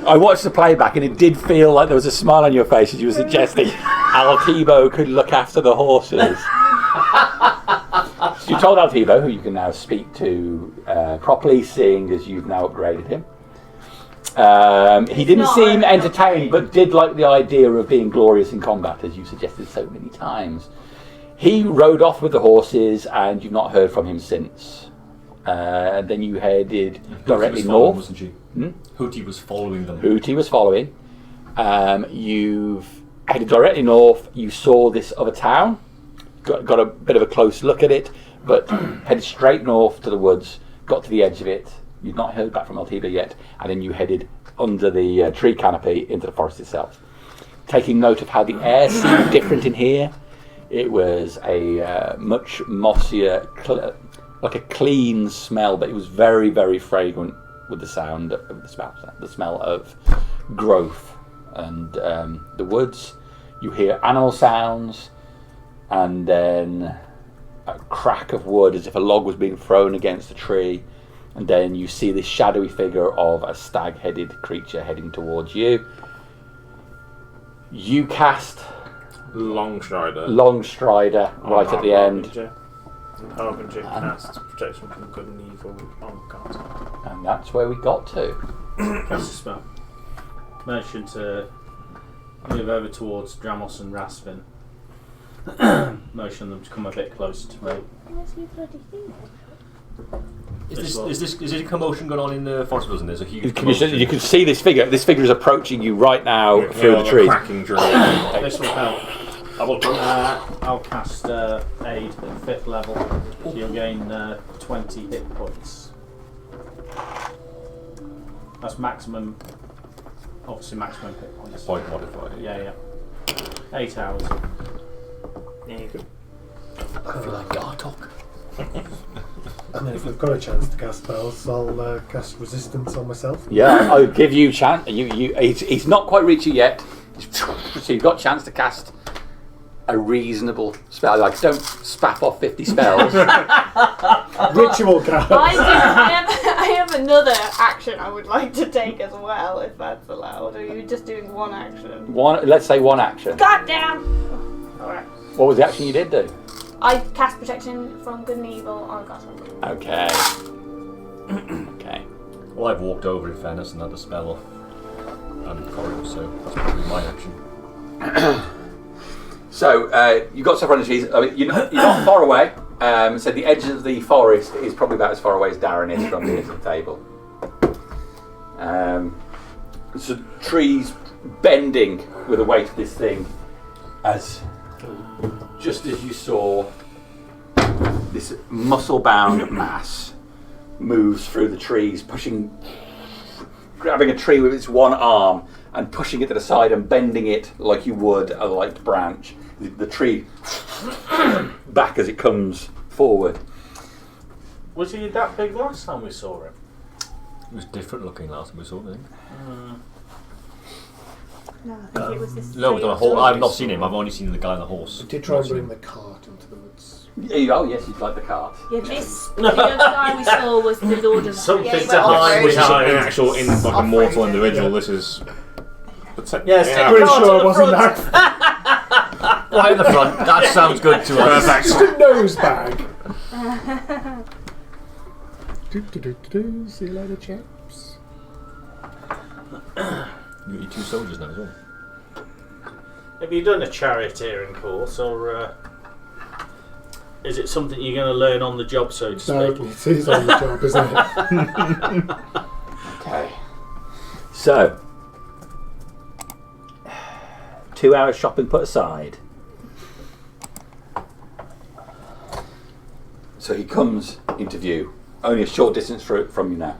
I watched the playback and it did feel like there was a smile on your face as you were suggesting Altibo could look after the horses. So you told Altibo, who you can now speak to properly, seeing as you've now upgraded him. He didn't seem entertained, but did like the idea of being glorious in combat, as you suggested so many times. He rode off with the horses, and you've not heard from him since. Then you headed directly north. Wasn't she? Hootie was following them. Hootie was following. You've headed directly north. You saw this other town. Got a bit of a close look at it, but headed straight north to the woods. Got to the edge of it. You've not heard back from Altiba yet, and then you headed under the tree canopy into the forest itself. Taking note of how the air seemed different in here. It was a much mossier, like a clean smell, but it was very, very fragrant with the sound of the smell of growth and the woods. You hear animal sounds, and then a crack of wood as if a log was being thrown against a tree. And then you see this shadowy figure of a stag-headed creature heading towards you. You cast Longstrider right at the end. Harbinger casts protection from good and evil on cards. And that's where we got to. Cast a spell. Motion to move over towards Dramos and Raspin. Motion them to come a bit closer to me. Where's your bloody thing? Is there a commotion going on in the forest? Wasn't there's a huge commotion? You can see this figure. This figure is approaching you right now through the trees. Cracking tree. This will help. I'll cast Aid at 5th level. So you'll gain 20 hit points. That's maximum. Obviously, maximum hit points. Point modifier. Yeah. 8 hours. There you go. I feel like Gartok. And then if I've got a chance to cast spells, I'll cast resistance on myself. Yeah, I'll give you chance. He's not quite reached you yet, so you've got a chance to cast a reasonable spell. Like, don't spaff off 50 spells. Ritual cast. I have another action I would like to take as well, if that's allowed. Or are you just doing one action? Let's say one action. God damn! Alright. What was the action you did do? I cast protection from good and evil on Gotham. Okay. Okay. Well, I've walked over in fairness and had a spell off corridor, so that's probably my action. So you've got stuff on the trees. I mean, you're not far away. So the edge of the forest is probably about as far away as Darren is from the edge of the table. So trees bending with the weight of this thing, just as you saw this muscle-bound mass moves through the trees, grabbing a tree with its one arm and pushing it to the side and bending it like you would a light branch. The tree back as it comes forward. Was he that big last time we saw him? It was different looking last time we saw him. No, I think it was this. No, I've not seen him. I've only seen the guy on the horse. We did try and bring the cart into the woods. Oh yes, you'd like the cart. Yeah, the other guy we saw was the Lord of Something the to hide. Which is an actual, like a mortal individual. This is. Yes, Pretty sure it wasn't that. Right at the front. That sounds good to us. Just a nose bag. See you later, chaps. You got your 2 soldiers now as well. Have you done a charioteering course, or is it something you're going to learn on the job, so to No, speak? it is on the job, isn't it? Okay. So 2 hours shopping put aside. So he comes into view, only a short distance from you now.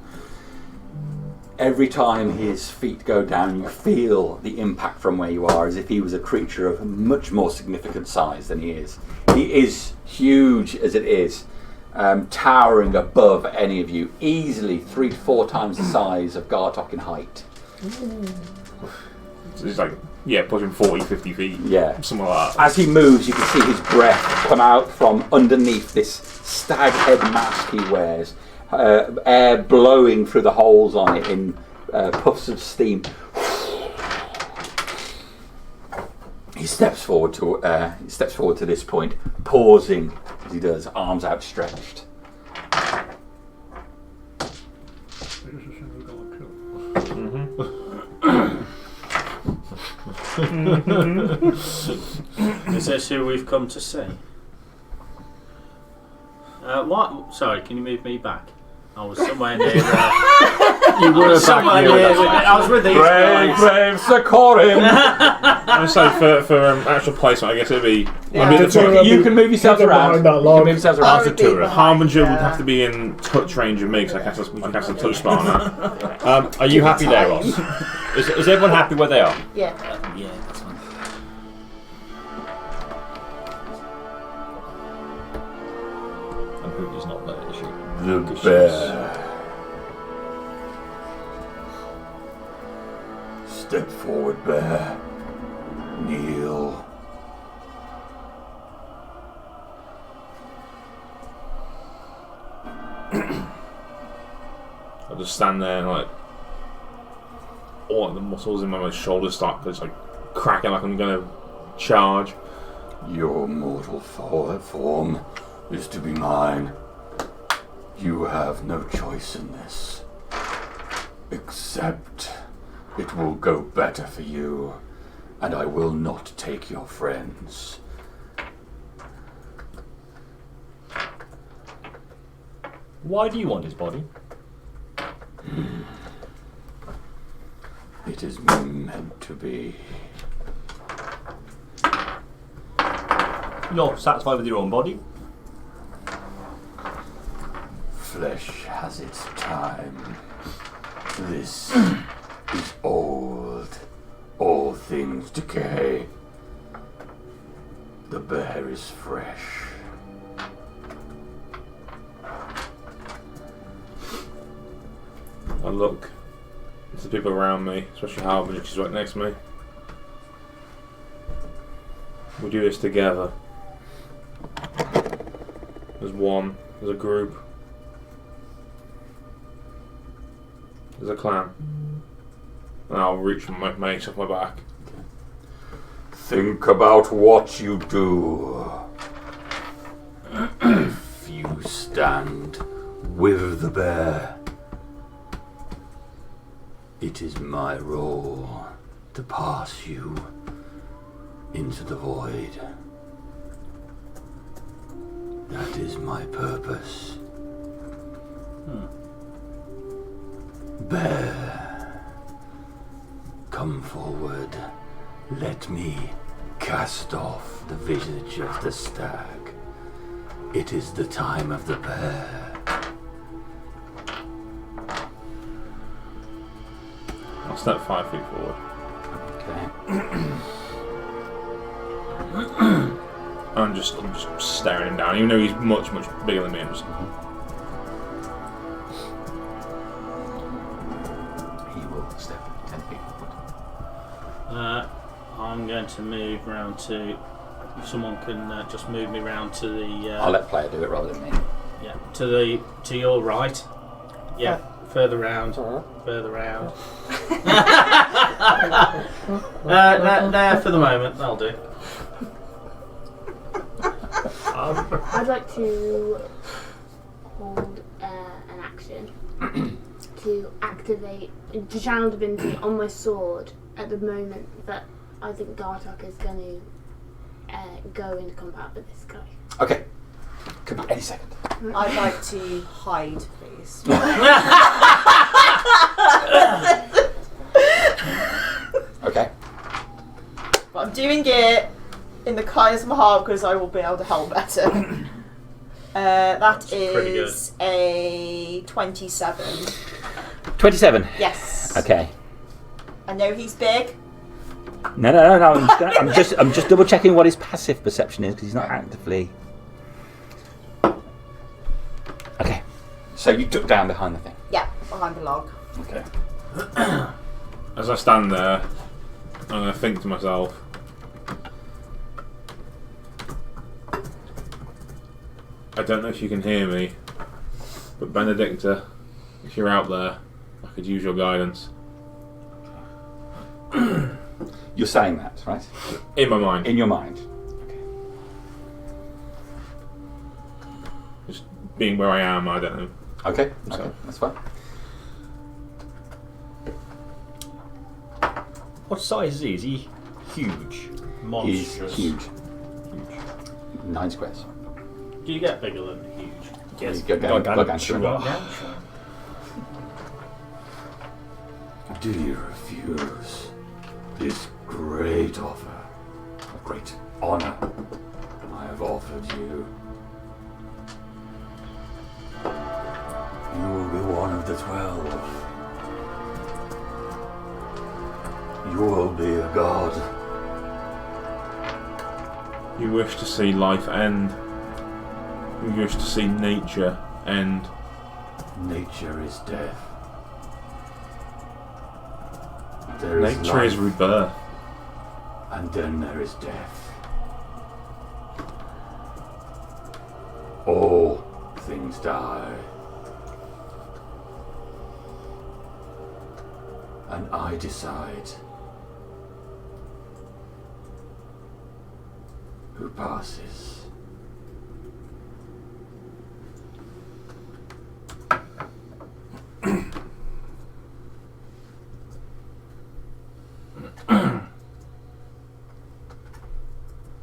Every time his feet go down, you feel the impact from where you are, as if he was a creature of much more significant size than he is. He is huge as it is, towering above any of you, easily 3 to 4 times the size of Gartok in height. So it's like, pushing 40, 50 feet. Yeah. Something like that. As he moves, you can see his breath come out from underneath this stag head mask he wears. Air blowing through the holes on it in puffs of steam. He steps forward to this point, pausing as he does, arms outstretched. Is this who we've come to see? What? Sorry, can you move me back? I was somewhere near. You were back near. I was with these guys. Brave Sir Corin! I say for actual placement, I guess it'd be. You can move yourselves around. You can move yourselves around. After Tura, Harbinger would have to be in touch range of me because I cast a touch spell on her. Are you happy there, Ross? Is everyone happy where they are? Yeah. Yeah, that's fine. And Hootie's not there, is she? The bear. Step forward, bear. Kneel. I just stand there and all the muscles in my shoulders start just cracking like I'm gonna charge. Your mortal form is to be mine. You have no choice in this. Except it will go better for you, and I will not take your friends. Why do you want his body? It is meant to be. You're satisfied with your own body? Flesh has its time. This is old. All things decay. The bear is fresh. I look to the people around me, especially Harbinger, she's right next to me. We do this together. As one, as a group, as a clan. And I'll reach my mace off my back. Think about what you do. If you stand with the bear, it is my role to pass you into the void. That is my purpose. Bear, come forward. Let me cast off the visage of the stag. It is the time of the bear. I'll step 5 feet forward. Okay. I'm just staring him down, even though he's much, much bigger than me. I'm just, He will step 10 feet forward. I'm going to move round to. If someone can just move me round to the. I'll let player do it rather than me. Yeah, to your right. Yeah, further round. Further round. There for the moment. That'll do. I'd like to hold an action to activate, to channel divinity on my sword at the moment that I think Gartok is going to go into combat with this guy. Okay. Could be any second. I'd like to hide, please. Okay. But I'm doing it in the kindness of my heart because I will be able to help better. That pretty is a 27. 27. Yes. Okay. I know he's big. No. I'm just double checking what his passive perception is because he's not actively. Okay. So you duck down behind the thing. Yeah, behind the log. Okay. as I stand there, I'm going to think to myself, I don't know if you can hear me, but Benedicta, if you're out there, I could use your guidance. You're saying that, right? In my mind. In your mind. Just being where I am, I don't know. Okay, So. okay, that's fine. What size is he? Is he huge? He's Monstrous. huge. 9 squares. Do you get bigger than huge? Yes. Gargantuan. Do you refuse this great offer, a great honor I have offered you? You will be one of the 12. You will be a god. You wish to see life end. You wish to see nature end. Nature is death. There is Nature is life, rebirth. and then there is death. All things die. And I decide who passes.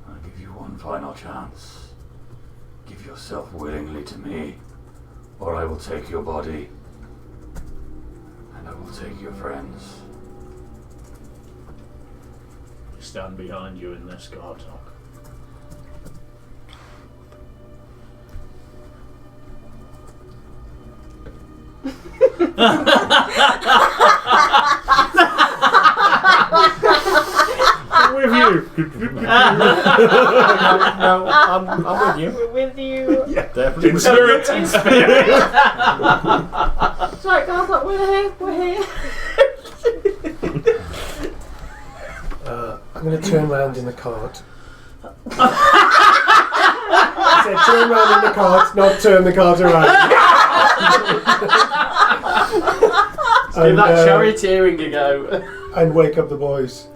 I'll give you one final chance. Give yourself willingly to me, or I will take your body, and I will take your friends. Stand behind you in this, Gartok. With you. No, I'm with you. We're with you. Definitely. In spirit. In spirit. It's right, guys, look, we're here. I'm going to turn around in the cart. I said turn around in the cart, not turn the cart around. Give that charioteering a go. And wake up the boys.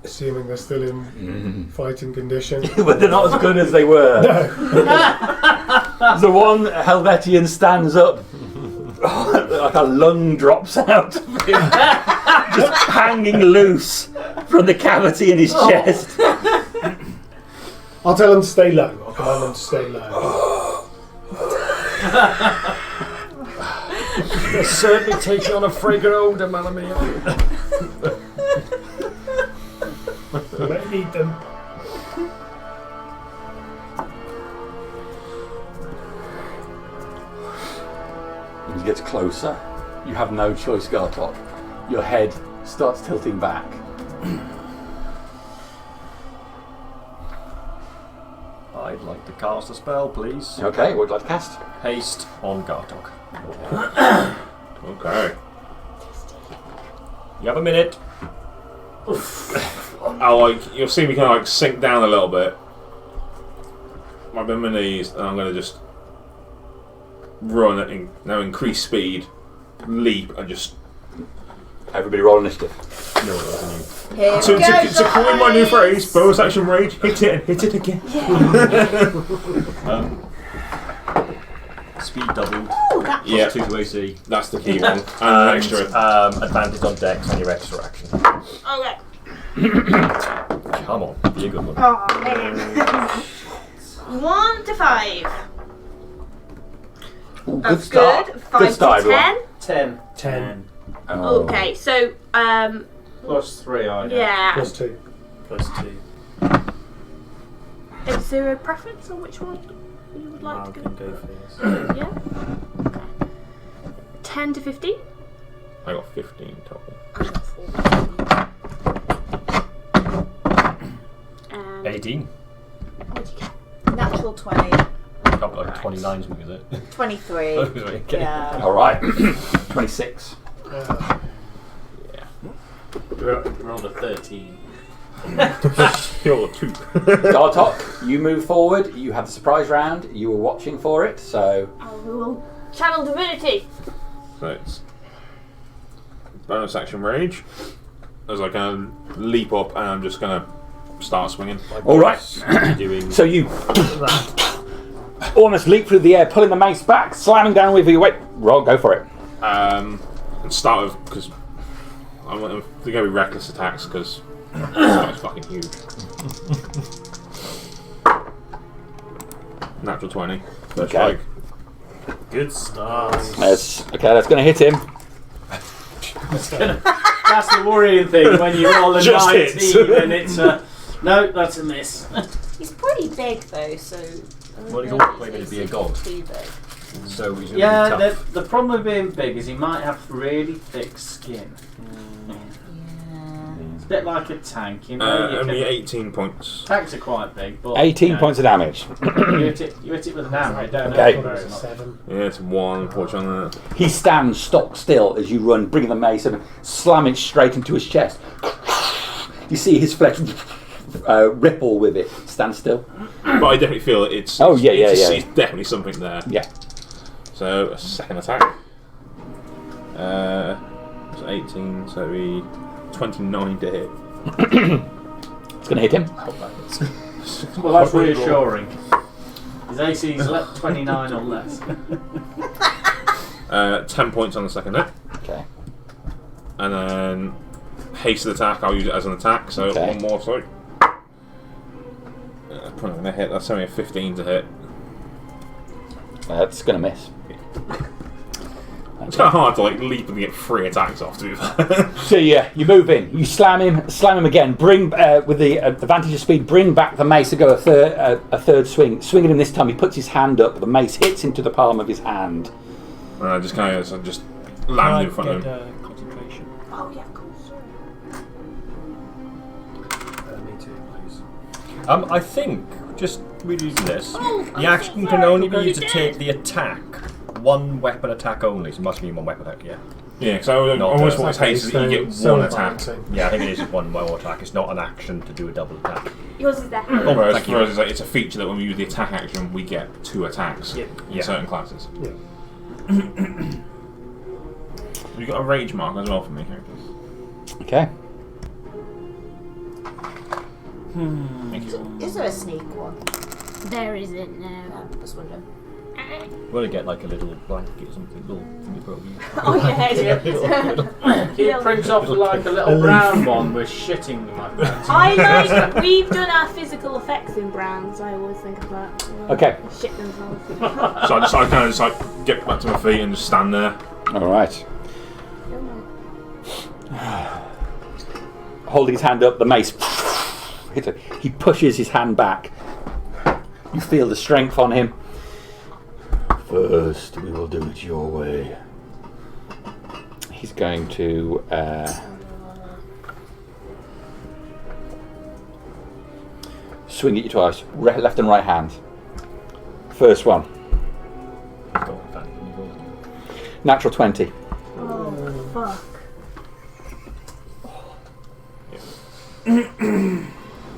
Assuming they're still in fighting condition. But they're not as good as they were. The one Helvetian stands up, like a lung drops out of him, just hanging loose from the cavity in his chest. I'll tell them to stay low. I'll command them to stay low. They're certainly taking on a fragrant odour, Malamia. I need them. As he gets closer, you have no choice, Gartok. Your head starts tilting back. I'd like to cast a spell, please. Okay, what would you like to cast? Haste on Gartok. Okay. You have a minute. You'll see me kind of sink down a little bit. I'm on my knees, and I'm going to just run at increase speed, leap, and just. Everybody roll initiative. No, it wasn't you. Here To we go, coin my new guys. phrase, bonus action rage, hit it and hit it again. Speed doubled. Ooh, that Yeah, 2 to AC. that's the key one. And extra. Advantage on dex on your extra action. Okay. Come on, be a good one. Oh, man. 1 to 5. Ooh, good That's start. good. 5 Good start, to 10. everyone. 10. 10 Oh. Okay, so Plus 3, I know. yeah. plus 2. Plus 2. Is there a preference on which one you would like Mal to can go? go first. Yeah. Okay. 10 to 15. I got 15 total. I got 14. 18. What'd you get? Natural 20. Got like 29 something, is it? 23. Okay. Yeah. Alright. 26. Rolled a 13. You're 2. Gartok, you move forward. You have the surprise round. You were watching for it, so Oh, we will channel divinity. So it's bonus action rage as I kind of leap up and I'm just going to start swinging. All right. So you almost leap through the air, pulling the mace back, slamming down with your weight. Roll, go for it. And start with, because I'm going to be reckless attacks because it's fucking huge. Natural 20. First Okay. strike. Good start. That's going to hit him. That's the worrying thing when you roll a Just 19 hits. and it's a... No, that's a miss. He's pretty big though, so. Well, he's always claiming to be a god. Too big. So he's Yeah, really tough. the problem with being big is he might have really thick skin. Yeah. It's a bit like a tank, you know. You Only can, 18 points. tanks are quite big, but 18 you know, points of damage. you hit it with an arrow, don't Okay. hurt very much. 7. Yeah, it's 1, unfortunately. He stands stock still as you run, bringing the mace and slam it straight into his chest. You see his flesh ripple with it. Stand still. But I definitely feel it's. Oh, yeah. It's definitely something there. Yeah. So, a second attack. It's 18, so it'll be 29 to hit. It's going to hit him. Well, that's reassuring. His AC is 29 or less. 10 points on the second hit. Okay. And then hasted attack, I'll use it as an attack, so Okay. one more, sorry. Probably going to hit, that's only a 15 to hit. That's going to miss. It's kind of hard to leap and get 3 attacks off, to be fair. So yeah, you move in, you slam him again. Bring with the advantage of speed. Bring back the mace and go a third swing. Swinging him this time, he puts his hand up. The mace hits into the palm of his hand. And I just kind of land in front of him. Concentration. Oh yeah, of course. Me too, please. I think, just reading this, the action can only be used to take the attack. One weapon attack only, so it must mean one weapon attack, yeah. Yeah, because I Not almost the- want to haste is that you get one attack. Yeah, I think it is one more attack. It's not an action to do a double attack. Yours is there. Whereas, thank you. it's a feature that when we use the attack action, we get 2 attacks in Yeah. certain classes. Yeah. You've got a rage mark as well for me, characters. Okay. Thank you. Is there a sneak one? There isn't, no. No, just wondering. We'll get like a little blanket or something, little thing to put over you. On your head. He prints off like a little brown one with shitting like that. I like, we've done our physical effects in browns, I always think of that. Okay. Shit themselves. So I kind of just get back to my feet and just stand there. All right. Holding his hand up, the mace hits it. He pushes his hand back. You feel the strength on him. First, we will do it your way. He's going to swing at you twice, left and right hand. First one, natural 20. Oh, fuck.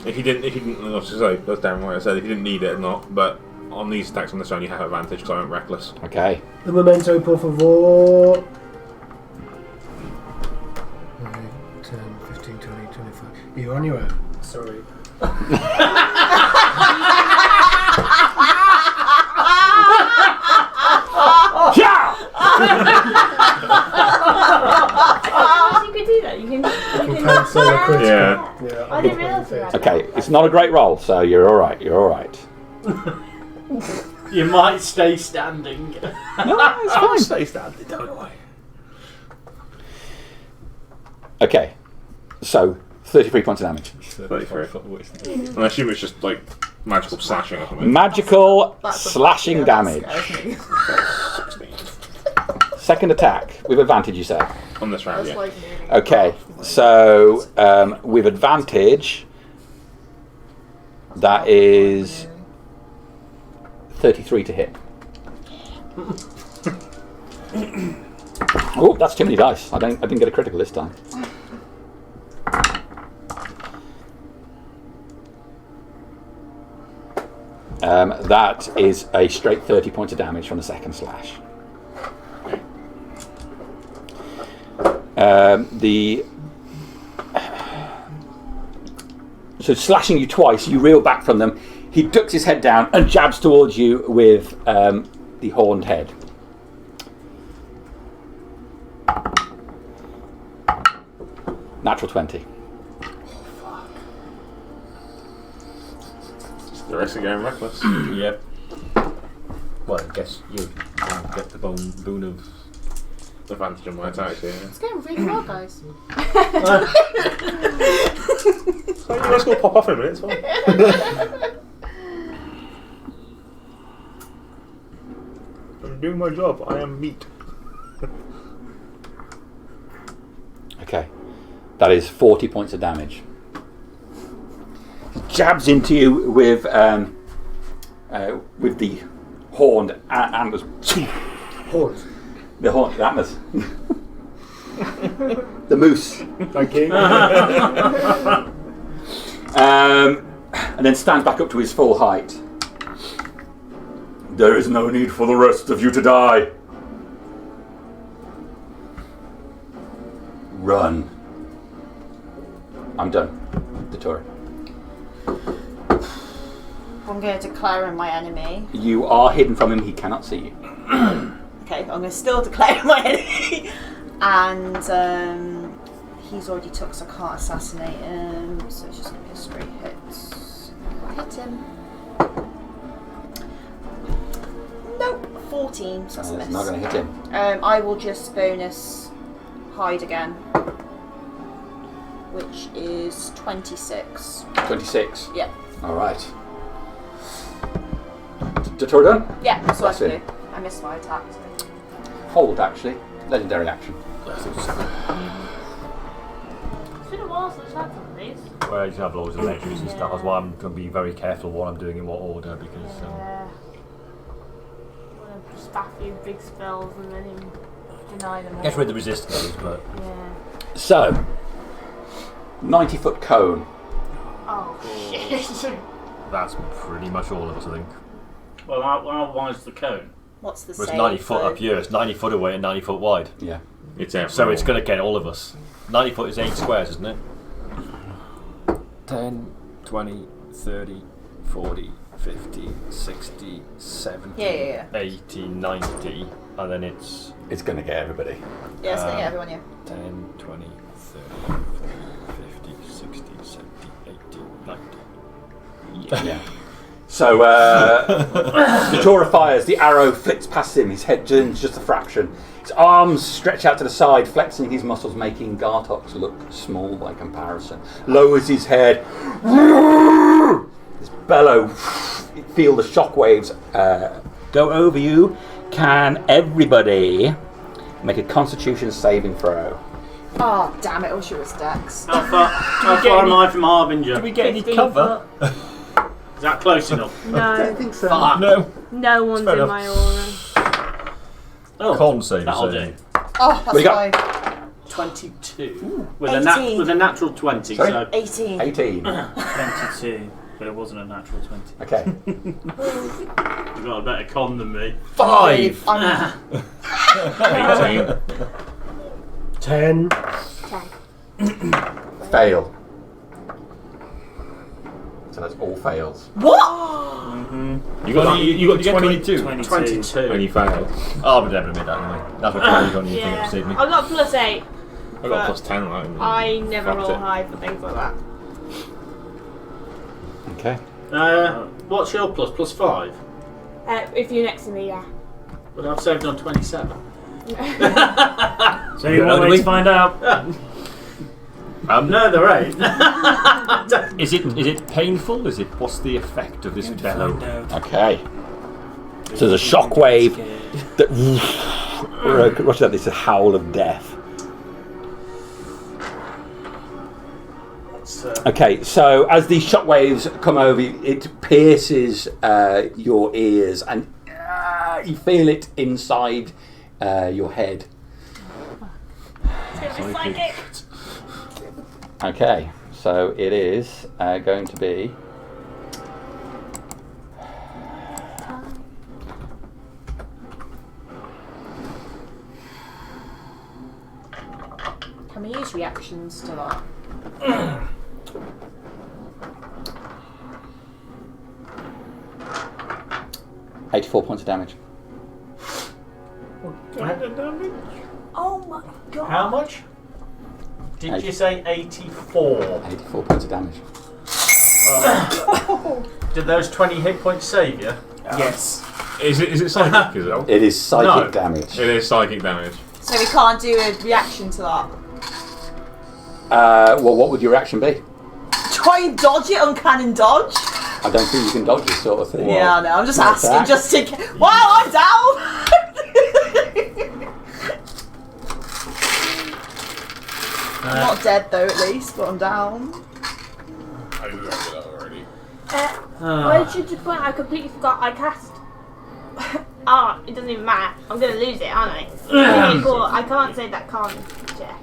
If he didn't, let's just say, that's damn right I said, if he didn't need it or not, but on these attacks on this one you have advantage because I went reckless. Okay. The memento, por favor. 10, 15, 20, 25. You're on your own. Sorry. You could do that. You can Cancel a critical. Yeah. Yeah. I didn't realise that. Okay, it's not a great roll, so you're all right. You're all right. You might stay standing. No, it's fine. Stay standing, don't I? Okay, so 33 points of damage. 33. And I assume it's just magical slashing or something. Magical That's a- slashing yeah, damage. that scares me. 16. Second attack with advantage, you say? On this round, That's yeah. like nearly Okay, half. so with advantage, that is 33 to hit. Oh, that's too many dice. I didn't get a critical this time. That is a straight 30 points of damage from the second slash. So slashing you twice, you reel back from them. He ducks his head down and jabs towards you with the horned head. Natural 20. The rest are going reckless. Yep. Well, I guess you get the boon of Advantage on my attacks here. It's going really well, guys. So you guys will pop off in a minute, it's fine. I'm doing my job. I am meat. Okay. That is 40 points of damage. Jabs into you with the horned antlers. Horns. The horned antlers. The moose. Thank you. And then stands back up to his full height. There is no need for the rest of you to die. Run. I'm done. Datura. I'm going to declare him my enemy. You are hidden from him. He cannot see you. Okay, I'm going to still declare him my enemy. And he's already took, so I can't assassinate him. So it's just going to be a straight hit. Hit him. Nope, 14. So that's a It's miss. not going to hit him. I will just bonus hide again, which is 26. 26. Yeah. All right. Datura done? Yeah, that's what I That's have it. to do. I missed my attack. So. Hold, actually. Legendary action. It's been a while since I've done these. Well, I just have loads of legendaries and stuff. That's why I'm going to be very careful what I'm doing in what order because. Yeah. Want to staff you big spells and then him deny them all. Get rid of the resistances, but Yeah. So, 90-foot cone. Oh shit. that's pretty much all of us, I think. Well, how wide is the cone? What's the Well, it's save? 90 foot though? up here. It's 90 foot away and 90 foot wide. Yeah. It's out. So it's going to get all of us. 90 foot is 8 squares, isn't it? 10, 20, 30, 40, 50, 60, 70, Yeah. 80, 90, and then it's It's going to get everybody. Yeah, so yeah, everyone, yeah. 10, 20, 30, 40, 50, 60, 70, 80, 90. Yeah. So, Datura fires. The arrow flicks past him. His head turns just a fraction. His arms stretch out to the side, flexing his muscles, making Gartox look small by comparison. Lowers his head. This bellow. Feel the shockwaves go over you. Can everybody make a Constitution saving throw? Oh, damn it, I wish it was Dex. How far am I from Harbinger? Do we get any 15 cover? Is that close enough? I No, think so. Fuck. No. no one's fair in enough. my aura. Oh, Con save. that'll so. do. Oh, What do you that's got? fine. 22. With 18. with a natural 20. Sorry? So 18. 18. 22, but it wasn't a natural 20. Okay. you've got a better con than me. 5. I'm 18. 10. 10. Fail. So that's all fails. You got 20, 22. 22. and you failed. I would never admit that anyway. That's what you only think Yeah. of saved me. I got +8. I got But plus 10, right? I never Fucked roll it. high for things like that. Okay. What's your plus? Plus 5? If you're next to me, yeah. But I've saved on 27. So you want to find out? No, there ain't. Is it painful? What's the effect of this bellow? Okay. So there's a shockwave that rushes out. This is a howl of death. Okay, so as these shockwaves come over you, it pierces your ears, and you feel it inside your head. It's psychic. Okay, so it is going to be. Can we use reactions to that? 84 points of damage. Oh my god. How much? Did you say 84? 84 points of damage. Did those 20 hit points save you? Yes. Is it psychic? Is it? It is psychic No. damage. It is psychic damage. So we can't do a reaction to that. Well, what would your reaction be? Try and dodge it, uncanny dodge. I don't think you can dodge this sort of thing. Yeah, I know. I'm just What's asking, that? just to. Wow, I'm down. I'm not dead though, at least, but I'm down. I remember that already. I should just point out, I completely forgot I cast. It doesn't even matter. I'm going to lose it, aren't I? I can't say that con check.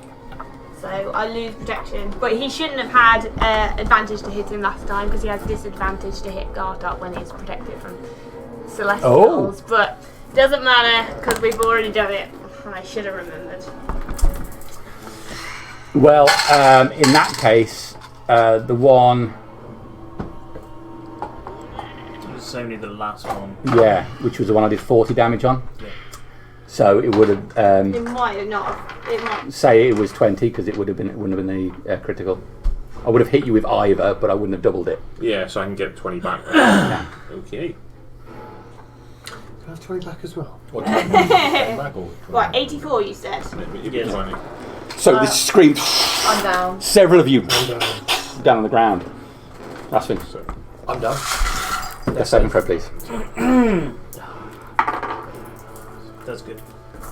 So I lose protection. But he shouldn't have had advantage to hit him last time because he has disadvantage to hit Gartok when he's protected from Celestials. But doesn't matter because we've already done it. And I should have remembered. Well, in that case, the one, It's only the last one. yeah, which was the one I did 40 damage on. Yeah. So it would have, It might have not. It might. say it was 20 because it wouldn't have been the critical. I would have hit you with either, but I wouldn't have doubled it. Yeah, so I can get 20 back. Yeah. Okay. Can I have 20 back as well? What time? Back or What, 84 you said? It'd be Yes. 20. So this screams, I'm down. several of you And, down on the ground. That's been. I'm done. That's 7 for it, please. That's good.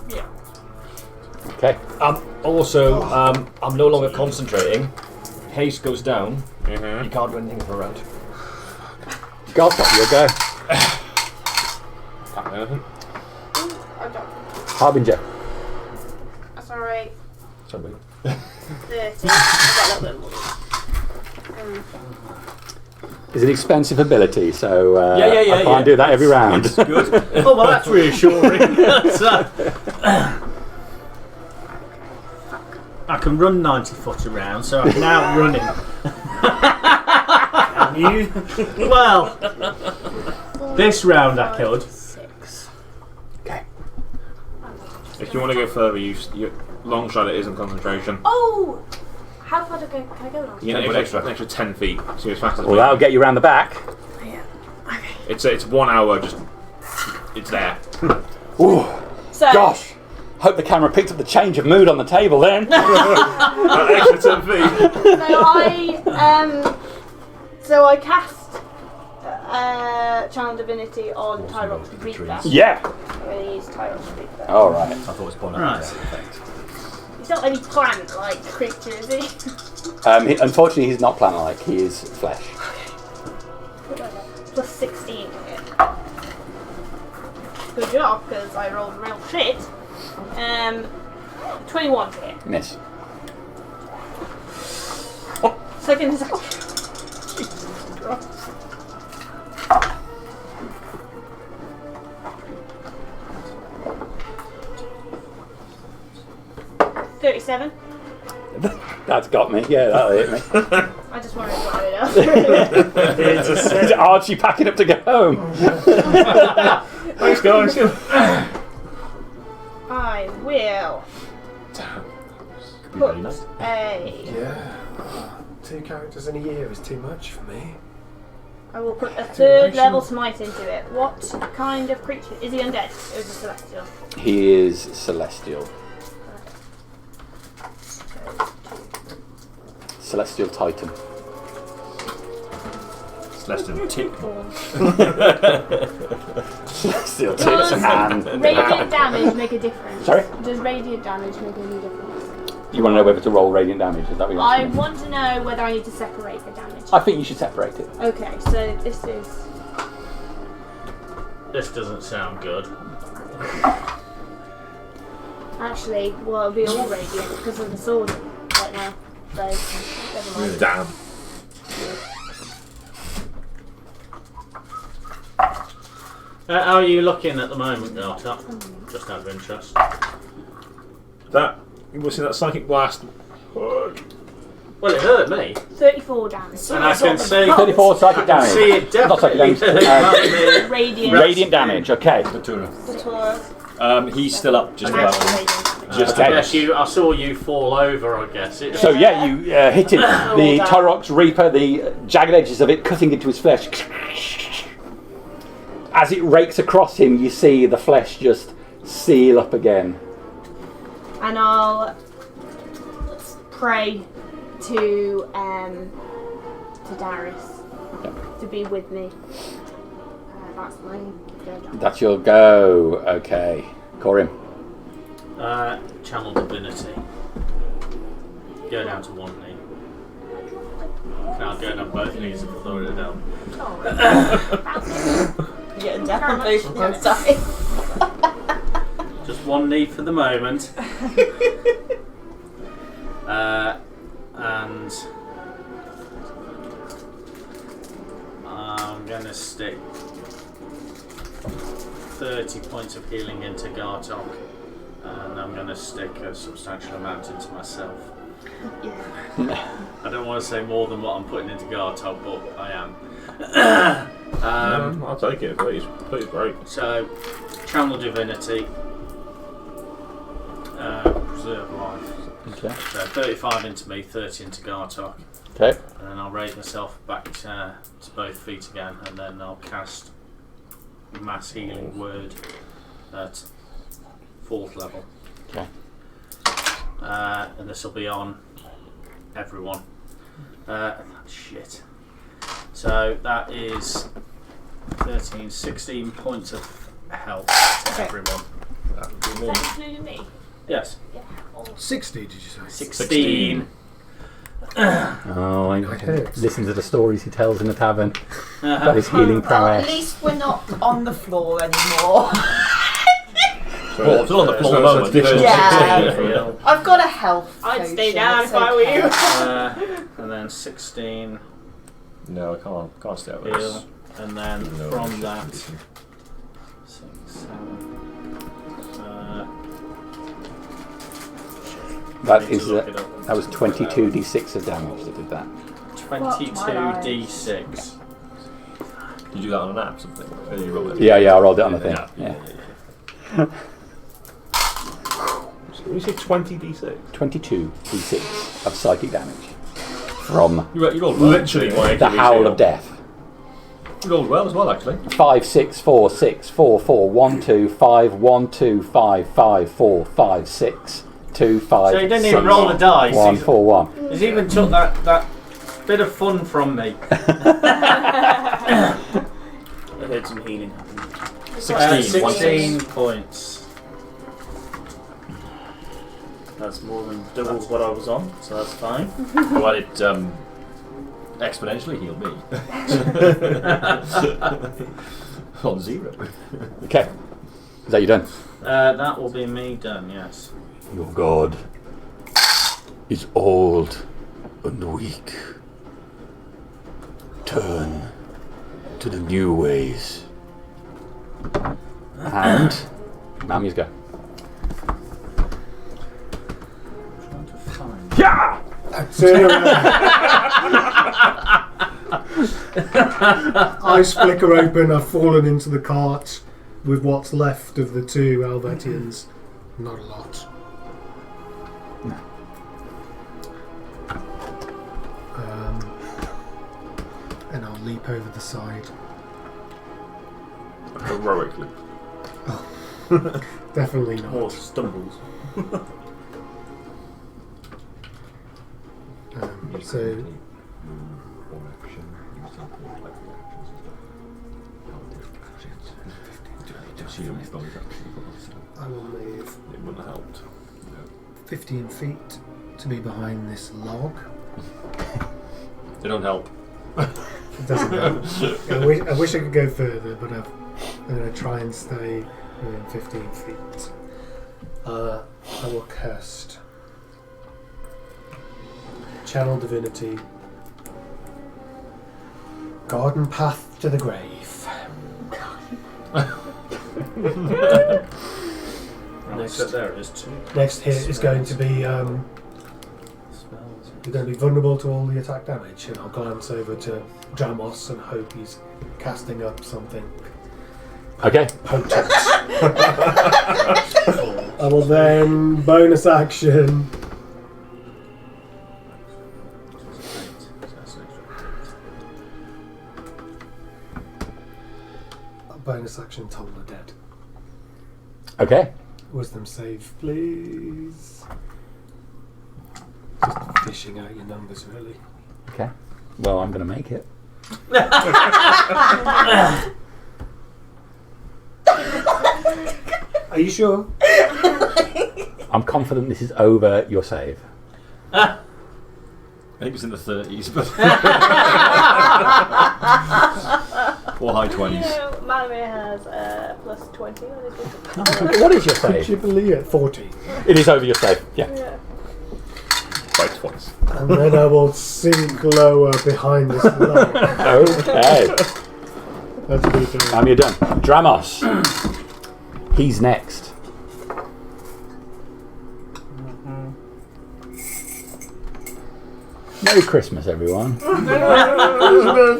Yeah. Okay. Also, I'm no longer concentrating. Haste goes down. Mm-hmm. You can't do anything for a round. Gartok, your go. Can't do anything. I don't. Harbinger. That's alright. Sorry. 30. I've got a little bit more. It's an expensive ability, so Yeah, I can't do that every round. It's good. Oh, well, that's reassuring. I can run 90 foot around, so I can outrun him. You? Well, this round I could. 6. Okay. If you want to go further, you long shot it isn't concentration. Oh! How far can I go now? You get an extra 10 feet. So as fast as Well, that'll get you around the back. Yeah. Okay. It's 1 hour. Just it's there. Ooh, So, gosh. Hope the camera picked up the change of mood on the table then. Extra 10 feet. so I cast Channel Divinity on Tyrok's Reaper. Yeah. I'm going to use Tyrok's Reaper. All right. I thought it was point Right. effect. He's not any plant-like creature, is he? Unfortunately, he's not plant-like. He is flesh. Plus 16 to hit. Good job, because I rolled real shit. 21 to hit. Miss. Second attack. 37. That's got me. Yeah, that'll hit me. I just wanted to blow it up. Is it Archie packing up to go home? Thanks, guys. I will Could be very put nice. a. Yeah. 2 characters in a year is too much for me. I will put a 3rd level smite into it. What kind of creature is he? Undead? Or is he celestial? He is celestial. Celestial Titan. Celestial tip. Celestial Titan and... Radiant damage make a difference? Sorry? Does radiant damage make any difference? You want to know whether to roll radiant damage? Is that what you're I asking? want to know whether I need to separate the damage. I think you should separate it. Okay, so this is. This doesn't sound good. Actually, well, it'll be all radiant because of the sword right now. So, never mind. Damn. How are you looking at the moment, Gartok? Just out of interest. That you will see that psychic blast Well, it hurt me. 34 damage. And I can see... 34 psychic damage. See it Not psychic definitely. damage. Radiant. Radiant damage, okay. He's still up just Magic about. radiant damage. Just Okay. I saw you fall over, I guess. So yeah, you hit it. The Tyrox Reaper, the jagged edges of it cutting into his flesh. As it rakes across him, you see the flesh just seal up again. And I'll pray to Darius to be with me. That's my go. That's your go. Okay, Corim. Channel Divinity. Go down to one knee. I'll go down both knees if I lower it down. You get a down motion outside. Just one knee for the moment. And I'm going to stick 30 points of healing into Gartok, and I'm going to stick a substantial amount into myself. Yeah. I don't want to say more than what I'm putting into Gartok, but I am. I'll take it, please. Please, great. So, Channel Divinity, Preserve Life. Okay. So 35 into me, 30 into Gartok. Okay. And then I'll raise myself back to both feet again, and then I'll cast Mass Healing Word at 4th level. Okay. And this will be on everyone. Shit. So that is 13, 16 points of health to everyone. That would be Is me. that including me? Yes. 60, did you say? 16. Oh, I hurts. listen to the stories he tells in the tavern about his healing Well, prowess. at least we're not on the floor anymore. Well, still on the floor at the moment. additional Yeah. 16 from it. I've got a health I'd potion, stay down it's if I were okay. you. And then 16 No, I can't stay out with heal. this. And then No, from shit. that, 6, 7. That Need to is look it up. that was 22d6 of damage that did that. 22d6. Did you do that on an app or something? Or you roll it? Yeah, I rolled it on the thing. Yeah. Yeah. When you say 20d6? 22d6 of psychic damage from You rolled well. Literally my the Achilles howl heel. of death. You rolled well as well, actually. 5, 6, 4, 6, 4, 4, 1, 2, 5, 1, 2, 5, 5, 4, 5, 6, 2, 5. So he didn't even 6, roll the dice. 1, 4, 1. He's even took that bit of fun from me. I heard some healing happen. 16 points. That's more than double what I was on, so that's fine. Well, it exponentially healed me. On 0. Okay. Is that you done? That will be me done, yes. Your god is old and weak. Turn to the new ways. And Mami's go. Trying to find. Yeah! Eyes flicker open, I've fallen into the cart with what's left of the two Helvetians. Not a lot. And I'll leap over the side. Heroically. Definitely not. Horse stumbles. So I will move It wouldn't have helped. 15 feet to be behind this log. They don't help. It doesn't help. I wish I could go further, but I'm going to try and stay within 15 feet. I will cast Channel Divinity, Garden Path to the Grave. Next up there is 2. Next hit is going to be Spells. You're going to be vulnerable to all the attack damage, and I'll glance over to Dramos and hope he's casting up something Okay. potent. I will then bonus action. Bonus action, Toll the Dead. Okay. Wisdom save, please. Just fishing out your numbers, really. Okay. Well, I'm going to make it. Are you sure? I'm confident this is over your save. I think it's in the 30s, but or high 20s. Malamir has plus 20 on his wisdom. What is your Could you save? believe it? 14. It is over your save. Yeah. Yeah. By twice. And then I will sink lower behind this block. Okay. That's a good turn. You're done. Dramos. He's next. Merry Christmas, everyone. Oh no.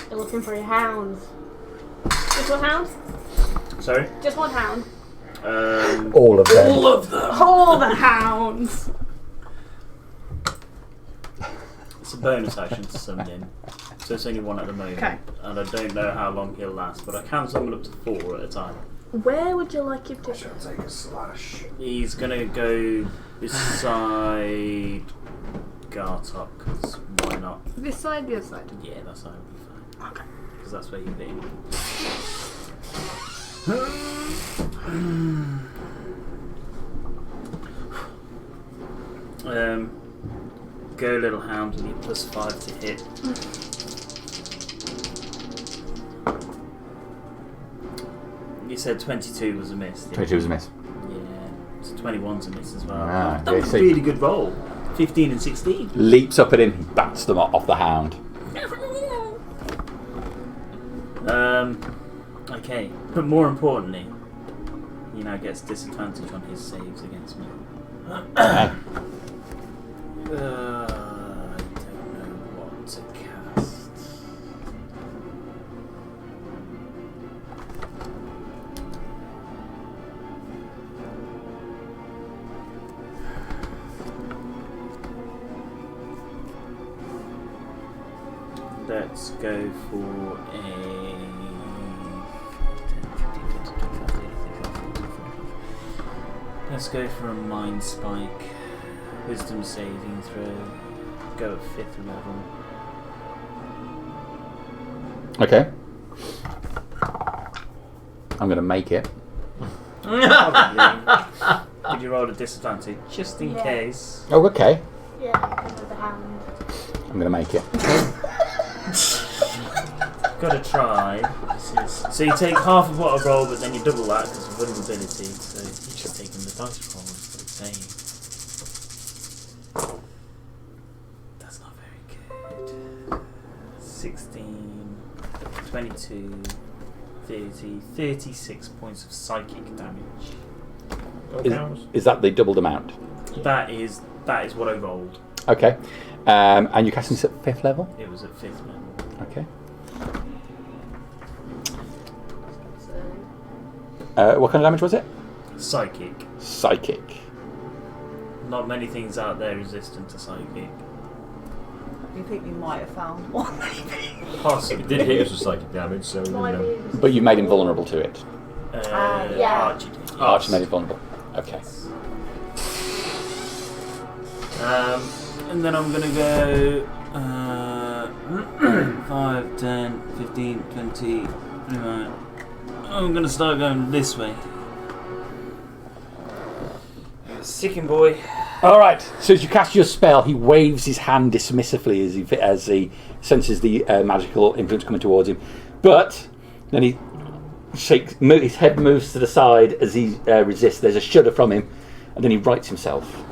You're looking for your hounds. Just one hound? Sorry? Just one hound. All of them. All of them. All the hounds. It's a bonus action to summon in. So it's only one at the moment. Okay. And I don't know how long he'll last, but I can summon up to 4 at a time. Where would you like him to? Shall take a slash. He's gonna go beside Gartok, because why not? This side, the other side. Yeah, that's how it'll be fine. Okay. Because that's where you've been. Go little hound with your +5 to hit. You said 22 was a miss. didn't 22 was a miss. you? Yeah, so 21's a miss as well. Ah, that yeah, was so- a really good roll. 15 and 16. Leaps up at him, he bats them off the hound. Okay, but more importantly, he now gets disadvantage on his saves against me. Okay. I don't know what to cast. Let's go for a... Let's go for a Mind Spike. Wisdom saving throw. Go at 5th level. Okay. I'm going to make it. Probably. Could you roll a disadvantage just in Yeah. case? Oh, okay. Yeah, with the hound. I'm going to make it. Gotta try. So you take half of what I roll, but then you double that because of vulnerability. So you should take in the dice roll. Is what it's saying. That's not very good. 16, 22, 30, 36 points of psychic damage. Is that the doubled amount? That is what I rolled. Okay. And you're casting this at 5th level? It was at 5th level. Okay. What kind of damage was it? Psychic. Psychic. Not many things out there resistant to psychic. You think we might have found one, maybe? Possibly. It did hit us with psychic damage, so we Might didn't know. be- But you made him vulnerable to it. yeah. Archie did. Yes. Arch made him vulnerable. Okay. And then I'm gonna go 5, 10, 15, 20, 25. I'm gonna start going this way. Sicking boy. All right. So as you cast your spell, he waves his hand dismissively as he senses the magical influence coming towards him. But then he shakes. His head moves to the side as he resists. There's a shudder from him, and then he rights himself.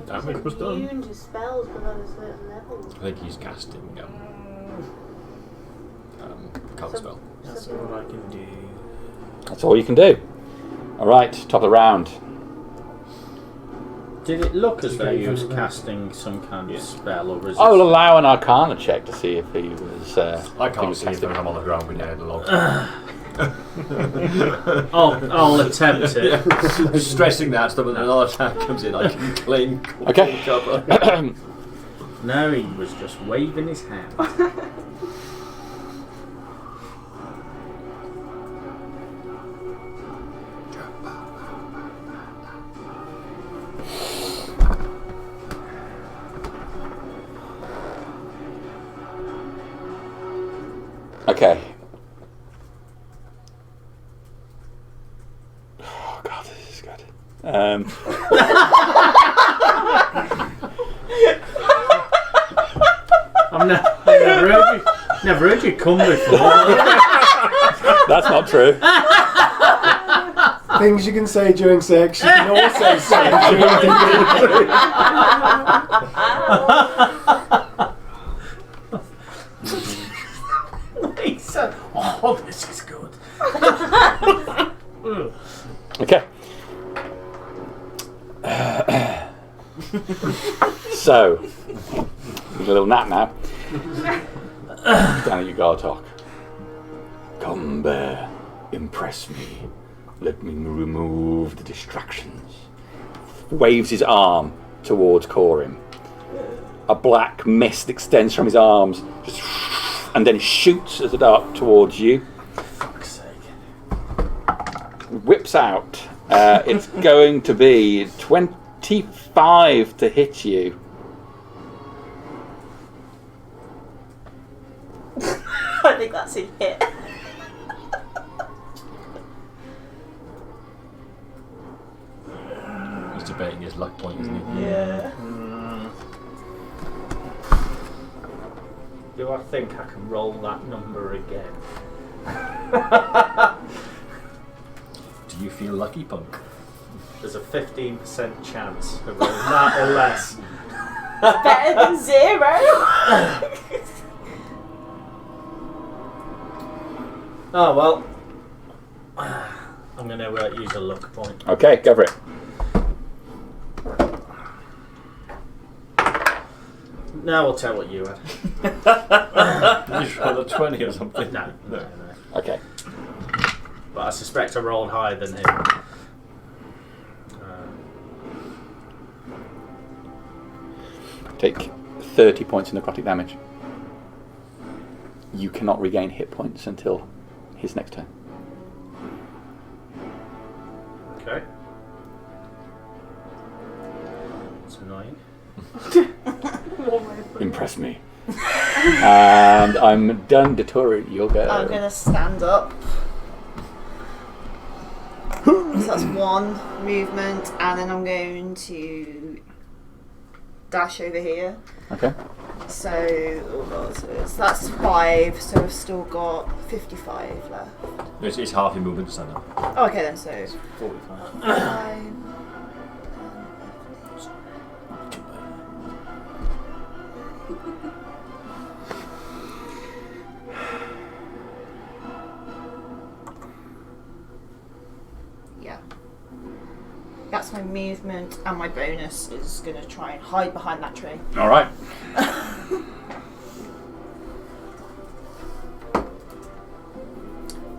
Damage was done. Immune to spells below a certain level. I think he's casting Counter spell. That's all I can do. That's all you can do. All right, top of the round. Did it look as Did though you he go was for the- casting some kind of spell or resistance? I will allow an Arcana check to see if he was. I if he can't was see it casting. when I'm on the ground with your head along. I'll attempt it. Stressing that so when another attack comes in, I can claim Okay. cover. No, he was just waving his hand. Okay. Oh god, this is good. I've never heard you come before. That's not true. Things you can say during sex, you can also say during He said, "Oh, this is good." Okay. So, a little nap now. Down at your guard talk. Come, bear, impress me. Let me remove the distractions. Waves his arm towards Corin. A black mist extends from his arms, just and then shoots as a dart towards you. Fuck's sake. Whips out. It's going to be 25 to hit you. I think that's a hit. He's debating his luck point, isn't he? Yeah. Do I think I can roll that number again? Do you feel lucky, punk? There's a 15% chance of rolling that or less. Better than 0. Oh well. I'm going to use a luck point. Okay, go for it. Now we'll tell what you had. You just rolled a 20 or something. No. Okay. But I suspect I rolled higher than him. Take 30 points of necrotic damage. You cannot regain hit points until his next turn. Okay. That's annoying. Impress me. And I'm done, Detour. You'll go. I'm going to stand up. So that's 1 movement, and then I'm going to dash over here. Okay. So, that's 5, so I've still got 55 left. It's half your movement to stand up. Oh, okay then, so 45. 5. Yeah. That's my movement, and my bonus is going to try and hide behind that tree. All right.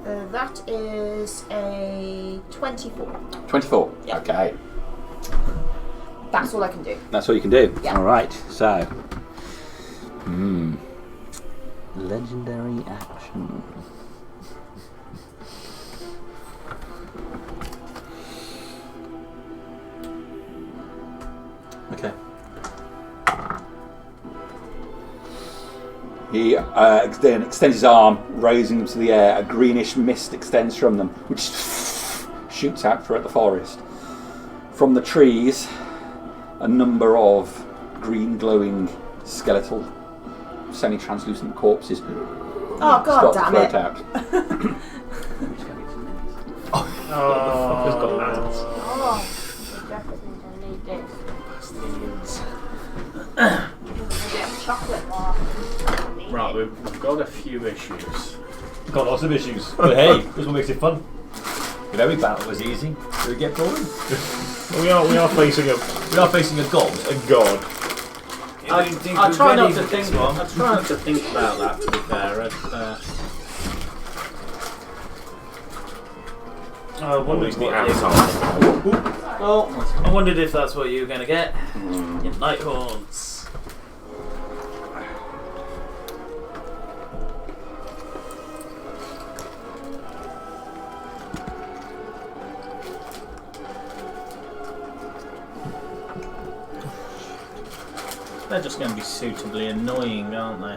That is a 24. 24. Yeah. Okay. That's all I can do. That's all you can do. Yeah. All right. So. Legendary action. Okay. He then extends his arm, raising them to the air. A greenish mist extends from them, which shoots out throughout the forest. From the trees, a number of green glowing skeletal, semi-translucent corpses Oh god start damn to it. float out. Oh, Oh, we definitely don't need this. Get a chocolate bar. Right, we've got a few issues. Got lots of issues. But hey, this is what makes it fun. If every battle was easy, we get going. We are facing a god. A god. I try not to think. I try not to think about that. To be fair, I wondered, the avatar. I wondered if that's what you were going to get. Your night horns. they're just going to be suitably annoying, aren't they?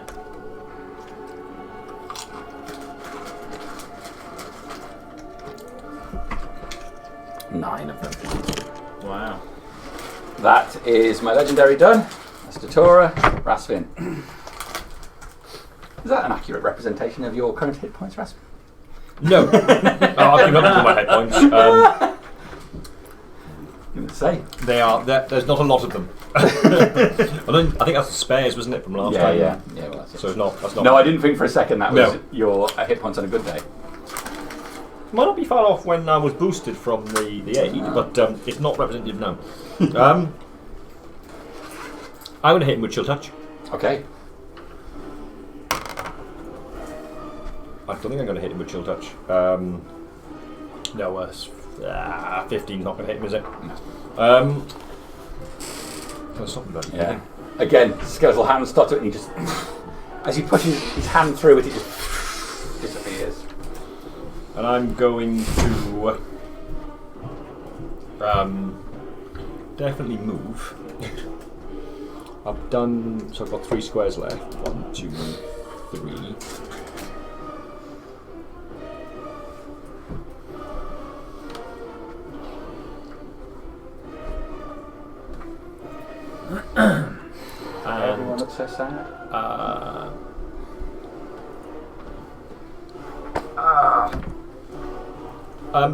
Nine of them. Wow. That is my legendary done. That's Datora, Rasvin. Is that an accurate representation of your current hit points, Rasvin? No. I've given up all my hit points. You would say. There's not a lot of them. I think that's the spares, wasn't it, from last time? Yeah. Well, that's it. So that's not. No, I didn't think for a second that was No. your hit points on a good day. Might not be far off when I was boosted from the aid, but it's not representative now. I'm going to hit him with chill touch. Okay. I don't think I'm going to hit him with chill touch. No worse. 15's not going to hit him, is it? That's something about it. Yeah. Again, skeletal hand stutter, and he just, as he pushes his hand through it, it just disappears. And I'm going to definitely move. I've done, so I've got 3 squares left. 1, 2, 3. Everyone looks so sad.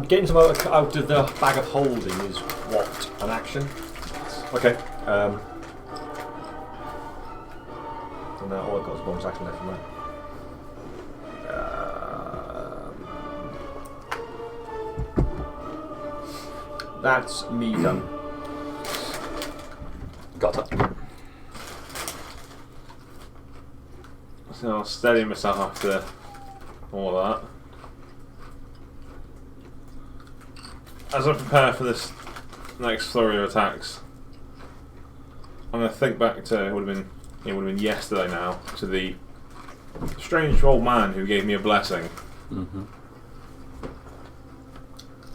Getting some out of the bag of holding is what? An action? Okay. And now all I've got is a bonus action left from that. That's me done. Got it. So I'll steady myself after all that. As I prepare for this next flurry of attacks, I'm going to think back to it would have been yesterday now, to the strange old man who gave me a blessing. Mm-hmm.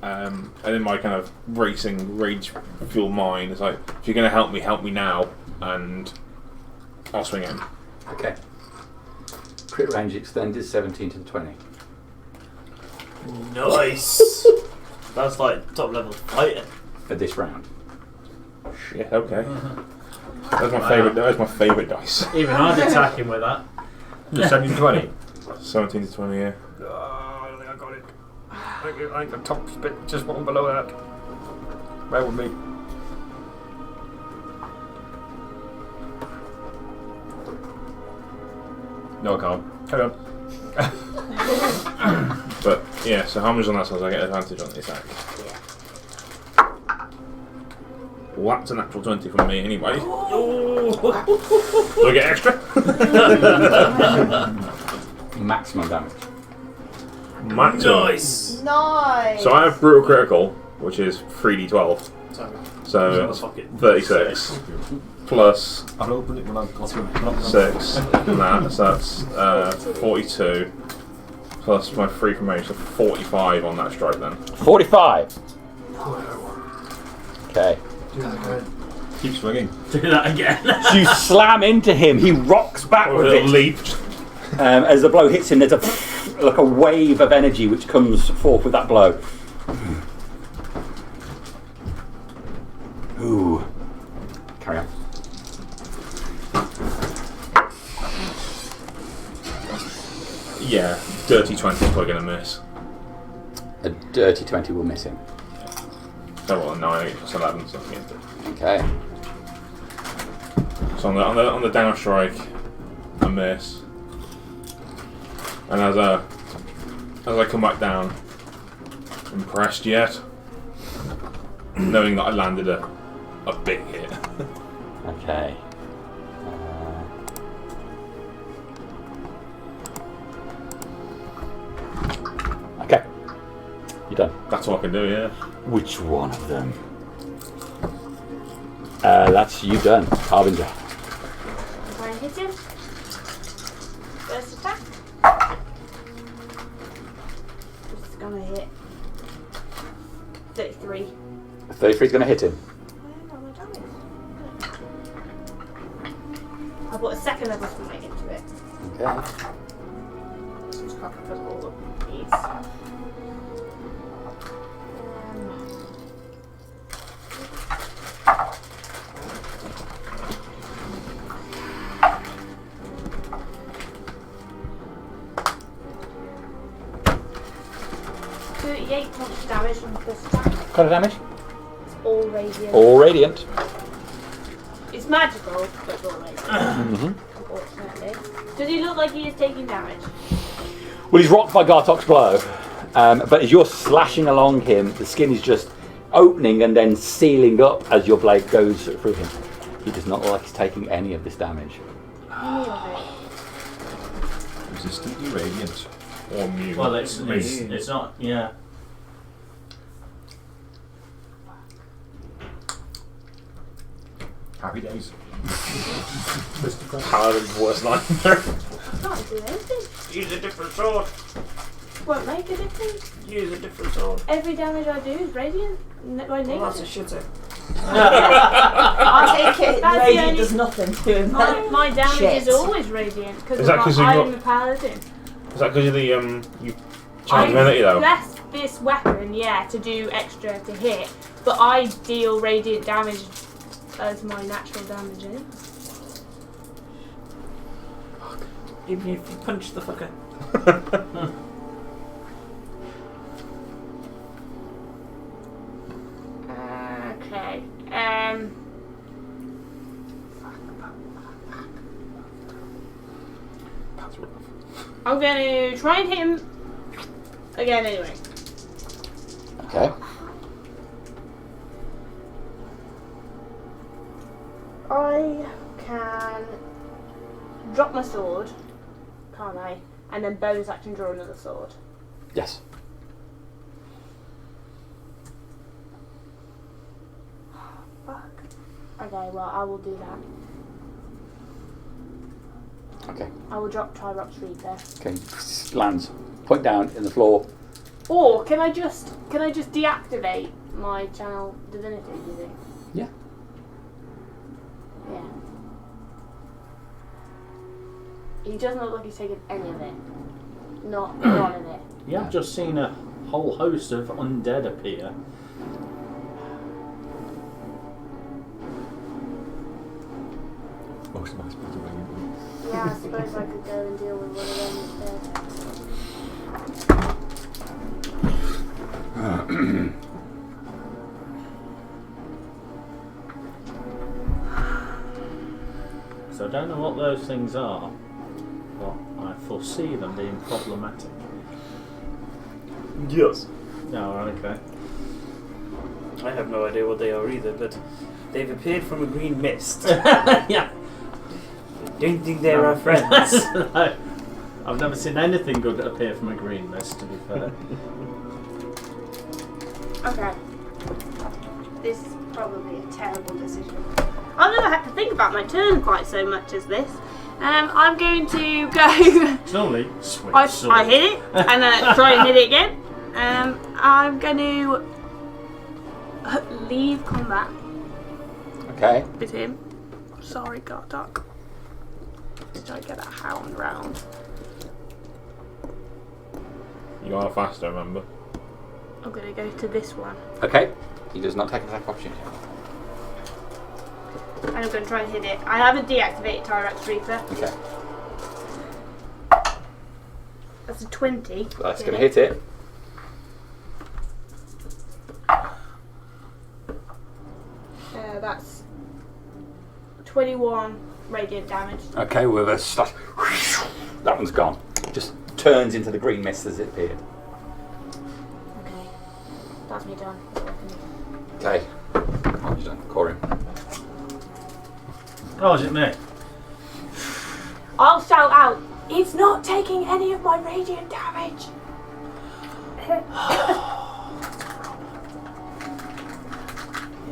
And in my kind of racing, rage-fueled mind, it's like, if you're going to help me now, and I'll swing in. Okay. Crit range extended 17 to 20. Nice. That's like top level fighting. For this round. Shit, okay. That's my favourite. That's my favourite dice. Even I'd attack him with that. 17 to 20. 17 to 20, yeah. I don't think I got it. I think the top bit just one below that. Bear with me. No, I can't. Carry on. But yeah, so how much on that side? I get advantage on the attack. Yeah. Well, that's a natural 20 from me anyway. Do I get extra? Maximum damage. Maximum. Nice. Nice. So I have brutal critical, which is 3d12. So It's that's 36 plus I'll open it when I've got 6 and that, so that's 42 plus my 3 from range, so 45 on that strike then. 45. Okay. Do that again. Keep swinging. Do that again. So you slam into him. He rocks back Or with a little it. leap. As the blow hits him, there's like a wave of energy which comes forth with that blow. Ooh. Carry on. Yeah, dirty 20 is probably going to miss. A dirty 20 will miss him. So what, 9, 8 plus 11, so against it. Okay. So on the down strike, I miss. And as I come back down, impressed yet? Knowing that I landed a big hit. Okay. Okay. You're done. That's what I can do, yeah. Which one of them? That's you done, Harbinger. Try and hit him. First attack. Just gonna hit 33. 33 is going to hit him. I put a second level smite into it. Okay. Just copy for all of these. Points of damage from the first attack. What kind of damage? It's all radiant. All radiant. It's magical, but it's all radiant. Unfortunately. Does he look like he is taking damage? Well, he's rocked by Gartok's blow, but as you're slashing along him, the skin is just opening and then sealing up as your blade goes through him. He does not look like he's taking any of this damage. Resistantly radiant. Or immune. Well, it's not. Yeah. Happy days. Paladin's worst nightmare. Can't do anything. Use a different sword. Won't make a difference. Use a different sword. Every damage I do is radiant. By Well, that's a negative. shitter. I'll take it. That's the Radiant only- does nothing to him. My damage Shit. is always radiant because Is that 'cause you've I'm got- a paladin. Is that because you're the you I charge ability though? bless this weapon, to do extra to hit, but I deal radiant damage as my natural damage is. Even if you punch the fucker. Okay. That's rough. I'm going to try and hit him again anyway. Okay. I can drop my sword, can't I? And then bonus action draw another sword. Yes. Fuck. Okay, well, I will do that. Okay. I will drop Tyrox Reaper. Okay. Lands. Point down in the floor. Or can I just deactivate my channel divinity? Do you think? Yeah. Yeah. He doesn't look like he's taken any of it. Not none of it. Yeah, I've just seen a whole host of undead appear. Most of my spells are radiant. Yeah, I suppose I could go and deal with one of them instead. So I don't know what those things are, but I foresee them being problematic. Yes. No, okay. I have no idea what they are either, but they've appeared from a green mist. Yeah. Don't think they're our friends. No. I've never seen anything good appear from a green mist, to be fair. Okay. This is probably a terrible decision. I've never had to think about my turn quite so much as this. I'm going to go. It's normally sweet sword. I hit it and then try and hit it again. I'm going to leave combat Okay. with him. Sorry, Gardock. Did I get a hound round? You are faster, remember? I'm going to go to this one. Okay. He does not take an attack opportunity. And I'm going to try and hit it. I haven't deactivated Tyrax Reaper. Okay. That's a 20. That's going to hit it. That's 21 radiant damage. Okay, with a slash. That one's gone. Just turns into the green mist as it appeared. Okay. That's me done. Okay. Oh, he's done. Corin. Oh, is it me? I'll shout out, it's not taking any of my radiant damage.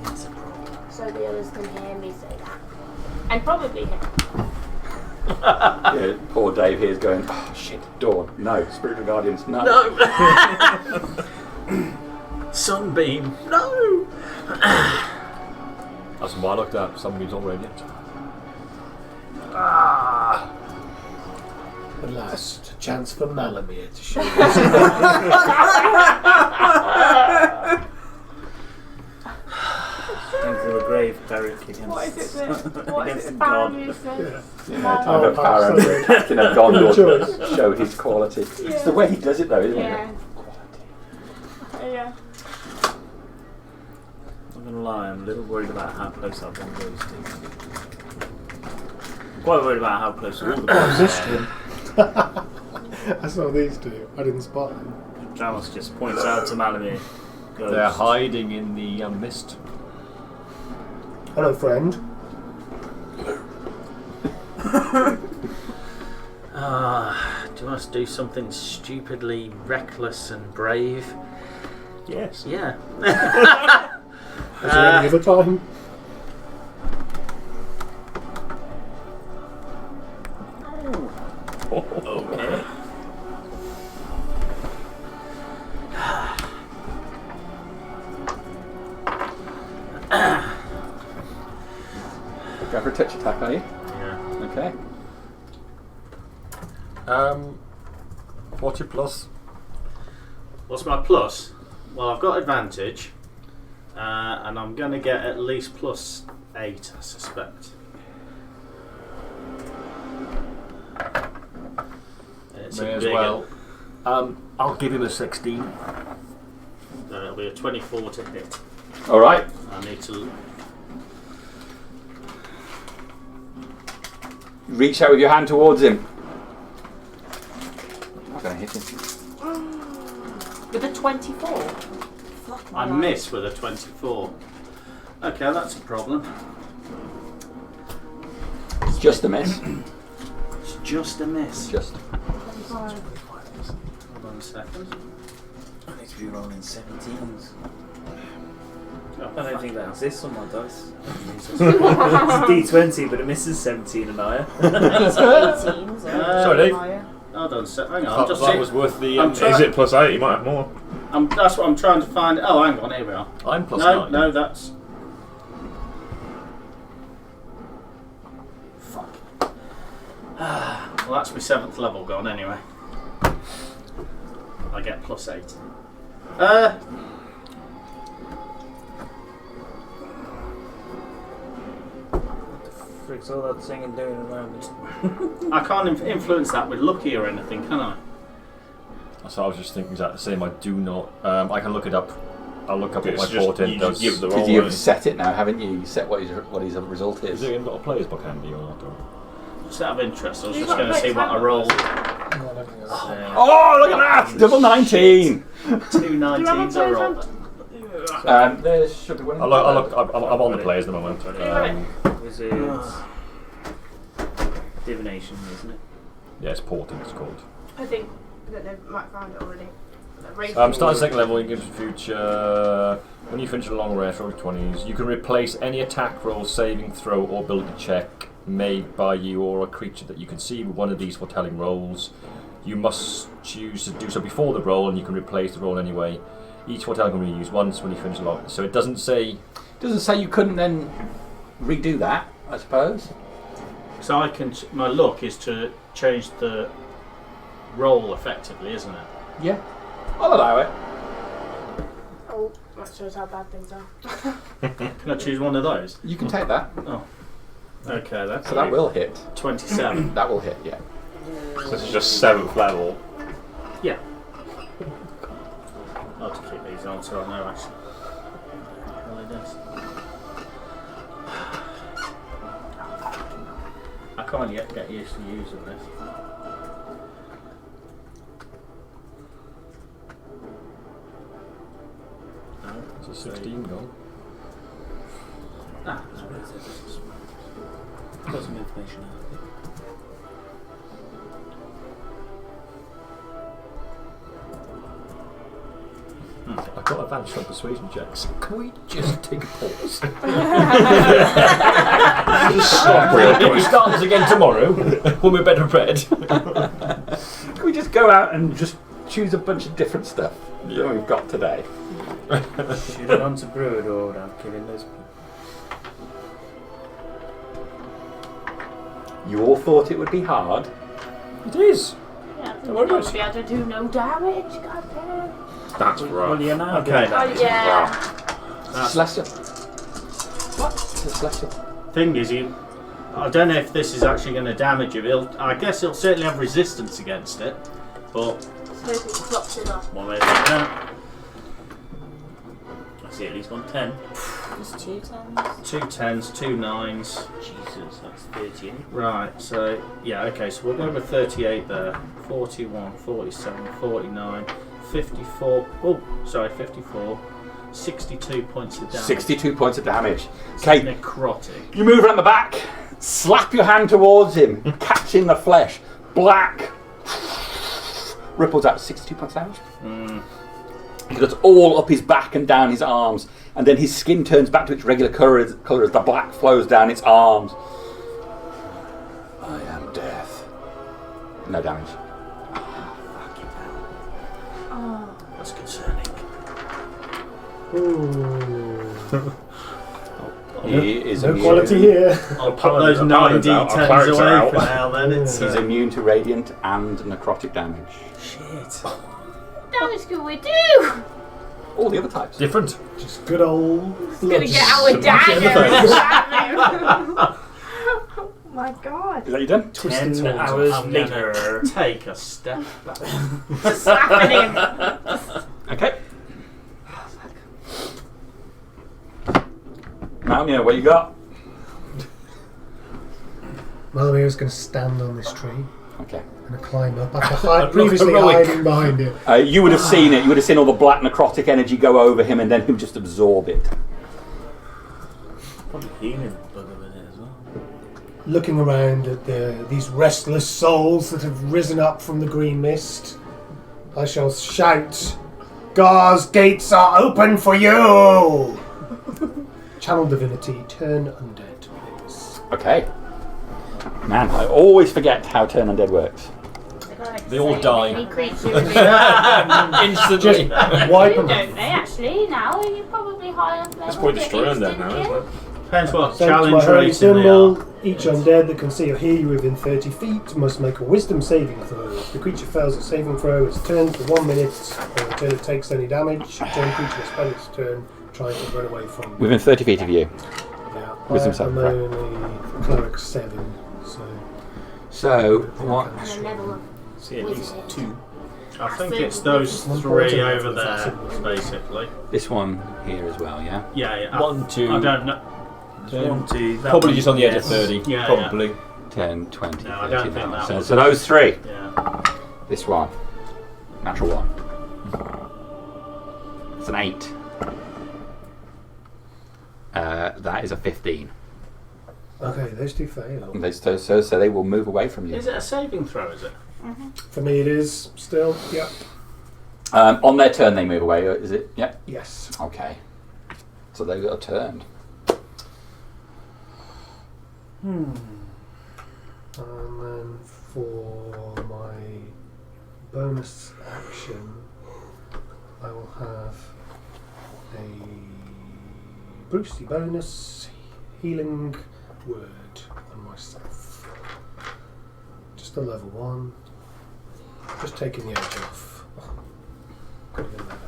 It's a problem. So the others can hear me say that. And probably him. Yeah, poor Dave here's going, oh shit, Dawn, no, Spiritual Guardians, no. Sunbeam, no! That's why I looked at Sunbeam's all radiant. At last, a chance for Malamir to show Into the grave, Beric against. What is it what is against it God. Faramir says? Yeah, time of Faramir, the captain of Gondor, to show his quality. It's the way he does it though, isn't Yeah. it? Yeah. I'm not gonna lie, I'm a little worried about how close that one goes to. I'm quite worried about how close all the boys missed are. him. I saw these two. I didn't spot them. Jalos just points out to Malamir. Goes, They're hiding in the mist. Hello, friend. Do you want us to do something stupidly reckless and brave? Yes. Yeah. Is there any other time? Okay. Go for a touch attack, are you? Yeah. Okay. What's your plus? What's my plus? Well, I've got advantage, and I'm going to get at least +8, I suspect. It's May a as big well. I'll give him a 16. It'll be a 24 to hit. Alright. I need to. Reach out with your hand towards him. I'm not going to hit him. With a 24. Fuck I my miss with a 24. Okay, that's a problem. It's just a miss. It's just a miss. Just. Hold on a second. I need to be rolling 17s. Oh, I don't fuck. think that exists on my dice. It's a D20, but it misses 17 and higher. 18s. Sorry, Dave. Hold on a second. Hang on. That, I'm just that seeing- was worth the. I'm Is trying- it +8? You might have more. That's what I'm trying to find. Oh, hang on. Here we are. I'm plus no, 9. no, that's. Fuck. Well, that's my 7th level gone anyway. I get +8. Frick's all that singing doing around me. I can't influence that with lucky or anything, can I? So I was just thinking exactly the same. I do not. I can look it up. I'll look up It's what my just- portent you does. just give the Because roll. you've set it now, haven't you? You set what his result Is is. it got a player's book handy or not? Or? Just out of interest, I was You've just got going to see what I rolled. Oh, look at that! Double 19! 2 19s I rolled. There should be one. I'm on the players at the moment. Wizards. Divination, isn't it? Yeah, it's portent. It's called. I think that they might have found it already. Starting second level, you give future. When you finish a long rest, roll 20s. You can replace any attack roll, saving throw, or ability check made by you or a creature that you can see with one of these foretelling rolls. You must choose to do so before the roll, and you can replace the roll anyway. Each foretelling can be used once when you finish a long. So it doesn't say. Doesn't say you couldn't then redo that, I suppose. So I can. My luck is to change the roll effectively, isn't it? Yeah. I'll allow it. Oh, that shows how bad things are. Can I choose one of those? You can take that. Oh. Okay, that's So that will hit. 27. That will hit, yeah. So this is just 7th level. Yeah. I'll have to keep these on so I know actually. Well, it does. I can't yet get used to using this. So 16 gone. Ah, it's worth it. Got some information out of it. I've got advantage on persuasion checks. Can we just take a pause? Just stop real If we quick. start this again tomorrow, when we're better prepared. Can we just go out and just choose a bunch of different stuff that we've got today? Should have gone to Brewer without killing those people. You all thought it would be hard. It is. Yeah, Don't worry you're about not be able to do no damage. God damn. That's right. Well, you're now Okay. doing Oh, that. yeah. Celestial. What? It's a celestial. Thing is, I don't know if this is actually going to damage you. I guess it'll certainly have resistance against it, but Smoking clocks it off. one way or another. I see at least 1 10. There's 2 10s. 2 10s, 2 9s. Jesus, that's 38. Right, so, yeah, okay, so we'll go with 38 there. 41, 47, 49, 54. Oh, sorry, 54. 62 points of damage. 62 points of damage. Okay, Necrotic. you move around the back, slap your hand towards him, catching the flesh. Black ripples out 62 points of damage. He goes all up his back and down his arms, and then his skin turns back to its regular colour as the black flows down its arms. I am death. No damage. That's concerning. Ooh. He is No immune. quality here. I'll put those 9 paladin's out, our d10s clerics are away out. for now then. It's, He's immune to radiant and necrotic damage. Shit. What damage can we do? All the other types. Different. Just good old. Gonna get our Smash it in the dagger. Oh my god. Is that you done? 10 Twisting hours I'm later. gonna take a step back. Slapping him. Okay. Malmia, what you got? Malmira's going to stand on this tree Okay. and climb up after previously heroic. hiding behind it. You would have seen it. You would have seen all the black necrotic energy go over him, and then him just absorb it. Probably healing bugger with it as well. Looking around at these restless souls that have risen up from the green mist, I shall shout, "Gar's gates are open for you!" Channel divinity, turn undead, please. Okay. Man, I always forget how turn undead works. They all die. Any creature Instantly. Just wipe them. don't they actually now? You're probably high up level. It's probably but destroy undead now, instant isn't it? Depends what Sent to my challenge holy rating they symbol, are. each undead that can see or hear you within 30 feet must make a wisdom saving throw. If the creature fails its saving throw, it's turned for 1 minute, or until it takes any damage. Turn creature will spend its turn trying to run away from you. Within 30 feet of you. Yeah, Wisdom I'm saving throw. only cleric 7, so So, what? And a level of See, at least 2. I think it's those 3 over there, basically. This one here as well, yeah? Yeah, yeah. 1, 2. I don't know. There's 1, 2. that Probably one, just on the edge of yes. 30. Yeah, Probably. 10, 20, No, I 30 don't think now. that So, was- so those 3. Yeah. This one. Natural 1. It's an 8. That is a 15. okay, those 2 fail. So they will move away from you. Is it a saving throw, is it? For me, it is still. Yep. On their turn, they move away. Is it? Yep. Yes. Okay. So they got turned. And then for my bonus action, I will have a boosty bonus healing word on myself. Just a level 1. Just taking the edge off. Could have been better.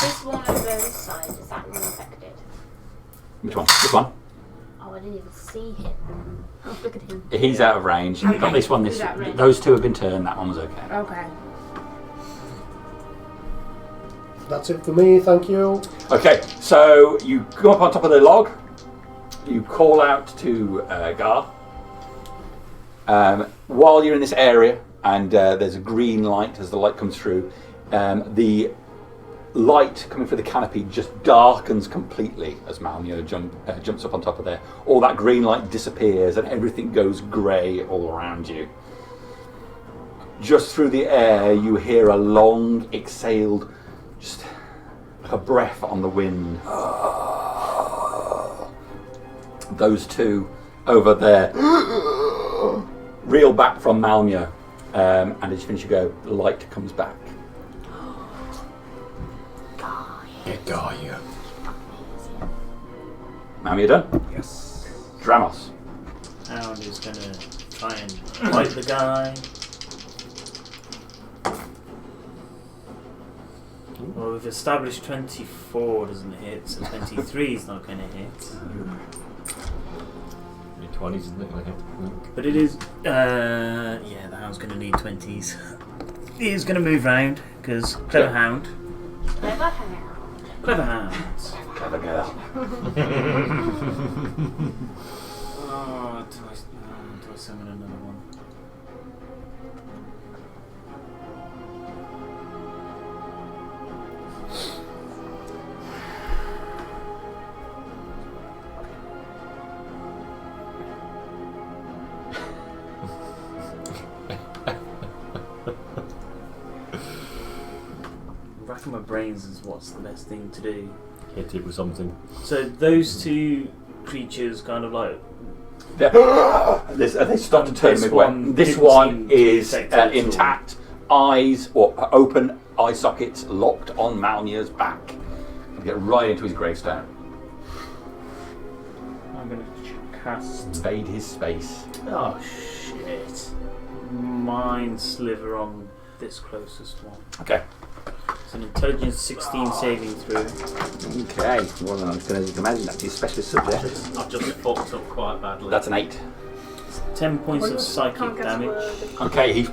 this one on those sides, is that one affected? Which one? This one? Oh, I didn't even see him. Oh, look at him. He's out of range. Okay. Not this one. He's out of range. Those 2 have been turned. That one was okay. Okay. That's it for me, thank you. Okay, so you go up on top of the log. You call out to Gar. While you're in this area, and there's a green light as the light comes through, The light coming through the canopy just darkens completely as Malmio jumps up on top of there. All that green light disappears and everything goes grey all around you. Just through the air you hear a long exhaled, just like a breath on the wind. Those two over there reel back from Malmio, and as you finish you go, the light comes back. Gaia. Malmio done? Yes. Dramos. Hound is going to try and fight the guy. Well, we've established 24 doesn't hit, so 23 is not going to hit. 20s, isn't it? But it is, yeah, the hound's going to need 20s. He's going to move round, because clever hound. Clever hound. Clever hound. Clever girl. Oh, do I summon another one? Racking my brains is what's the best thing to do. Hit it with something. So those two creatures kind of like... They start to turn midway. This one is intact, eyes or open eye sockets locked on Malmio's back. You get right into his gravestone. I'm going to cast... Invade his space. Oh shit. Mind sliver on this closest one. Okay. It's an intelligence 16 saving throw. Okay. Well, then I'm just going to imagine that's his specialist subject. I've just fucked up quite badly. That's an 8. 10 points of psychic Can't get a damage. word. Okay, he's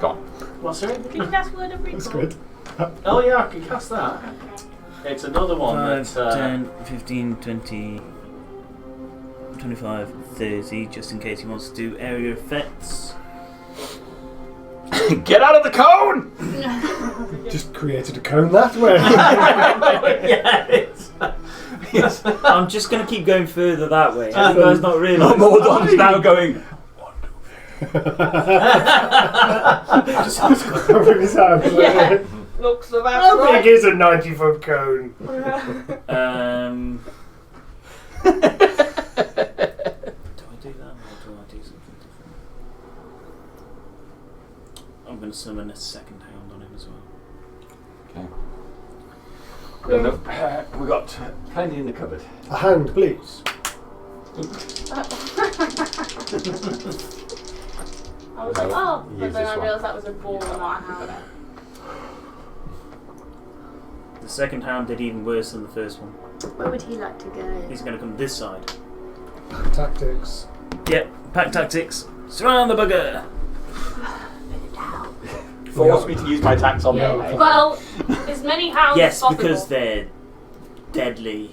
gone. What's sorry? Can you cast word of recall? That's good. Oh yeah, I can cast that. It's another one 5, that... 10, 15, 20, 25, 30, just in case he wants to do area effects. Get out of the cone! Just created a cone that way. yeah, it's... Yes. I'm just going to keep going further that way. Have you guys not realised? Mordon's now going. Over his arm. Yeah. Looks about How right. big is a 90-foot cone? Do I do that or do I do something different? I'm going to summon a second hound on him as well. Okay. We got plenty in the cupboard. A hand, please. I was like, oh, but Use then this I one. realised that was a ball, not a hound. The second hound did even worse than the first one. Where would he like to go? He's going to come this side. Tactics. Yep, pack tactics. Surround the bugger! Force me to use my attacks on Yeah. them. eh? Well, as many hounds Yes, as possible. because they're deadly.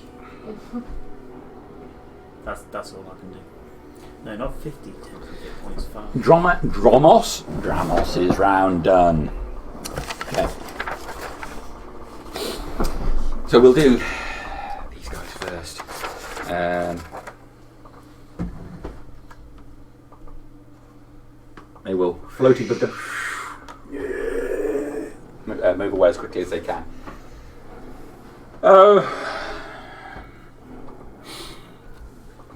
That's all I can do. No, not 50 hit points, 5. Dramos is round done. Okay. So we'll do these guys first. They will floaty but move away as quickly as they can. So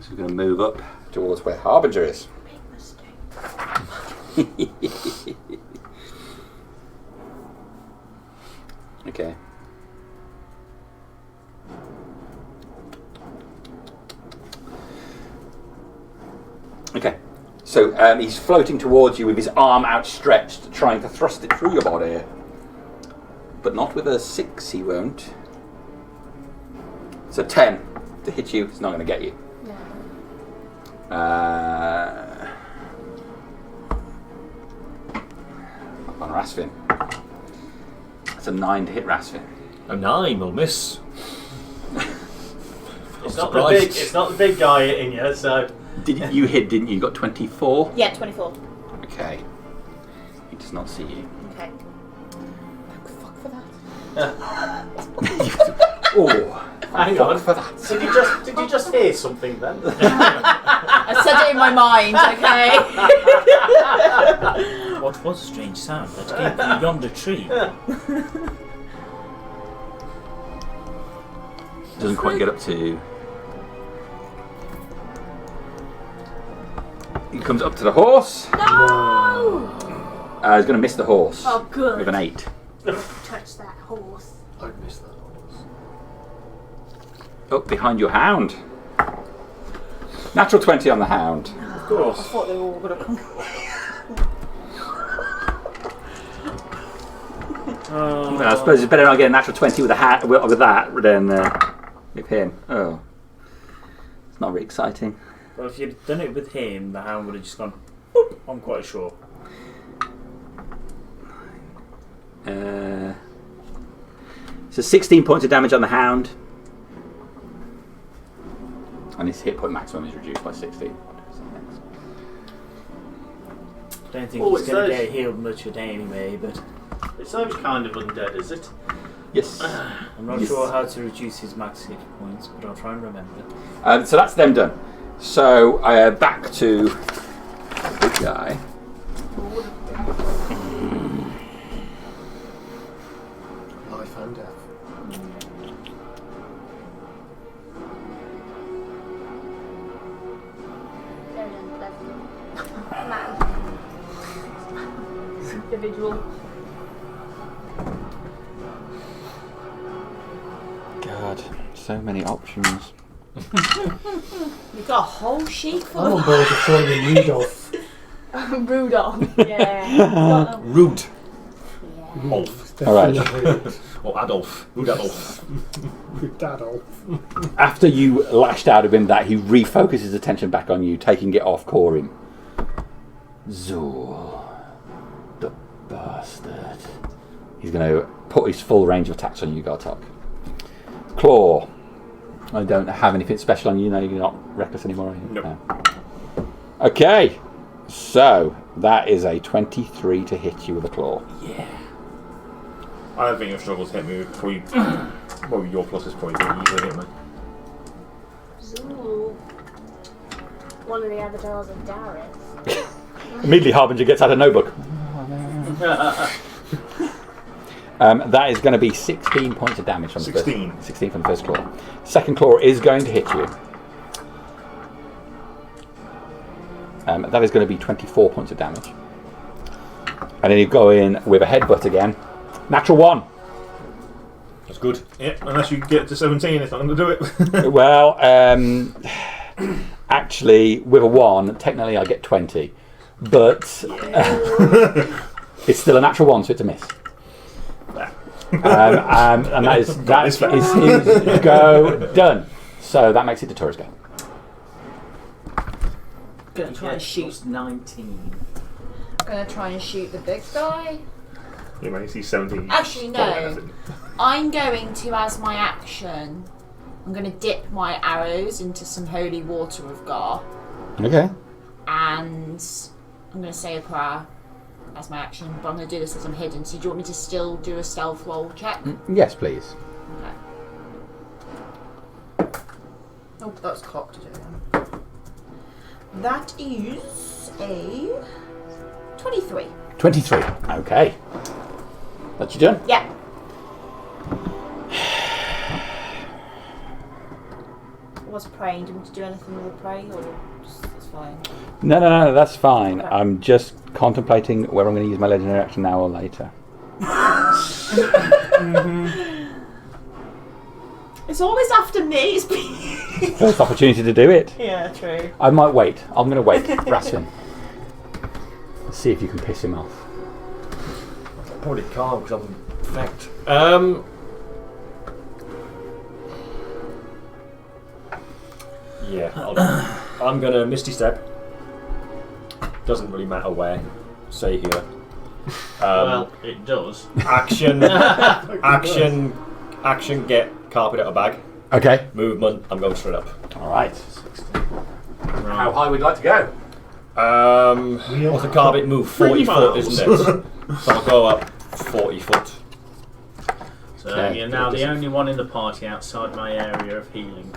we're going to move up towards where Harbinger is. Okay. Okay. So he's floating towards you with his arm outstretched, trying to thrust it through your body. But not with a 6, he won't. So 10 to hit you, it's not going to get you. On Rasfin. That's a 9 to hit Rasfin. A 9 will miss. It's not the big guy in you, so... You hit, didn't you? You got 24? Yeah, 24. Okay. He does not see you. Okay. Fuck for that. Oh, Hang fuck on. for that. Did you just hear something then? I said it in my mind, okay? What was a strange sound that came from yonder tree? Doesn't quite get up to. He comes up to the horse. No! He's going to miss the horse Oh, good. with an 8. Touch that horse. I'd miss that horse. Up behind your hound. Natural 20 on the hound. Of course. I thought they were all going to come. Well, I suppose it's better not get a natural 20 with that than with him. Oh, it's not very exciting. Well, if you'd done it with him, the hound would have just gone, boop, I'm quite sure. So 16 points of damage on the hound. And his hit point maximum is reduced by 16. Don't think Oh, he's it's going to those- get healed much a day anyway, but It's those kind of undead, is it? Yes. I'm not Yes. sure how to reduce his max hit points, but I'll try and remember. So that's them done. So back to the big guy. Life and death. Very unpleasant. Man. Individual. God, so many options. We've got a whole sheet full I'm on of. board with calling him Rudolph. Rudolph. Yeah. Rude. Yeah. Ulf. All right. Definitely Or Adolf. Rude Adolf. Rudolph. After you lashed out of him, that he refocuses his attention back on you, taking it off Corin. Zool, the bastard. He's going to put his full range of attacks on you, Gartok. Claw. I don't have anything special on you. No, you're not reckless anymore, are you? Nope. No. Okay, so that is a 23 to hit you with a claw. I don't think you'll struggle to hit me with probably. Well, your plus is probably pretty easily hit me. Zool. One of the avatars of Darius. Immediately, Harbinger gets out a notebook. That is going to be 16 points of damage from the 16. first. 16 from the first claw. Second claw is going to hit you. That is going to be 24 points of damage. And then you go in with a headbutt again. Natural 1. That's good. Yeah, unless you get to 17, it's not going to do it. Well, actually, with a 1, technically I get 20. But it's still a natural 1, so it's a miss. And that is go done. So that makes it to Torres go. Gonna try and shoot. 19. Gonna try and shoot the big guy. You may see 17. Actually, no. I'm going to, as my action, I'm going to dip my arrows into some holy water of Gar, Okay. and I'm going to say a prayer as my action, but I'm going to do this as I'm hidden. So do you want me to still do a stealth roll check? Yes, please. Okay. Oh, that's cocked. That is a 23. 23. Okay. That's you done? Yeah. I was praying. Do you want me to do anything with the pray, or just, it's fine? No, that's fine. Okay. I'm just contemplating whether I'm going to use my legendary action now or later. It's always after me. It's First opportunity to do it. yeah, true. I might wait. I'm going to wait. Raskin. See if you can piss him off. Probably can't because I'm infect. Yeah, I'm gonna Misty Step. Doesn't really matter where. Say here. Well, it does. Action. Action. Get carpet out of bag. Okay. Movement. I'm going straight up. All right. How high would you like to go? What's the carpet move? 40 3 foot, miles. isn't it? So I'll go up 40 foot. So Okay. you're now the only one in the party outside my area of healing.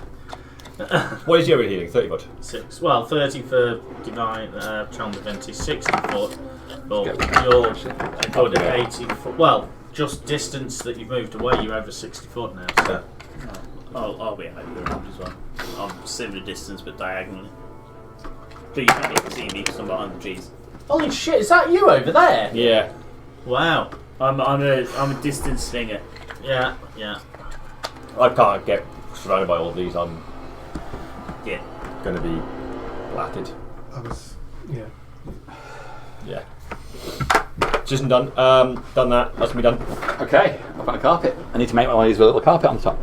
What is your healing? 30 foot. 30 for divine channel divinity, 60 foot. But Go. you're a good 80 foot. Well, just distance that you've moved away, you're over 60 foot now. So. I'll be out of the range as well. I'm similar distance but diagonally. But you can't even see me because I'm behind the trees. Holy shit! Is that you over there? Yeah. Wow. I'm a distance slinger. Yeah. I can't get surrounded by all these. I'm Yeah. going to be blatted. Yeah. Yeah. This isn't done. Done that. That's me done. Okay, up on a carpet. I need to make one of these with a little carpet on the top.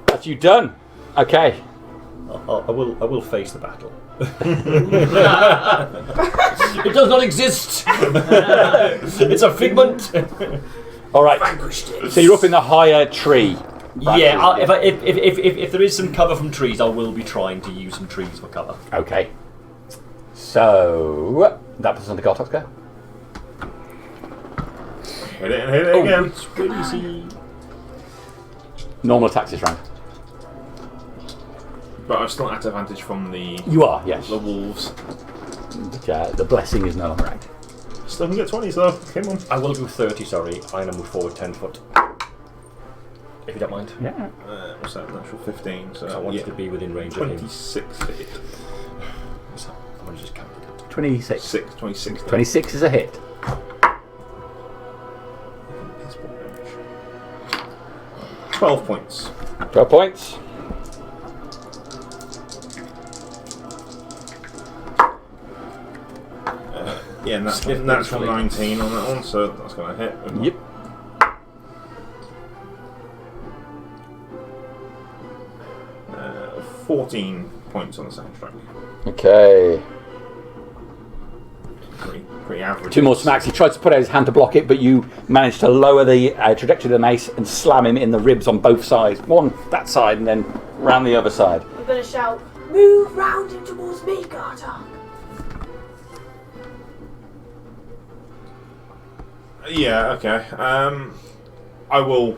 That's you done. Okay. I will face the battle. It does not exist. It's a figment. All right. So you're up in the higher tree. Yeah. If there is some cover from trees, I will be trying to use some trees for cover. Okay. So that puts us on the Gartox go. Hit it again. It's really easy. Normal attacks this round. But I'm still at advantage from the You are, yes. wolves. The blessing is no longer active. Still can get 20, so come on. I will do 30. Sorry, I'm gonna move forward 10 foot. If you don't mind. Yeah. What's that? Natural 15. So I want you to be within range of him. 26 to hit. What's that? I'm gonna just count it. 26. 26. 26 is a hit. 12 points. 12 points. Yeah, and that's natural 19 on that one, so that's going to hit. Yep. Uh, 14 points on the second strike. Okay. Pretty average. 2 more smacks. He tries to put out his hand to block it, but you manage to lower the trajectory of the mace and slam him in the ribs on both sides. One that side and then round the other side. I'm gonna shout, move round him towards me, Gartok. Yeah, okay. I will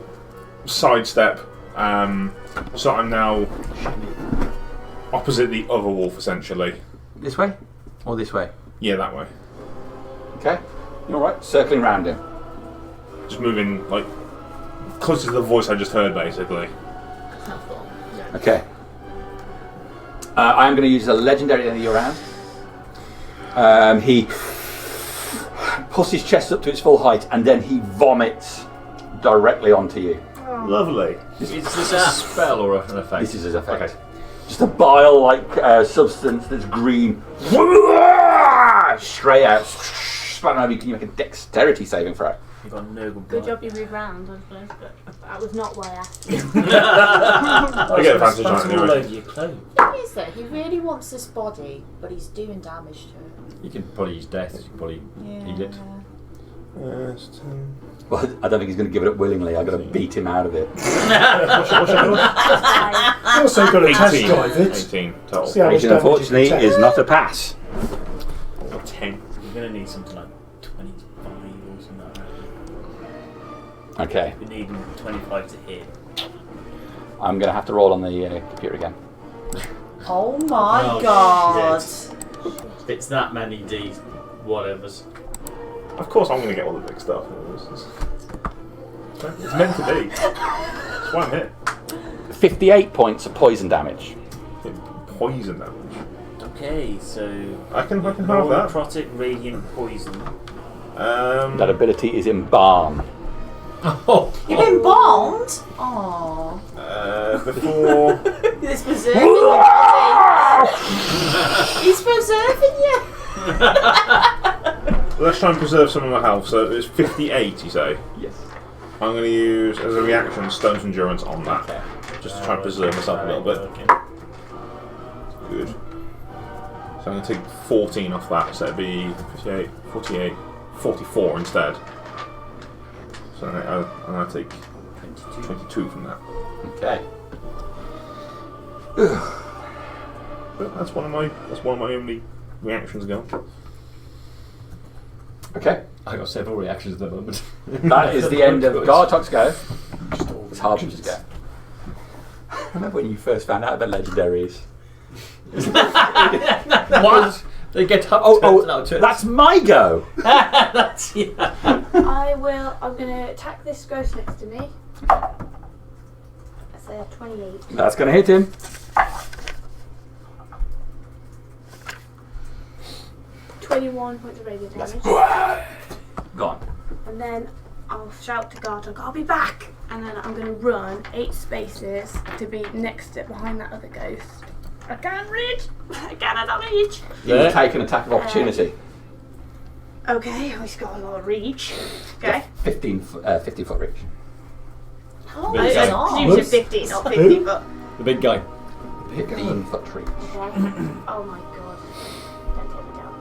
sidestep. So I'm now opposite the other wolf, essentially. This way? Or this way? Yeah, that way. Okay. You're alright. Circling round him. Just moving, like, closer to the voice I just heard, basically. Okay. I am going to use a legendary at the end of your round. He puts his chest up to its full height and then he vomits directly onto you. Lovely. Is this a spell or an effect? This is his effect. Okay. Just a bile-like substance that's green. Straight out. Span over. Can you make a dexterity saving throw? You've got no Good job you moved round, I suppose, but that was not why I asked you. I get advantage on it all anyway. over your clothes. The thing is that he really wants this body, but he's doing damage to it. You can probably use death. You can probably heal it. Well, I don't think he's going to give it up willingly. I've got to beat him out of it. You also got to test drive it. 18 total. See how much 18, damage you unfortunately, can take. is not a pass. Or 10. You're going to need something like 25 or something like that. Okay. You're needing 25 to hit. I'm going to have to roll on the computer again. Oh my Oh, god. shit. It's that many D whatevers. Of course I'm going to get all the big stuff. It's meant to be. It's one hit. 58 points of poison damage. Poison damage. Okay, so I can have that. necrotic radiant poison. That ability is embalm. You've been bombed? Oh. Before... He's preserving your body. He's preserving you. Let's try and preserve some of my health. So it's 58, you say? Yes. I'm going to use, as a reaction, Stone's Endurance on that. Okay. Just to try and preserve myself a little bit. Good. So I'm going to take 14 off that, so it'd be 58, 48, 44 instead. So I take 22 from that. Okay. But that's one of my only reactions gone. Okay. I got several reactions at the moment. That is the end of Gartok's go. Just all It's Harbinger's go. I remember when you first found out about legendaries. What? They get up. That's my go. That's yeah. I'm going to attack this ghost next to me. That's a 28. That's going to hit him. 21 points of radiant damage. Gone. And then I'll shout to Gartok, I'll be back! And then I'm going to run 8 spaces to be behind that other ghost. I can't reach! I cannot reach! You will take an attack of opportunity. Okay, he's got a lot of reach. Okay. 15 foot reach. Oh, Big guy. I presume you said 15, not 50, but... The big guy. 15 foot reach. Okay. Oh my god. Don't take me down.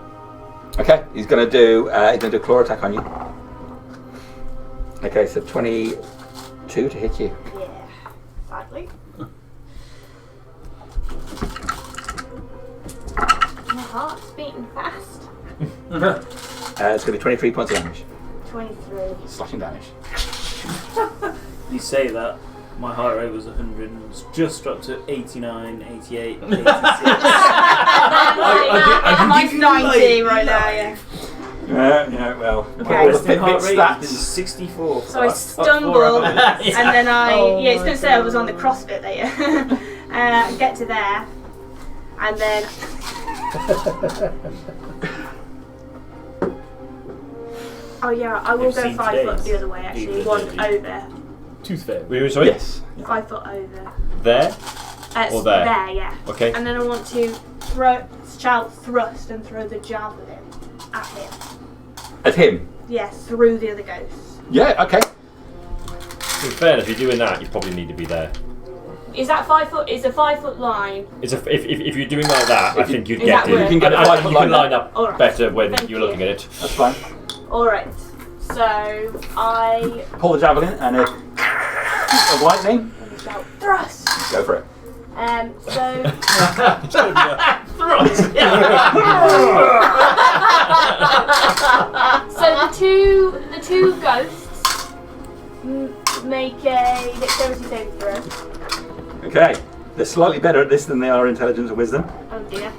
Okay, he's going to do a claw attack on you. Okay, so 22 to hit you. Yeah. Sadly. My heart's beating fast. It's going to be 23 points of damage. 23. Slashing damage. You say that, my heart rate was 100 and it's just dropped to 89, 88, 86. Mine's 90 right now, yeah. Yeah, well. Okay. All the Resting heart Fitbit rate stats. is 64. So I Up stumble, 4 and then yeah, it's going to say I was on the CrossFit there. Get to there, and then oh yeah, I will You've go seen 5 foot today's the other way actually, Eagle, one didn't you? over, Tooth fairy. Wait, sorry? Yes. 5 foot over. There? Or there? There, yeah. Okay. And then I want to shout thrust and throw the javelin at him. At him? Yes, through the other ghosts. Yeah, okay. In fairness, if you're doing that, you probably need to be there. Is that 5 foot? Is a 5 foot line? It's if you're doing like that, I think you'd Is get that it. where- You can get a And 5 foot you can line. line up All right. better when Thank you're you. looking at it. That's fine. Alright. So I Pull the javelin and a lightning. shout thrust. Go for it. So the two ghosts make a dexterity saving throw. Okay. They're slightly better at this than they are intelligence or wisdom. Oh dear.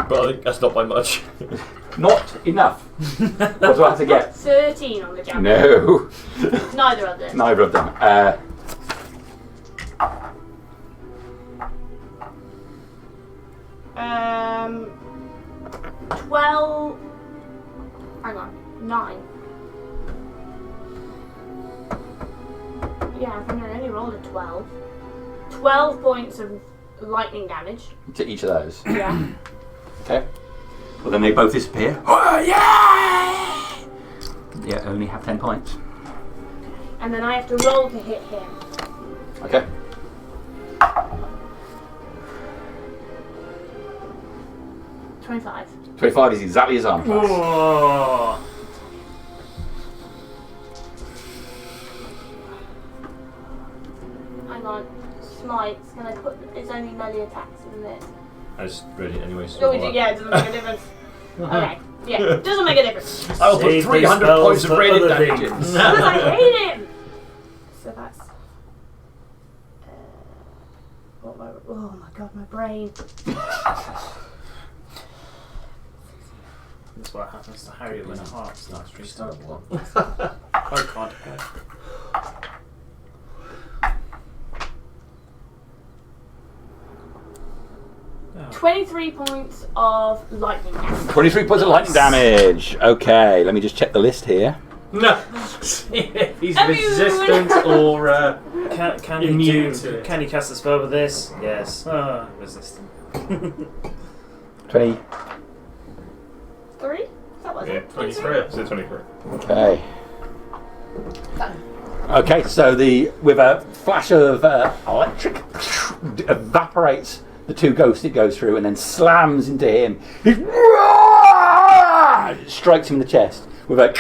But I think that's not by much. Not enough. What do I have to get? 13 on the javelin. No. Neither of them. Neither of them. 12. Hang on. 9. Yeah, I think I only rolled a 12. 12 points of lightning damage. To each of those. Yeah. Okay. Well, then they both disappear. Oh, yeah! Yeah, only have 10 points. And then I have to roll to hit him. Okay. 25. 25 is exactly his arm class. Oh. Hang on. Smites. Can I put it's only melee attacks, isn't it? I just read it anyway. So No, yeah, it doesn't make a difference. Okay. Yeah, it doesn't make a difference. I will put Save 300 those points of spells for radiant other damage in. things. Because I hate him! So that's... oh my god, my brain. That's what happens to Harry when a heart starts restarting. One. I can't. 23 points of lightning damage. 23 points of lightning damage. Okay, let me just check the list here. No. If he's Immune. resistant or Can Immune he to it. Can he cast a spell with this? Yes. Resistant. 20. 3? That was Yeah, it? 23. Is it 23? Okay. Okay, so with a flash of electric evaporates the two ghosts it goes through and then slams into him. He strikes him in the chest with a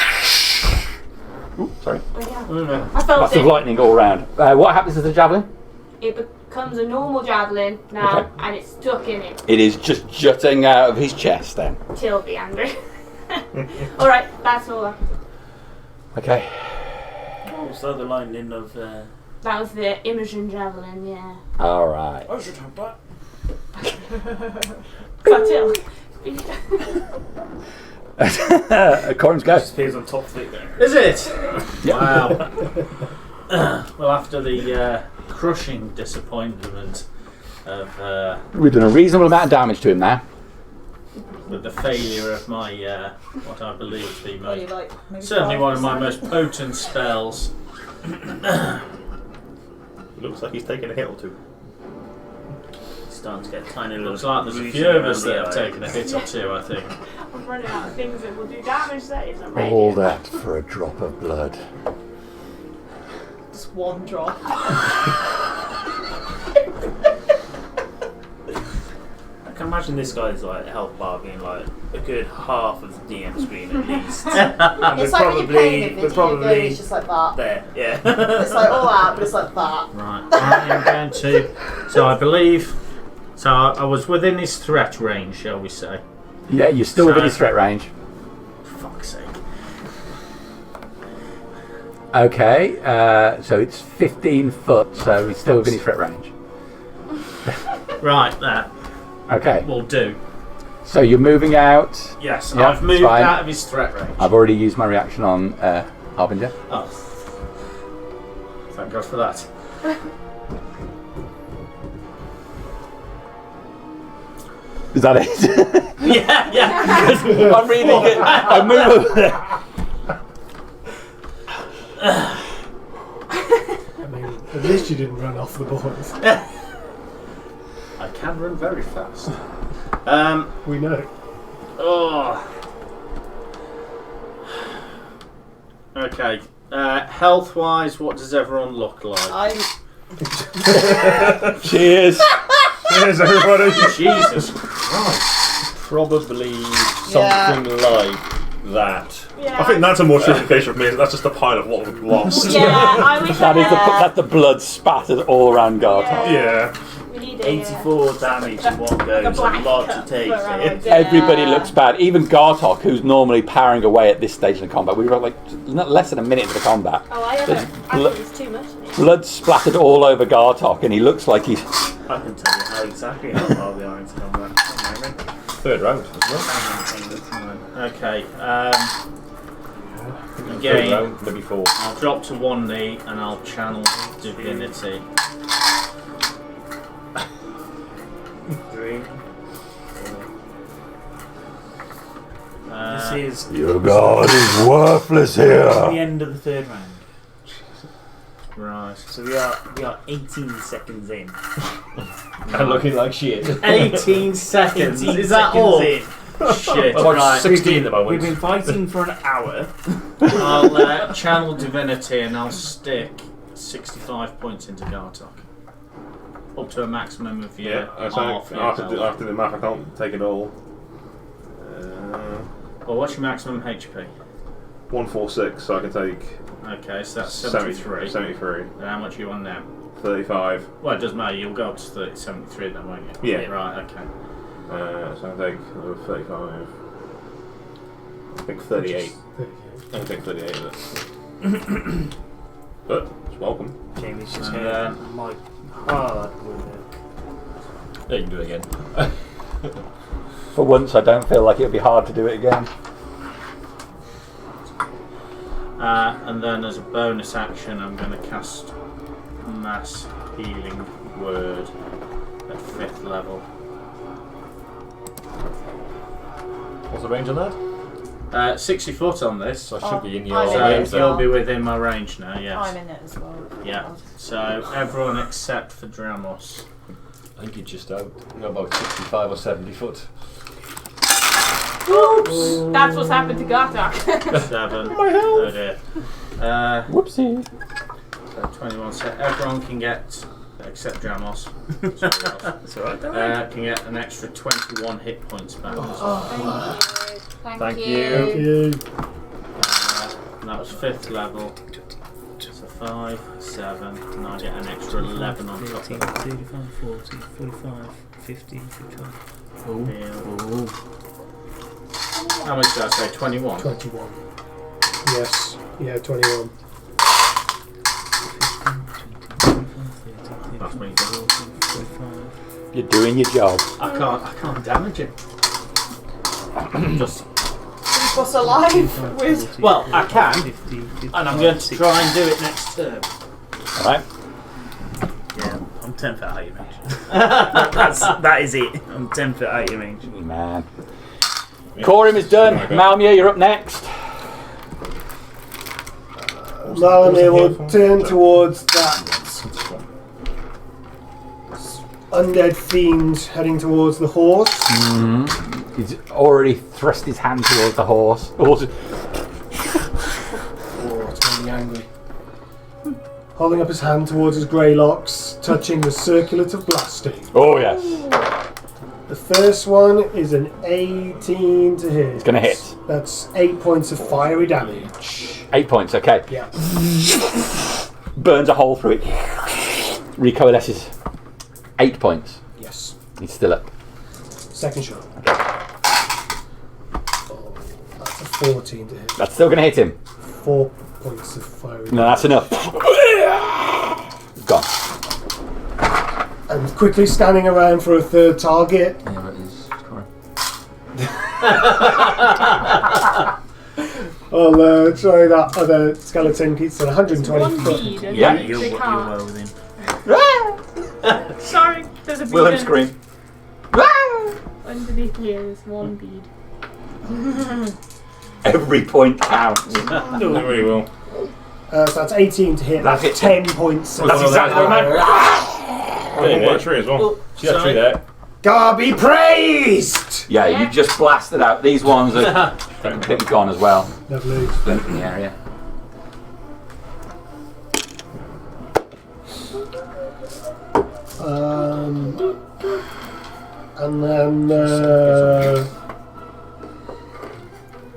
ooh, sorry. Oh, yeah. no. I felt Massive it. lightning all around. What happens to the javelin? It becomes a normal javelin now, Okay. and it's stuck in him. It is just jutting out of his chest then. Till the Andrew. Alright, that's all. Okay. What was the other line in of? That was the Imogen Javelin, yeah. All right. I should have that. Cuttle. Corin's go. Spears on top of it there. Is it? Yeah. Wow. Well, after the crushing disappointment of We've done a reasonable amount of damage to him now. with the failure of my what I believe to be What do my you like? Maybe certainly one of my 5%? most potent spells. Looks like he's taking a hit or two. Starting to get tiny little. Looks like there's a bruises few of around us the that have eye. taken a hit or two, I think. I'm running out of things that will do damage that isn't ready. All that for a drop of blood. Just one drop. I can imagine this guy's like health bar being like a good half of the DM screen at least. And It's like when you're playing a video game, it's just like that. there, yeah. It's like all out, but it's like that. Right, I am going to. So I believe. So I was within his threat range, shall we say? Yeah, you're still within his threat range. Fuck's sake. Okay, so it's 15 foot, so he's still within his threat range. Right, that Okay, will do. so you're moving out. Yes, Yeah, I've moved fine. out of his threat range. I've already used my reaction on Harbinger. Oh. Thank God for that. Is that it? Yeah. I'm really good. I move over there. I mean, at least you didn't run off the board. I can run very fast. We know. Oh. Okay. Health-wise, what does everyone look like? I'm Cheers. Cheers, everybody! Jesus Christ. Probably something like that. Yeah. I think that's a more true indication of me. That's just a pile of what we've lost. Yeah, I wish That is I that's the blood spattered all around Gartok. Yeah. We need a, 84 damage in one go. It's a black lot to cup take. for our here. dead. Everybody looks bad. Even Gartok, who's normally powering away at this stage of the combat. We were like not less than a minute into the combat. Oh, I There's haven't. I blo- think it's too much. Isn't it? Blood splattered all over Gartok, and he looks like he's. I can tell you how exactly how far we are into combat. Third round, isn't Okay. it? Third Again, round, maybe 4. I'll drop to one knee and I'll channel divinity. 3. This is Your god is worthless the here. end of the third round. Right. So we are 18 seconds in. And looking like shit. 18 seconds. 18 Is that seconds all? in. Shit. About Right. 16 at the moment. We've been fighting for an hour. I'll channel divinity and I'll stick 65 points into Gartok. Up to a maximum of Yeah, I half think your after health. the math, I can't take it all. Well, what's your maximum HP? 146, so I can take Okay, so that's 73. 73. And how much are you on now? 35. Well, it doesn't matter. You'll go up to 73 then, won't you? Yeah. Right, okay. So I can take 35. I think 38. I can take 38 of it. But it's welcome. Jamie's just going my hard work. Yeah, you can do it again. For once, I don't feel like it would be hard to do it again. And then as a bonus action, I'm going to cast Mass Healing Word at 5th level. What's the range on that? 60 foot on this. So I should be in I'm your in So it range as then. well. you'll be within my range now, yes. I'm in it as well. Yeah. So everyone except for Dramos. I think you're just out. You're about 65 or 70 foot. Oops! That's what's happened to Gartok. 7. Oh dear. Whoopsie. So 21. So everyone can get, except Dramos, That's alright. can get an extra 21 hit points back. Thank you. Thank you. Thank you. And that was 5th level. So 5, 7, and I get an extra 11 on top 13, of that. 35, 40, 45, 50, 55. Heal. How much did I say? 21? 21. Yes. Yeah, 21. That's me. You're doing your job. I can't damage him. Just What's alive with? well, I can, and I'm going to try and do it next turn. Alright. Yeah, I'm 10 foot out of your range. That is it. I'm 10 foot out of your range. Man. Corim is done. Malmir, you're up next. Malamir will turn towards that undead fiend heading towards the horse. He's already thrust his hand towards the horse. Oh, it's made me angry. Holding up his hand towards his grey locks, touching the circlet of blasting. Oh, yes. The first one is an 18 to hit. It's going to hit. That's 8 points of fiery damage. 8 points, okay. Yeah. Burns a hole through it. Recoalesces. 8 points. Yes. He's still up. Second shot. Oh, that's a 14 to hit. That's still going to hit him. 4 points of fiery damage. No, that's enough. Gone. And quickly scanning around for a third target. Yeah, that is correct. I'll try that other skeleton. It's 120 One foot. bead and Yeah. they You're can't. well within. Sorry, there's a bead. Wilhelm scream. Underneath me is one bead. Every point counts. It really will. So that's 18 to hit. That's That's it. 10 points. That's exactly what I meant. Oh, you've got a tree as well. See that tree there? God be praised! Yeah, you just blasted out. These ones are completely gone as well. Lovely. Blink in the area. And then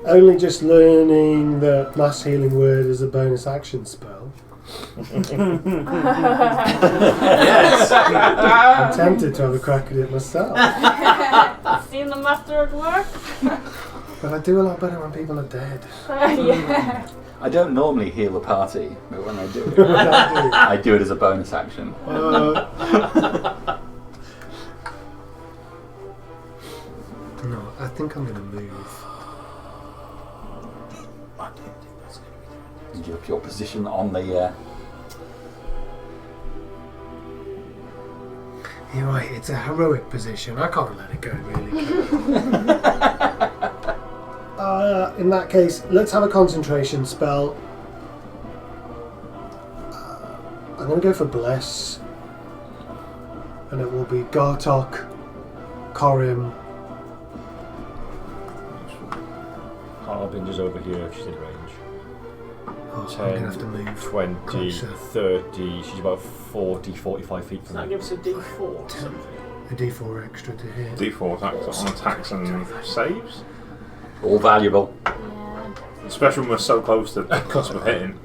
only just learning that mass healing word is a bonus action spell. Yes. I'm tempted to have a crack at it myself, Seen them after at work? but I do a lot better when people are dead. Yeah. I don't normally heal a party, but when I do it, I do it as a bonus action. No, I think I'm going to move. Your position on the. You're right, it's a heroic position. I can't let it go, really. In that case, let's have a concentration spell. I'm going to go for Bless. And it will be Gartok, Corim. Harbinger's over here, she's in range. Oh, 10, I'm going to have to move 20, closer. 30, she's about 40, 45 feet from That me. gives a D4 or something. A D4 extra to hit. D4 attacks on attacks and saves. All valuable. Yeah. Especially when we're so close to the cusp of hitting.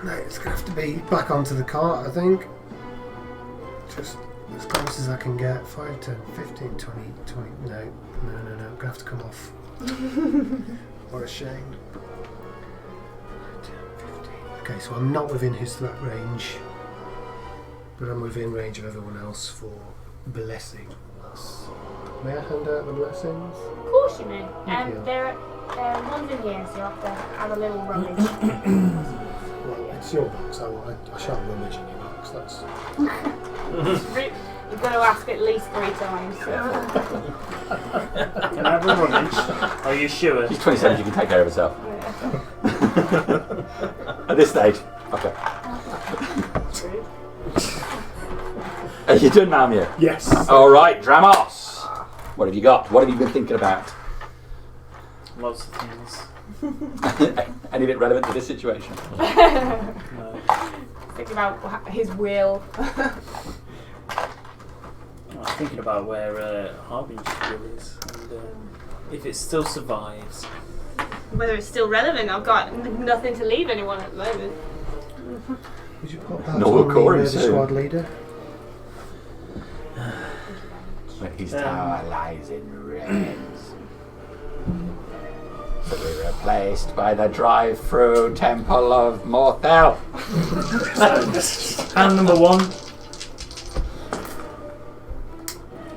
No, it's going to have to be back onto the cart, I think. Just as close as I can get. 5, 10, 15, 20, 20. No. I'm going to have to come off. What a shame. 10, 15. Okay, so I'm not within his threat range. But I'm within range of everyone else for blessings. May I hand out the blessings? Of course you may. Thank you. There are ones in here, so you have to have a little rummage. Well, it's your box. I shan't rummage in your box. That's... You've got to ask at least 3 times. Can I have a rummage? Are you sure? She's 27, she can take care of herself. At this stage. Okay. Are you done, Malmir? Yes. Alright, Dramos. What have you got? What have you been thinking about? Lots of things. Any of it relevant to this situation? No. Think about his will. I was thinking about where Harbinger's will is, and if it still survives. Whether it's still relevant, I've got nothing to leave anyone at the moment. Would you put that No, on Corim the soon. squad leader? His tower lies in ruins. to be replaced by the drive-through Temple of Morthel. Hand number 1.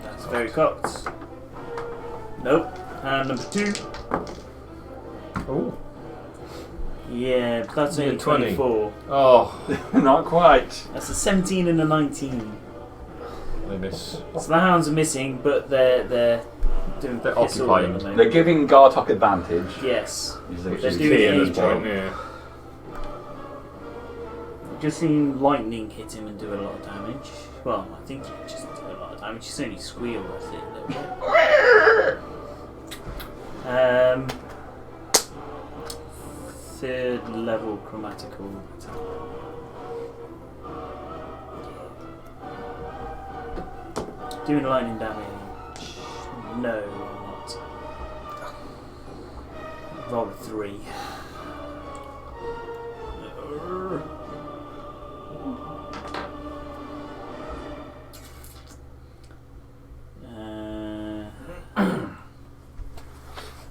That's very cocked. Nope. Hand number 2. Oh. Yeah, but that's only 20. 24. Oh, Not quite. That's a 17 and a 19. they miss. So the hounds are missing, but they're doing They're piss all occupying. at the moment. They're giving Gartok advantage. Yes. Which They're is doing Key it at this in point, yeah. I've just seen lightning hit him and do a lot of damage. Well, I think he just did a lot of damage. He's only squealed, I think, a little bit. Third level chromatical attack. Doing lightning damage. No, I'm not. Roll a 3.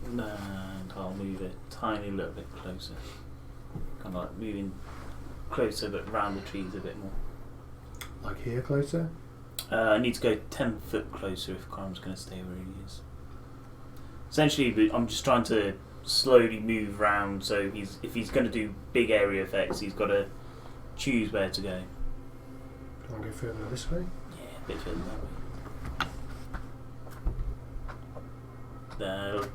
And I'll move it a tiny little bit closer. Kind of like moving closer but round the trees a bit more. Like here, closer? I need to go 10 foot closer if Coram's going to stay where he is. Essentially, I'm just trying to slowly move round, so if he's going to do big area effects, he's got to choose where to go. Do you want to go further this way? Yeah, a bit further that way. No,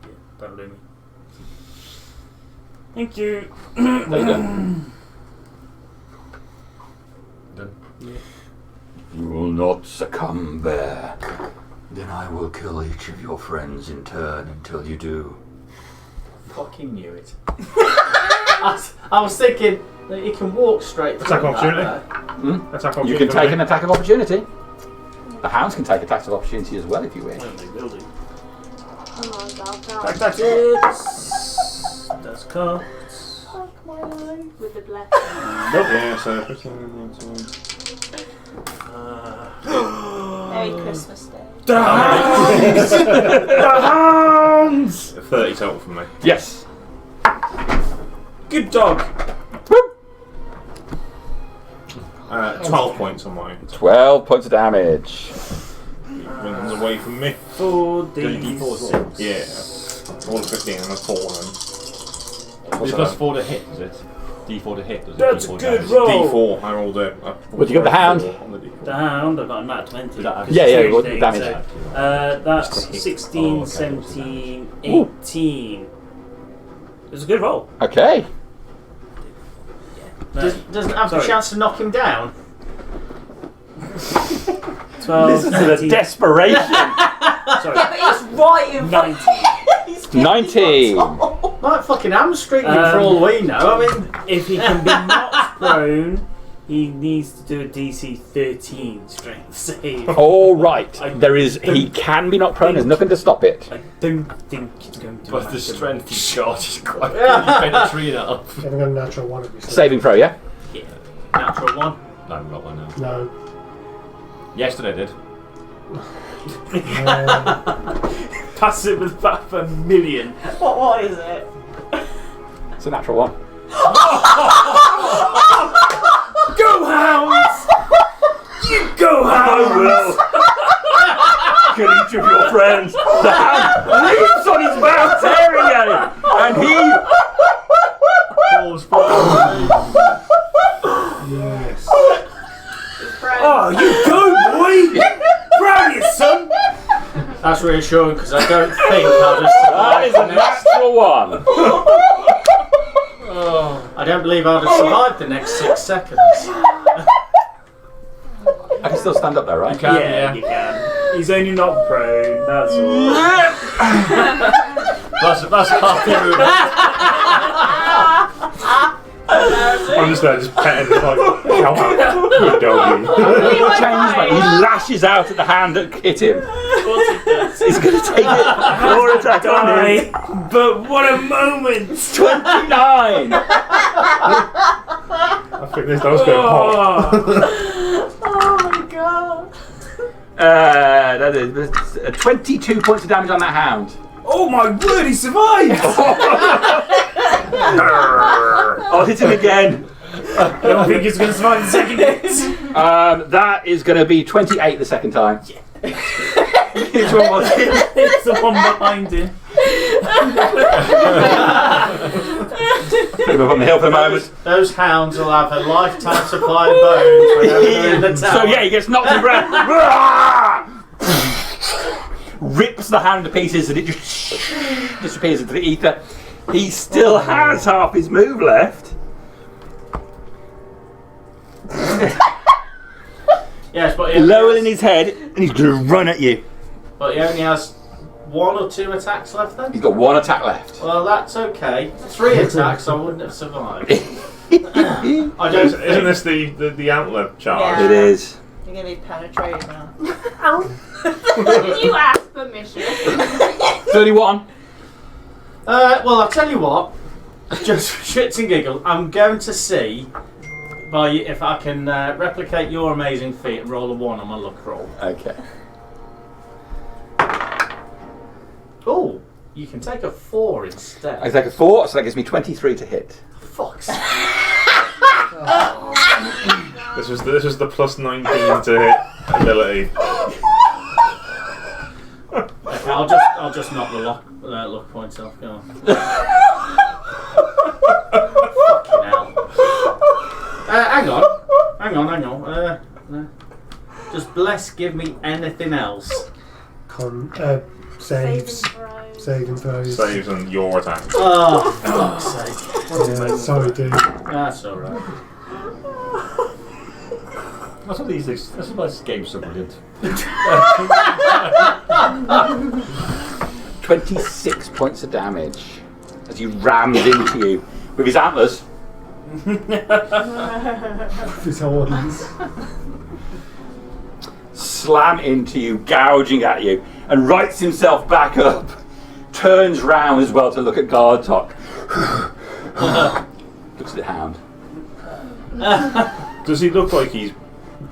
yeah, that'll do me. Thank you. There you go. Done. You will not succumb, bear. Then I will kill each of your friends in turn until you do. Fucking knew it. I was thinking that he can walk straight through Attack that opportunity. there. Attack You opportunity can for take me. an attack of opportunity. The hounds can take attacks of opportunity as well if you wish. Well, they will do. Come on, Gartok. That's it. That's cocked. Fuck my life. With the blessing. Yeah, so. Merry Christmas Day. The hounds! The hounds! 30 total from me. Yes. Good dog. 12 points on mine. 12 points of damage. He runs away from me. 4d6. Yeah. I rolled a 15 and a 4 then. It's plus 4 to hit, is it? D4 to hit. Or is it That's D4 a good damage? roll. D4. I rolled a. What'd you get, the hound? On the D4. The hound, I got a nat 20. that- Yeah, yeah, what Tuesday, damage? So, that's Just a hit. 16, Oh, okay. 17, Ooh. 18. It was a good roll. Okay. No, Doesn't have the Sorry. chance to knock him down. 12, Listen to the 19, desperation. sorry, Yeah, but he's right in front 19. He's getting 19. top. Might fucking hamstring him for all we know. I mean, If he can be knocked prone, he needs to do a DC 13 strength save. All right. There is. He can be knocked prone. There's nothing to stop it. I don't think it's going to But the matter. strength he's got is quite bent a tree in half. You haven't got a natural one, obviously. Saving throw, yeah. natural one. No, I haven't got one now. No. Yesterday I did. Pass it with about a million. What is it? It's a natural one. Go hounds! You go hounds! Kill each of your friends. The hound leaps on his mouth, tearing at it, and he. Yes. Oh, you go, boy! Proud of you, son! That's reassuring because I don't think I'll just That is survive a the next. natural one. I don't believe I'll just survive the next 6 seconds. I can still stand up there, right? Yeah, you can. He's only not prone, that's all. That's half the I'm just there, just petting him like, come on, good doggy. Change, mate. He lashes out at the hand that hit him. He's going to take it. More attack on him. Die, but what a moment! 29. I think this does go pop. Oh, Oh my god. That is 22 points of damage on that hound. oh Oh my word, he survived! I'll hit him again. I don't think he's going to survive the second hit. That is going to be 28 the second time. Which one was it? It's the one behind him. Put him up on the hill for a moment. Those hounds will have a lifetime supply of bones whenever they're in the tower. So yeah, he gets knocked in breath. Rips the hound to pieces and it just disappears into the ether. He still has half his move left. Yes, but he Lowering his head and he's going to run at you. But he only has 1 or 2 attacks left then? He's got 1 attack left. Well, that's okay. 3 attacks, I wouldn't have survived. I don't Isn't this the antler charge? Yeah. It is. You're going to be penetrated now. You asked permission. 31. Well, I'll tell you what. Just for shits and giggles, I'm going to see if I can replicate your amazing feat and roll a 1 on my luck roll. Okay. Oh, you can take a 4 instead. I take a 4, so that gives me 23 to hit. Fuck's This was the plus 19 to hit ability. Okay, I'll just knock the luck points off. Go on. Fucking hell. Hang on. Does bless give me anything else? Saves. Saving throws. Saves and your attacks. Oh, fuck's sake. Yeah, sorry, dude. That's alright. That's what that's why this game's so brilliant. 26 points of damage as he rams into you with his antlers. His horns. Slam into you, gouging at you, and rights himself back up. Turns round as well to look at Gartok. Looks at the hound. Does he look like he's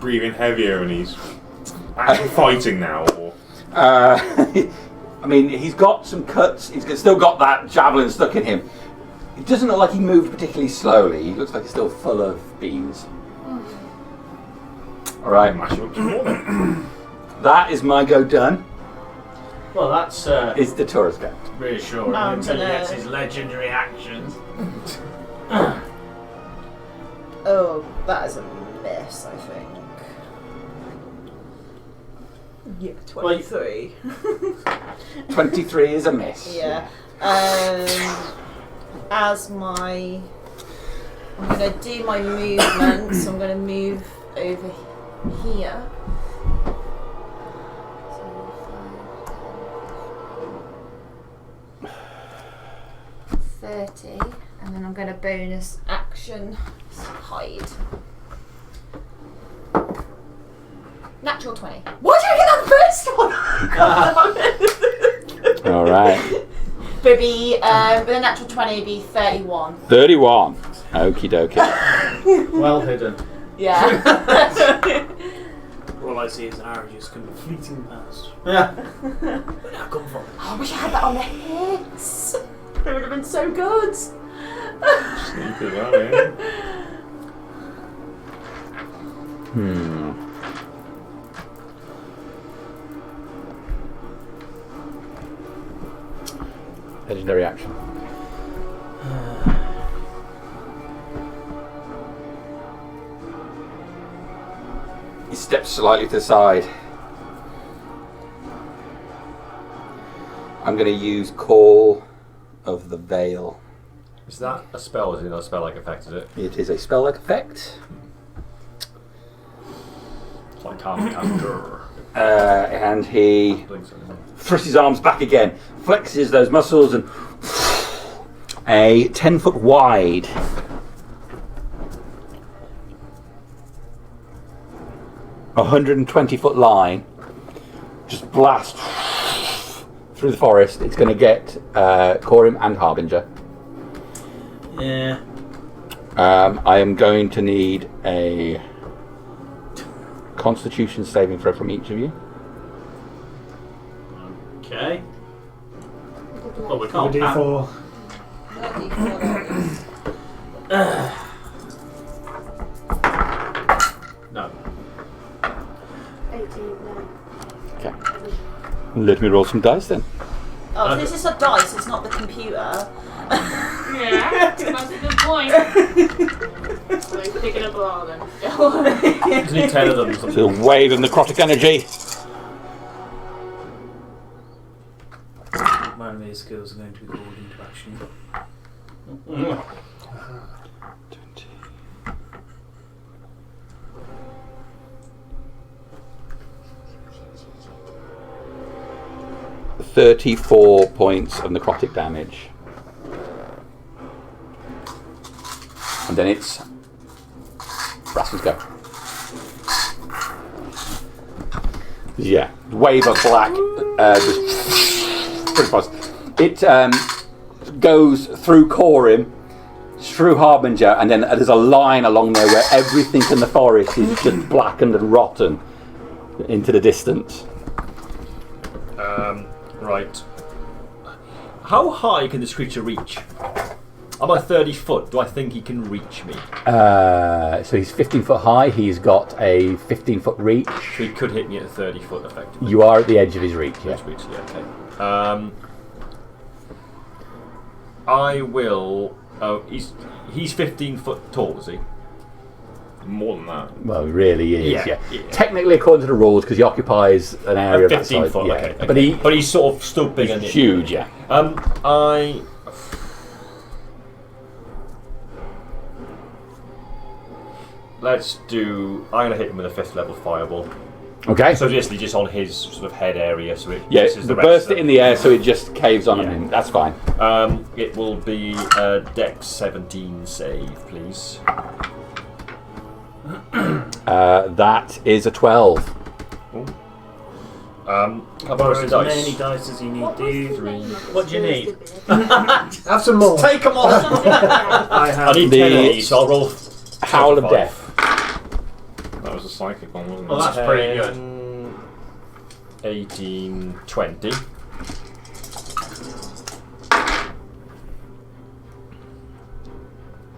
breathing heavier and he's actually fighting now? Or? I mean, he's got some cuts. He's still got that javelin stuck in him. It doesn't look like he moved particularly slowly. He looks like he's still full of beans. All right, Mash him up some more then. that is my go done. Well, that's It's the tourist guy. reassuring until he gets his legendary actions. Oh, that is a miss, I think. Yeah, 23. 23 is a miss. Yeah. As I'm going to do my movement, so I'm going to move over here. So 5, 10, 30, and then I'm going to bonus action hide. Natural 20. Why did I get that first one? All right. But it'd be, with a natural 20, it'd be 31. 31. Okie dokie. Well hidden. Yeah. All I see is an arrow just come fleeting past. Yeah. Where did that come from? I wish I had that on the hits. It would have been so good. Sneak as well, yeah. Legendary action. He steps slightly to the side. I'm going to use Call of the Veil. Is that a spell? Is it not a spell-like effect, is it? It is a spell-like effect. It's like Calm Counter. And he I think so. thrusts his arms back again, flexes those muscles, and a 10-foot wide 120-foot line just blasts through the forest. It's going to get Corim and Harbinger. Yeah. I am going to need a Constitution saving throw from each of you. Okay. Well, we A can't. D4. No. 18, no. Okay. Let me roll some dice then. Oh, so this is a dice, it's not the computer. Yeah, that's a good point. So he's picking up a lot then. Just need 10 of them. or So something. wave of necrotic energy. My melee skills are going to be called into action. 20. 34 points of necrotic damage. And then it's Rasmus go. Yeah, wave of black. Just pretty fast. It goes through Corim, through Harbinger, and then there's a line along there where everything in the forest is just blackened and rotten into the distance. Right. How high can this creature reach? I'm at 30 foot. Do I think he can reach me? So he's 15 foot high. He's got a 15-foot reach. So he could hit me at 30 foot effectively. You are at the edge of his reach, yeah. Reach, yeah, okay. I will. Oh, he's 15 foot tall, is he? More than that. Well, he really is, Yeah, yeah. yeah. Technically, according to the rules, because he occupies an area of that 15 size, foot, yeah. okay. But he's sort of still big and he's huge, yeah. Let's do. I'm gonna hit him with a 5th level fireball. Okay. So just on his sort of head area, so it Yeah, misses the burst rest it in the air so it just caves on Yeah. him. That's fine. It will be a Dex 17 save, please. That is a 12. A Borrow bonus as dice. many dice as you need. What was the Do name of this What do you first need? ability? Have some more. Take them all. Something like that. I I have. need The 10 of these, so I'll roll. Howl of 5. Death. That was a psychic one, wasn't it? Well, that's pretty good. 18, 20.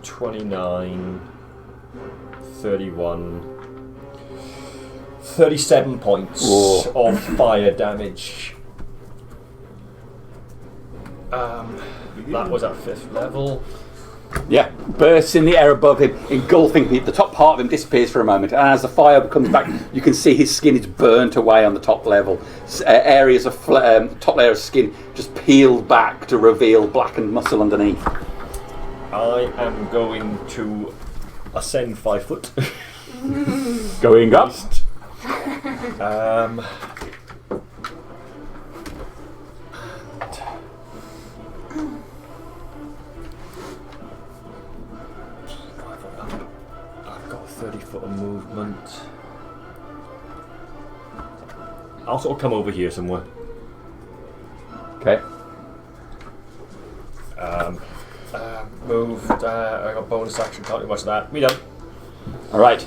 29, 31, 37 points Whoa. of fire damage. That was at 5th level. Yeah, bursts in the air above him, engulfing him. The top part of him disappears for a moment, and as the fire comes back, you can see his skin is burnt away on the top level. Areas of top layer of skin just peeled back to reveal blackened muscle underneath. I am going to ascend 5 foot. Going up. I've got 30 foot of movement. I'll sort of come over here somewhere. Okay. Moved. I got bonus action. Can't do much of that. We done. All right.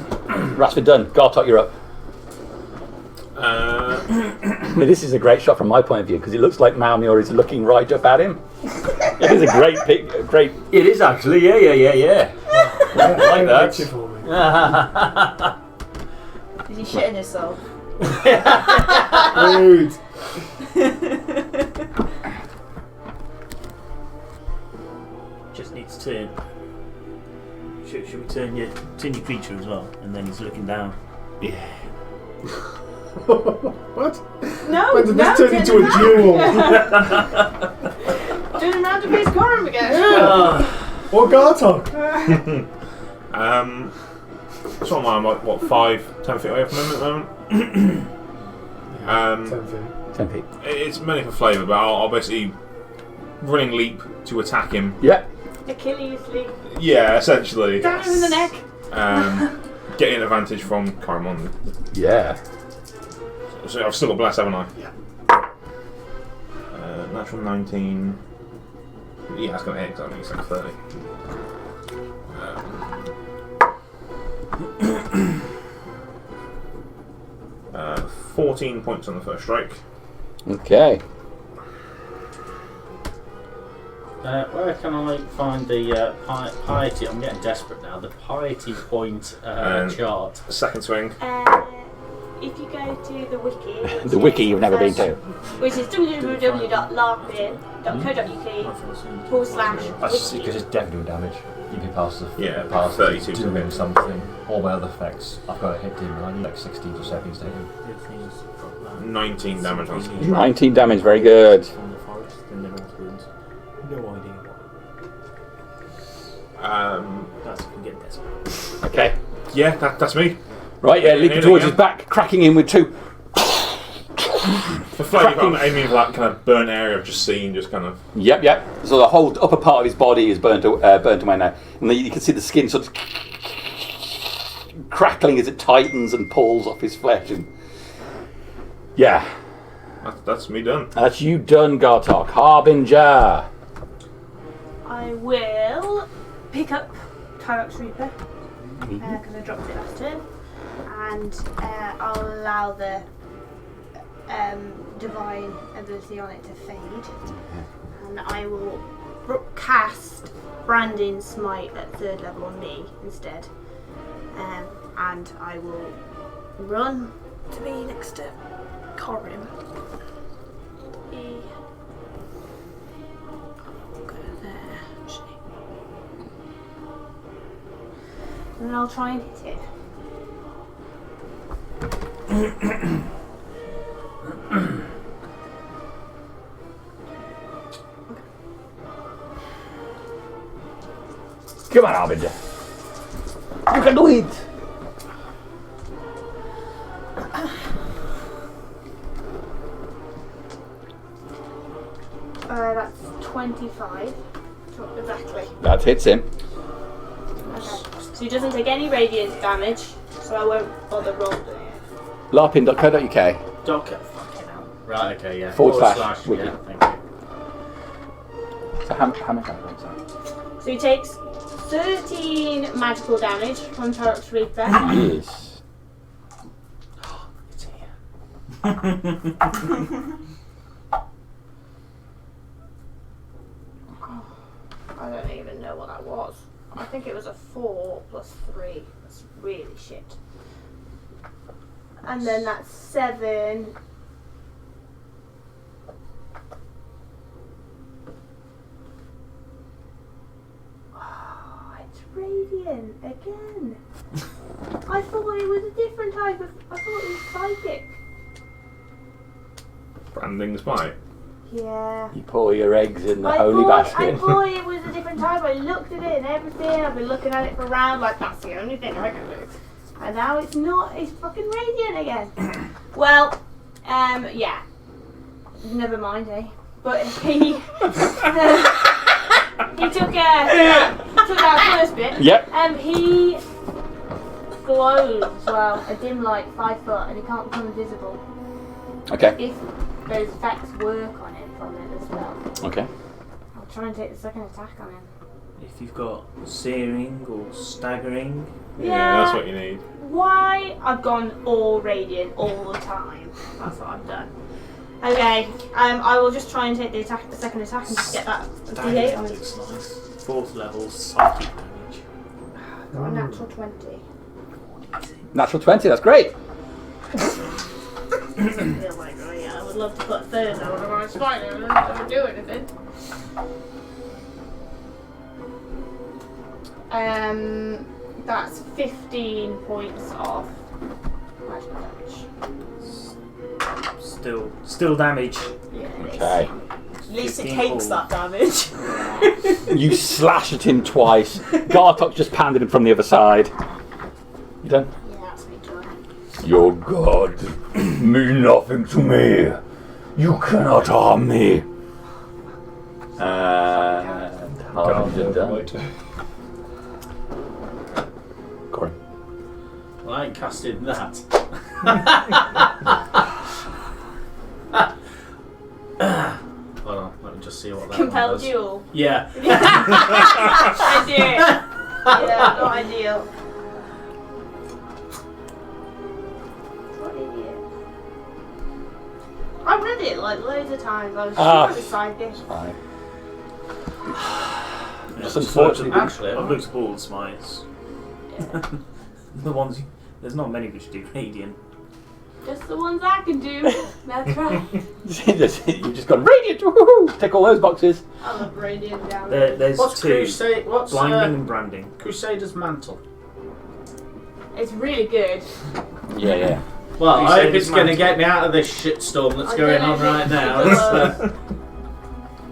Rasford done. Gartok, you're up. I mean, this is a great shot from my point of view because it looks like Malmure is looking right up at him. It is a great pic. Great. It is actually. Yeah. Like that. Picture for me. Is he shitting himself? Rude. Just needs to turn. Should we turn your creature as well? And then he's looking down. What? No, When did no, this turn into a duel? Doing him round to face Corum again. Or Gartok? So I'm like, what, 5-10 feet away from him at the moment. 10 feet. 10 feet. It's mainly for flavour, but I'll basically running leap to attack him. Yeah. Achilles leap. Yeah, essentially. Stab him in the neck. Getting an advantage from Caramon. Yeah. So I've still got bless, haven't I? Yeah. Natural 19. Yeah, that's going to hit because I think it's like 30. 14 points on the first strike. Okay. Where can I find the piety? I'm getting desperate now. The piety point chart. Second swing. If you go to the wiki, The wiki you've never been to. which is www.larpin.co.uk/wiki. Because it's definitely damage. You can pass the past 32 doing seconds. something. All my other effects, I've got to hit him, and I'm like 16 to 17 to hit him. 19 damage on skill. 19 damage, very good. From the forest in the north ruins. No idea what. That's if we get desperate. Okay. Yeah, that's me. Right, yeah, leaping towards his back, cracking in with 2. For Flav, I'm aiming for that kind of burnt area I've just seen, just kind of. Yep. So the whole upper part of his body is burnt away now. And then you can see the skin sort of crackling as it tightens and pulls off his flesh. And yeah. That's me done. That's you done, Gartok. Harbinger. I will pick up Tyrox Reaper because I dropped it last turn, and I'll allow the divine ability on it to fade, and I will cast Branding Smite at 3rd level on me instead, and I will run to be next to Corin. And then I'll try and hit it. Come on, Harbinger. You can do it. That's 25. Exactly. That hits him. Okay. So he doesn't take any radiant damage, so I won't bother rolling it. Larpin.co.uk. Fucking hell. Right, okay, yeah. / wiki. Yeah, thank you. So how much damage? So he takes 13 magical damage from Tyrox Reaper. Yes. It's here. I don't even know what that was. I think it was a 4 plus 3. That's really shit. And then that's 7. Oh, it's radiant again. I thought it was a different type of. I thought it was psychic. Branding Smite. Yeah. You pour your eggs in the I holy thought basket. it was a different type. I looked at it and everything. I've been looking at it for a round, like that's the only thing I can do. And now it's not. It's fucking radiant again. Well, yeah. Never mind, eh? But he took that first bit. Yep. He glows as well. A dim light, 5 foot, and he can't become invisible. Okay. If those effects work on him from it as well. Okay. I'll try and take the second attack on him. If you've got searing or staggering, Yeah, that's what you need. Why? I've gone all radiant all the time. That's what I've done. Okay, I will just try and take the second attack and just get that D8 on him. Looks nice. 4th level psychic damage. Got a natural 20. Natural 20, that's great. Feels like, oh yeah, I would love to put a 3rd level on my spider and it doesn't do anything. That's 15 points off magical damage. still damage. Yeah, it is. Okay. At least it 15 takes ball. that damage. You slash at him twice. Gartok just pounded him from the other side. You done? Yeah, that's me done. Your god mean nothing to me. You cannot harm me. And Harbinger done. Corin. Well, I ain't casted that. Hold on, let me just see what that Compel one does. duel. Yeah. I do. Yeah, not ideal. What idiot. I read it like loads of times. I was super excited. Fine. Just unfortunately. Actually, I've looked at all the smites. The ones there's not many which do radiant. Just the ones I can do. That's right. You've just gone radiant. Woohoo! Tick all those boxes. I love radiant damage. There's what's two. What's Blinding and branding. Crusader's Mantle? It's really good. Yeah. Well, I hope Crusader's it's going to Mantle. get me out of this shitstorm that's I going don't on know right if now. it's It's,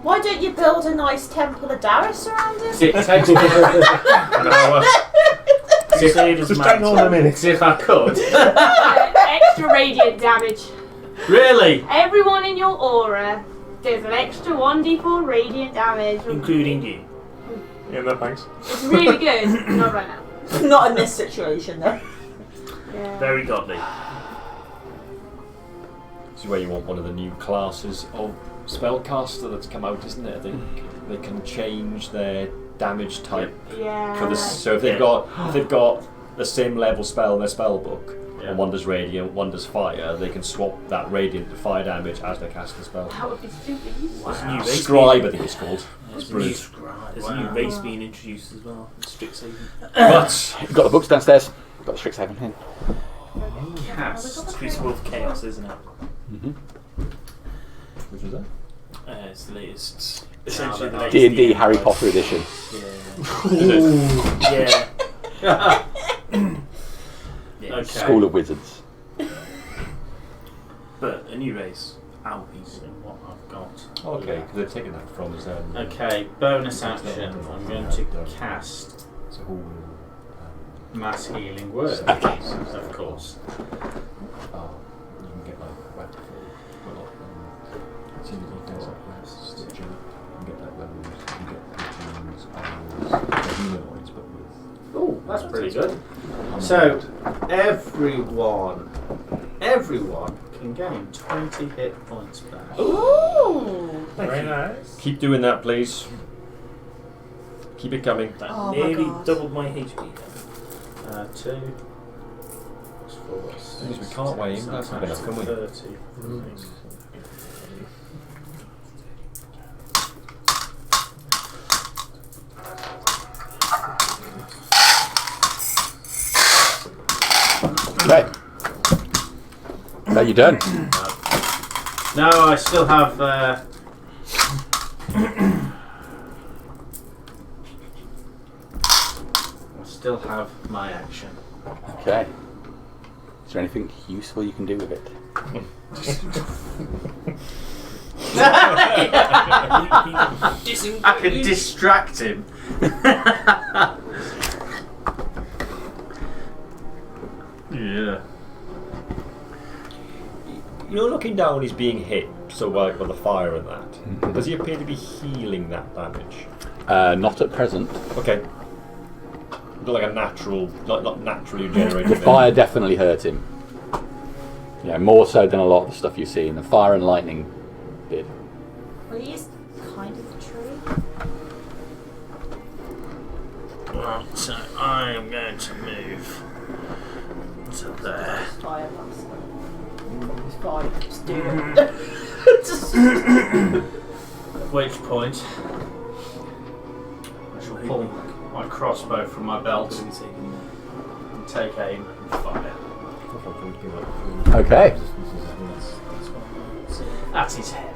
Why don't you build a nice temple of Darius around it? it takes Crusader's Just hang on a Mantle. minute. if I could. Extra radiant damage. Really? Everyone in your aura does an extra 1d4 radiant damage. Including you. Yeah, no thanks. It's really good. Not right now. Not in this situation, though. Yeah. Very godly. This is where you want one of the new classes of spellcaster that's come out, isn't it? I think they can change their damage type Yeah. for this. So if they've got the same level spell in their spell book, Yeah. and one does radiant, one does fire, they can swap that radiant to fire damage as they cast the spell. That would be stupid useful. There's a new race Scribe, I think it's called. There's, Brilliant. there's a new race being introduced as well. Strixhaven. But you've got the books downstairs. Got the Strixhaven in. Cast. Crucible of Chaos, isn't it? Mm-hmm. Which was that? It's the latest. Yeah, Essentially the but latest D&D DM Harry guide. Potter edition. Yeah. Yeah. Okay. School of Wizards. But a new race. Alpies. See what I've got. Okay, because they've taken that from his Okay, bonus action. I'm going to cast It's a whole. Mass Healing Word. Okay. Of course. Oh, you can get like web. Well, it's in the details like rest. You can get like levels. You can get patrons, owls, humanoids, but with. Oh, that's pretty good. So, everyone can gain 20 hit points back. Ooh! Very nice. Keep doing that, please. Keep it coming. That Oh my nearly God. doubled my HP. 2 plus 4 Things we can't weigh in, that's not enough, can we? 30. Right. Are you done? No, I still have. I still have my action. Okay. Is there anything useful you can do with it? I can distract him. Yeah. You're looking down, he's being hit, so like with the fire and that. Does he appear to be healing that damage? Not at present. Okay. Not like a natural, not naturally generated. The fire definitely hurt him. Yeah, more so than a lot of the stuff you've seen. The fire and lightning did. Well, he is kind of a tree. Right, so I am going to move to there. Fire blast. It's fine. Just do it. At which point, I shall pull my crossbow from my belt and take aim and fire. Okay. At his head.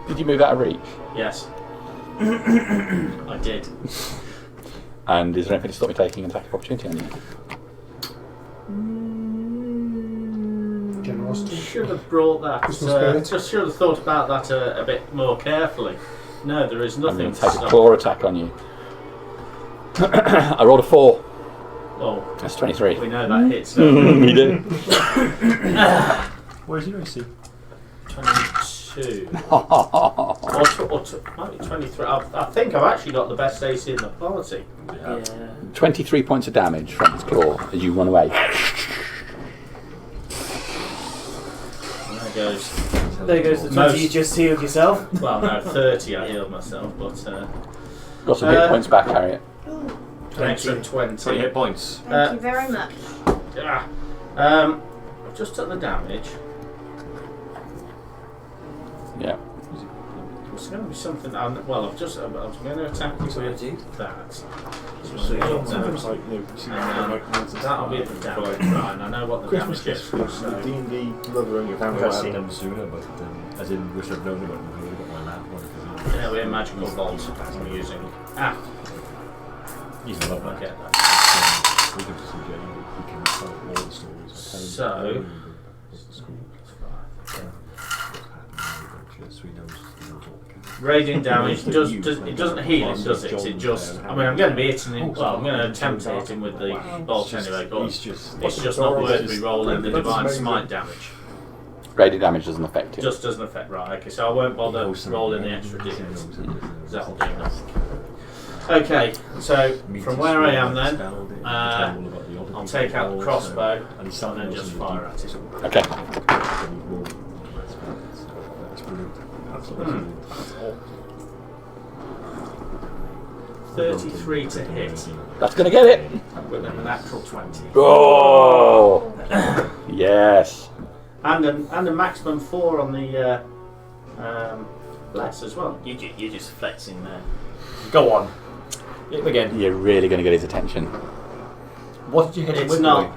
Did you move out of reach? Yes. I did. And is there anything to stop me taking an attack of opportunity on you? Generosity. Should have brought that. Christmas spirit. Just should have thought about that a bit more carefully. No, there is I'm nothing going to to take a stop. claw attack on you. I rolled a 4. Well, That's 23. we know that hits. don't we? You do. Where's your AC? 22. Might be 23. I think I've actually got the best AC in the party. Yeah. 23 points of damage from his claw as you run away. There goes. There goes the 20 Most- you just healed yourself. Well, no, 30 I healed myself, but Got some hit points back, Harriet. an extra 20. 20 hit points. Thank you very much. I've just took the damage. Yeah. It's going to be something. I was going to attack you with that. So That'll be at the damage. Right, and I know what the damage is. The D&D Mothering of I would have seen him sooner, but as in wish I'd known about him. I would have got my lap one. Yeah, we're magical bolts I'm using. He's a love I get that. We can just enjoy it. We can tell all the stories. So, radiant damage it doesn't heal him, does it? It just. I mean, I'm going to be hitting him. Well, I'm going to attempt to hit him with the bolt anyway, but it's just not worth re-rolling the divine smite damage. Radiant damage doesn't affect him. Just doesn't affect, right? Okay, so I won't bother rolling the extra d8. That'll do nothing. Okay, so from where I am then, I'll take out the crossbow and then just fire at it. Okay. 33 to hit That's going to get it. with a natural 20. Oh! Yes. And a maximum 4 on the bless as well. You're just flexing there. Go on. Hit him again. You're really going to get his attention. What did you hit him It's with? not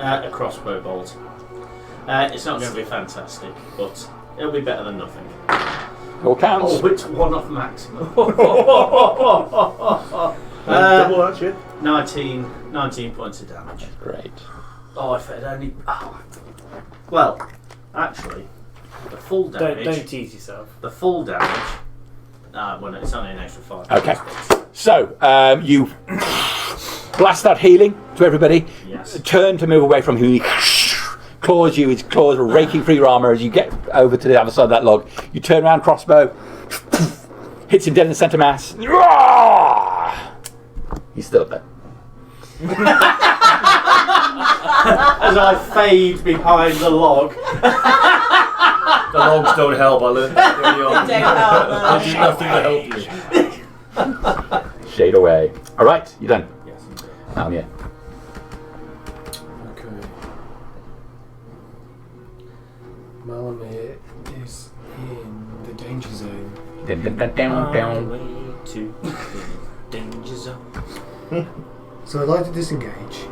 a crossbow bolt. It's not going to be fantastic, but it'll be better than nothing. All counts. Oh, it's one off maximum. Double that shit. 19 points of damage. Great. Oh, if it only. Oh. Well, actually, the full damage. Don't tease yourself. The full damage. Well, it's only an extra 5. Okay. So, you blast that healing to everybody. Yes. Turn to move away from him. He claws you. His claws are raking through your armour as you get over to the other side of that log. You turn around, crossbow. Hits him dead in the centre mass. He's still up there. As I fade behind the log. The logs don't help, I learned that early on. They don't help, no. They do nothing to help you. Shade away. Alright, you done? Yes. Yeah. Okay. Malamir is in the danger zone. Down. Way to the danger zone. So I'd like to disengage.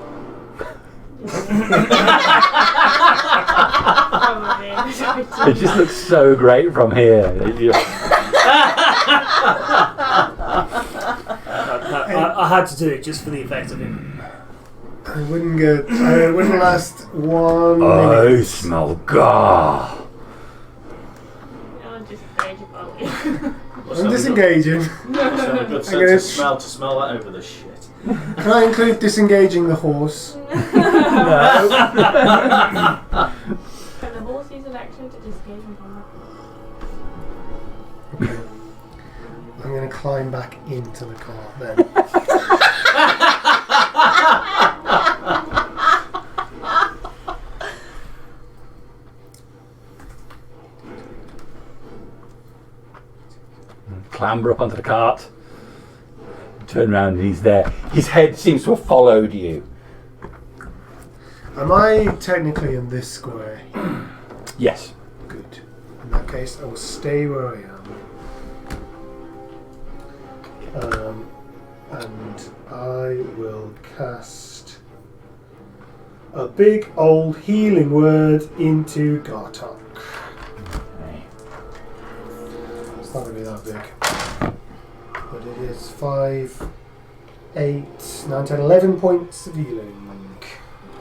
It just looks so great from here. I had to do it just for the effect of him. I wouldn't last 1 I minute. smell gar. I'll just rage about you. I'm disengaging. So a good I'm gonna sense of smell that over the shit. Can I include disengaging the horse? Can the horse use an action to disengage from combat? Okay. I'm going to climb back into the car then. Clamber up onto the cart. Turn around and he's there. His head seems to have followed you. Am I technically in this square? Yes. Good. In that case, I will stay where I am. And I will cast a big old healing word into Gartok. It's not going to be that big. But it is 5, 8, 9, 10, 11 points of healing.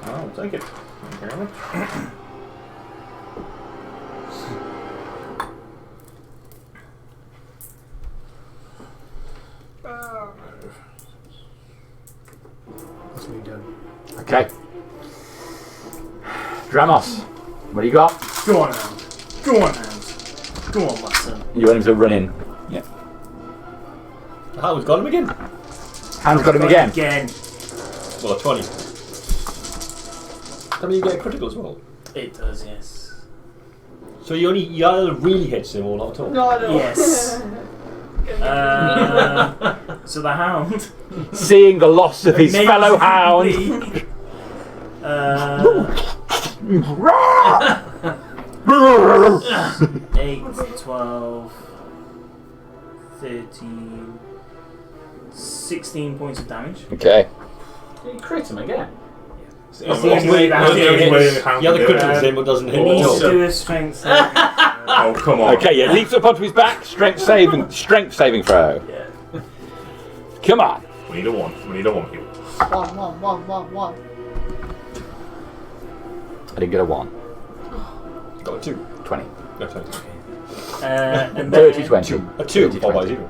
I'll take it. Thank you very much. That's me done. Okay. Dramos, what do you got? Go on, Hound. Go on, Hound. Go on, my son. You want him to run in. Yeah. How we've got him again? Hand's got him again. Well, 20. That mean you get a critical as well? It does, yes. So you either really hits him or not at all? No. Yes. So the Hound. Seeing the loss of his fellow hound. 8, 12, 13, 16 points of damage. Okay. Did you crit him again? That's the only way that hits. the The other critical him, but doesn't hit He him at needs all. to do a strength save. Oh, come on. Okay, yeah, leaps up onto his back, strength saving throw. Yeah. Come on. We need a 1. We need a 1 people. 1. I didn't get a 1. Got a 2. 20. No, 20. And 30, then 20. A 2. 30, Oh, by 20. 0.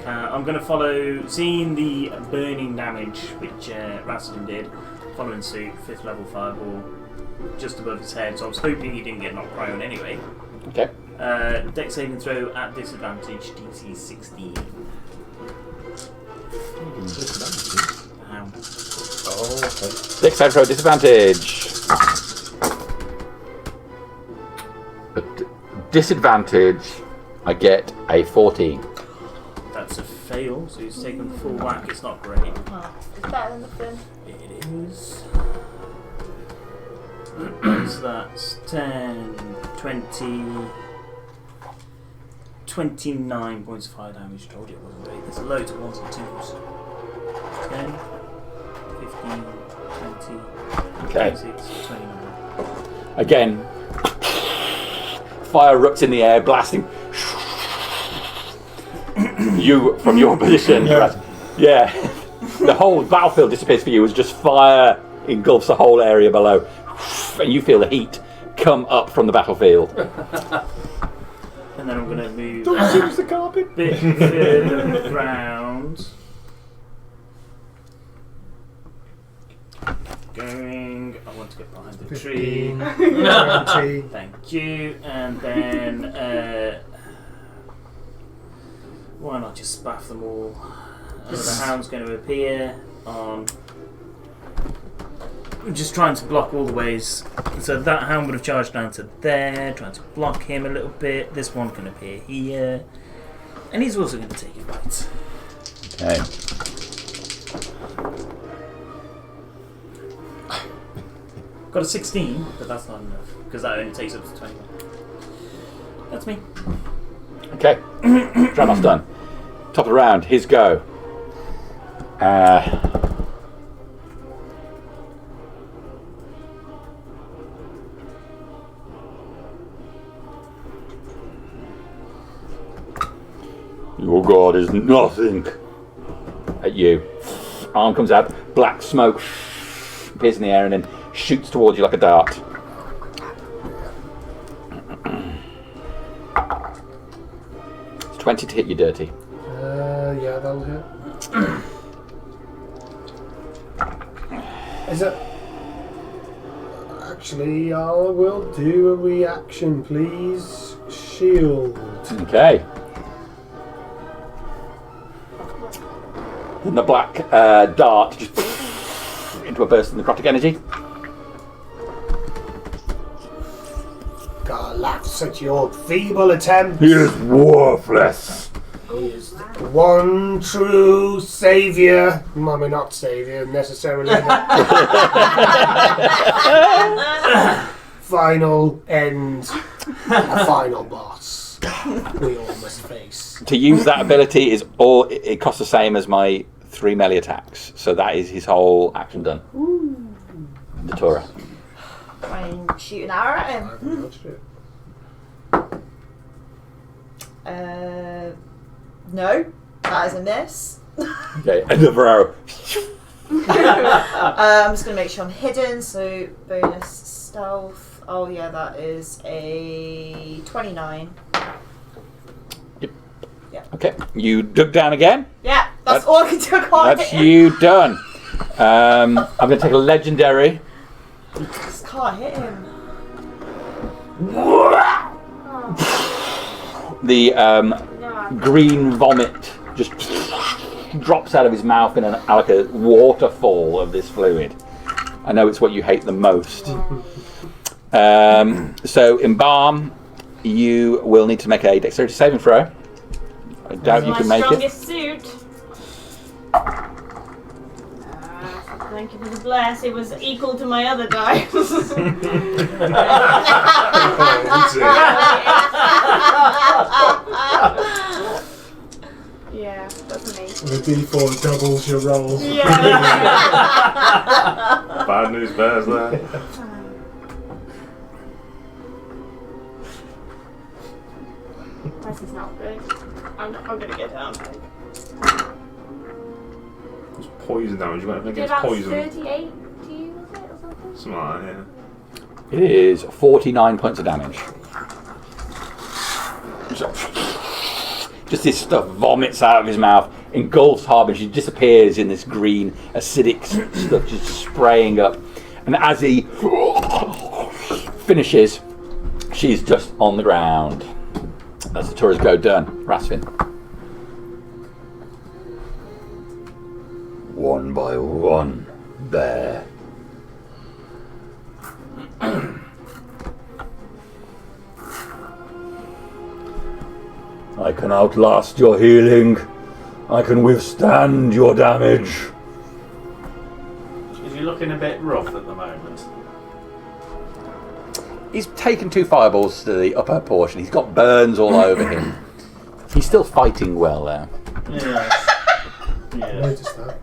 I'm going to follow, seeing the burning damage which Rassilon did, following suit, 5th level fireball, just above his head. So I was hoping he didn't get knocked prone anyway. Okay. Dex saving throw at disadvantage, DC 16. Ow. Oh, okay. Dex saving throw, disadvantage. Disadvantage, I get a 14. That's a fail, so he's taken full whack. It's not great. Oh, it's better than nothing. It is. So that's 10, 20, 29 points of fire damage. Told you it wasn't great. There's loads of 1s and 2s. 10, 15, 20, Okay. 26, 29. Again, fire erupts in the air, blasting you from your position. Yeah. The whole battlefield disappears for you as just fire engulfs the whole area below. And you feel the heat come up from the battlefield. And then I'm going to move Don't use the carpet. a bit further round. I want to get behind the tree. 20. Thank you. And then, why not just spaff them all? The hound's going to appear on. I'm just trying to block all the ways. So that hound would have charged down to there, trying to block him a little bit. This one can appear here. And he's also going to take a bite. Okay. Got a 16, but that's not enough, because that only takes up to 21. That's me. Okay. Dramon's done. Top of the round, his go. Your god is nothing at you. Arm comes out, black smoke appears in the air and then shoots towards you like a dart. It's 20 to hit you, Dirty. Yeah, that'll hit. Is it? Actually, I will do a reaction, please. Shield. Okay. And the black dart just into a burst of necrotic energy. God laughs at your feeble attempt. He is worthless. He is the one true saviour. I mean, not saviour necessarily. Final end. A final boss. We all must face. To use that ability is all. It costs the same as my 3 melee attacks. So that is his whole action done. Datura. Try and shoot an arrow at I him. haven't touched it. No, that is a miss. Okay, another arrow. I'm just going to make sure I'm hidden, so bonus stealth. Oh yeah, that is a 29. Okay, you dug down again. Yeah, that's all I can do. I can't That's hit him. you done. I'm going to take a legendary. I just can't hit him. The green vomit just drops out of his mouth in like a waterfall of this fluid. I know it's what you hate the most. So, Embalm, you will need to make a dexterity saving throw. I doubt you My can make it. strongest suit. Thank you for the bless. It was equal to my other dice. Yeah, that's me. The D4 doubles your roll. Yeah. Bad news bears there. This is not good. I'm gonna get down. It's poison damage. You went up Did against about poison. 38 to you, was it, or something? Something like that, yeah. It is 49 points of damage. Just this stuff vomits out of his mouth, engulfs Harbin. She disappears in this green acidic stuff just spraying up. And as he finishes, she's just on the ground. That's the tourist go done. Rasvin. One by one, bear. I can outlast your healing. I can withstand your damage. Is he looking a bit rough at the moment? He's taken 2 fireballs to the upper portion. He's got burns all over him. He's still fighting well there. Yeah. I Yeah. noticed that.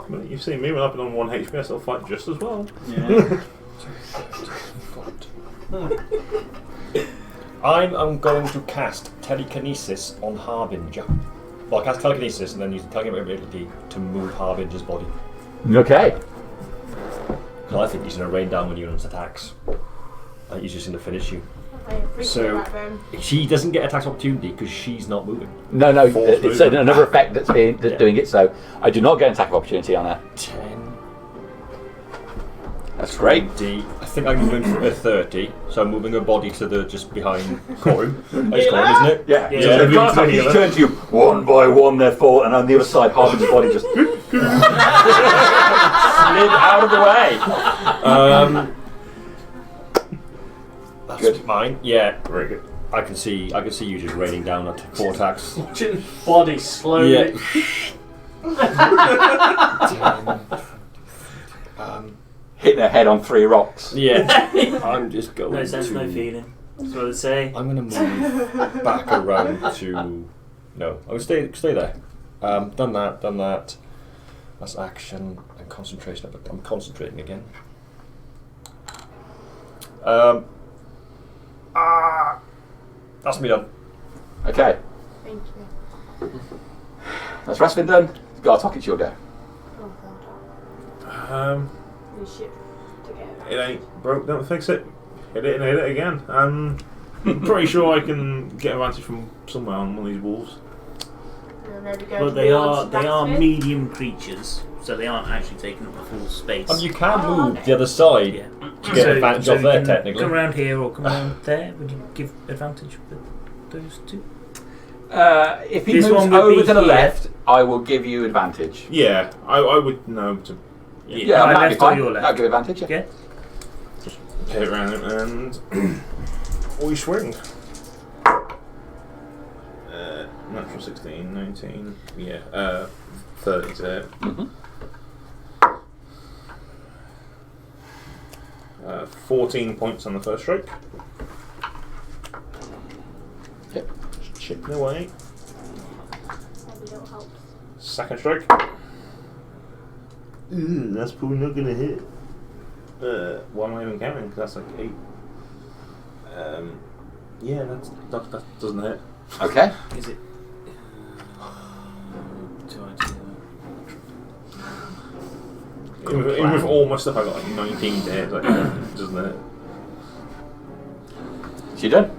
Well, you've seen me when I've been on 1 HP, I still fight just as well. Yeah. I'm going to cast telekinesis on Harbinger. Well, I cast telekinesis and then use the telekinetic ability to move Harbinger's body. Okay. Because I think he's going to rain down when units attacks. I think he's just going to finish you. I appreciate So that then. she doesn't get attacks opportunity because she's not moving. No, Force it's movement. another effect that's Yeah. doing it. So I do not get an attack of opportunity on her. 10, That's great. 20. I think I'm moving for 30, so I'm moving her body to the just behind Corin. That's Corin, isn't it? Yeah. Yeah. So the last time he's turned to you one by one, therefore, and on the other side, Harbinger's body just slid out of the way. That's Good. mine. Yeah, Very good. I can see you just raining down at 4 attacks. Watching body slowly. Hitting her head on 3 rocks. Yeah, I'm just going No sense, to. no feeling. That's what I say. I'm going to move back around to. No, I'm going to stay there. Done that. That's action and concentration. But I'm concentrating again. That's me done. Okay. Thank you. That's Rasvin done. Gartok, it's your go. Oh god. We ship to get It ain't broke, don't fix it. Hit it and hit it again. I'm pretty sure I can get advantage from somewhere on one of these wolves. And then we go But they are towards medium Rasvin. creatures, so they aren't actually taking up the full space. You can Oh, move okay. the other side Yeah. to get advantage of you there, can technically. Come around here or come around there. Would you give advantage for those two? If he This moves one would over be to the here. left, I will give you advantage. Yeah, I would know to Yeah, My that'd be left or fine. your left? That'll give advantage. Yeah. Okay. hit around it and we swing. Natural 16, 19, 30 to hit. Mhm. 14 points on the first strike. Yep. Chipping away. Every little helps. Second strike. That's probably not going to hit. Why am I even counting? Because that's like 8. Yeah, that doesn't hit. Okay. Is it? Even with all my stuff, I got like 19 to hit. Like, doesn't hit. So you done?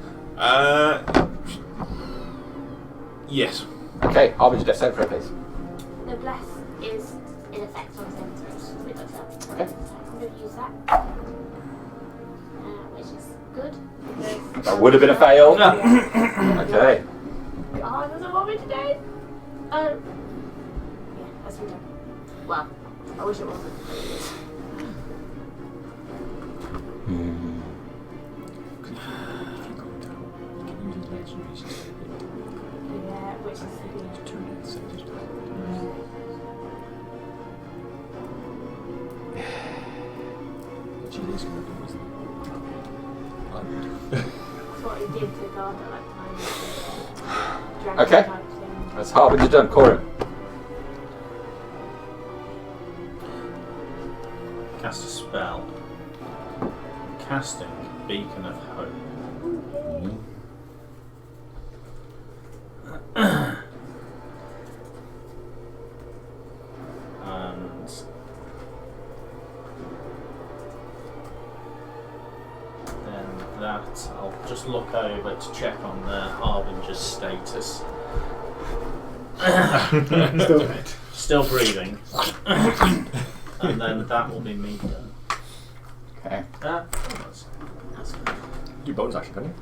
Yes. Okay. Harbinger death save for it, please. The bless is in effect on saving throws. It looks up. Okay. So I'm going to use that. Which is good. because- That would have been a fail. Okay. God doesn't want me to die. Yeah, that's been done. Well, I wish it wasn't. Yeah, which is That's what he did to God at that time. Dragon Okay. type thing. That's Harbinger done. Corin. Cast a spell. Casting Beacon of Hope. And then that I'll just look over to check on the Harbinger's status. Still dead. Still breathing. And then that will be me done. Okay. That's good. Do bonus action, can you?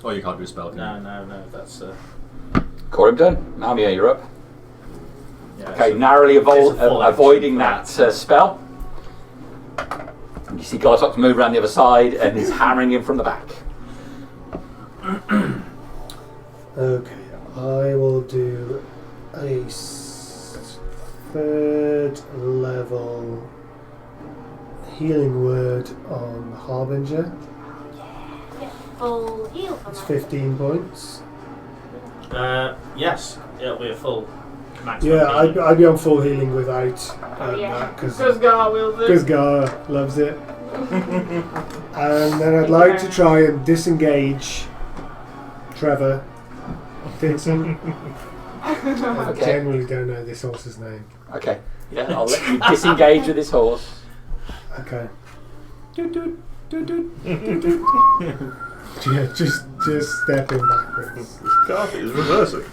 Oh, you can't do a spell, can you? No, that's Corin done. Malmia, you're up. yeah, Okay, so narrowly it's a full avoiding action that spell. And you see Gartox move around the other side and he's hammering him from the back. Okay, I will do a third level healing word on Harbinger. Yeah, full heal from It's that. 15 points. yes, it'll be a full maximum. Yeah, healing. I'd be on full healing without Yeah, that because because God wills it. Gar loves it. And then I'd like to try and disengage Trevor Vincent. I Okay. generally don't know this horse's name. Okay. Yeah, I'll let you disengage with this horse. Okay. Yeah, just stepping backwards. Carpet is reversing.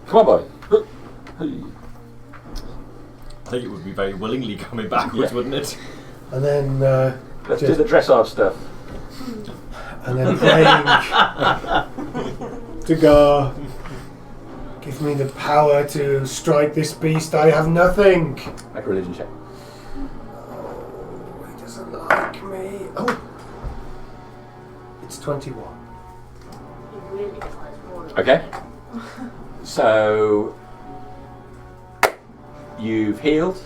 Come on, boy. I think it would be very willingly coming backwards, Yeah. wouldn't it? And then Let's do the dressage stuff. and then praying to Gar, give me the power to strike this beast. I have nothing. Make a religion check. Oh, he doesn't like me. Oh, it's 21. He really dislikes water. Okay. So you've healed,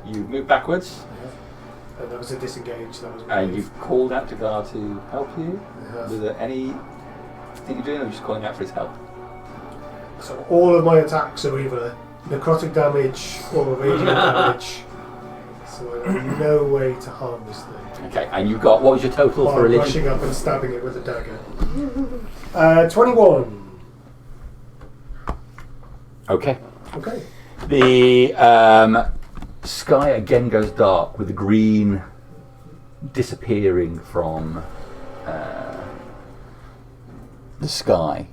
you've moved backwards, And that was a disengage. That was and you've called out to Gar to help you. Yeah. Was there anything you're doing, or are you just calling out for his help? So all of my attacks are either necrotic damage or radiant damage. So I have no way to harm this thing. Okay, and you got, what was your total While for religion? rushing up and stabbing it with a dagger. 21. Okay. Okay. The sky again goes dark with the green disappearing from the sky.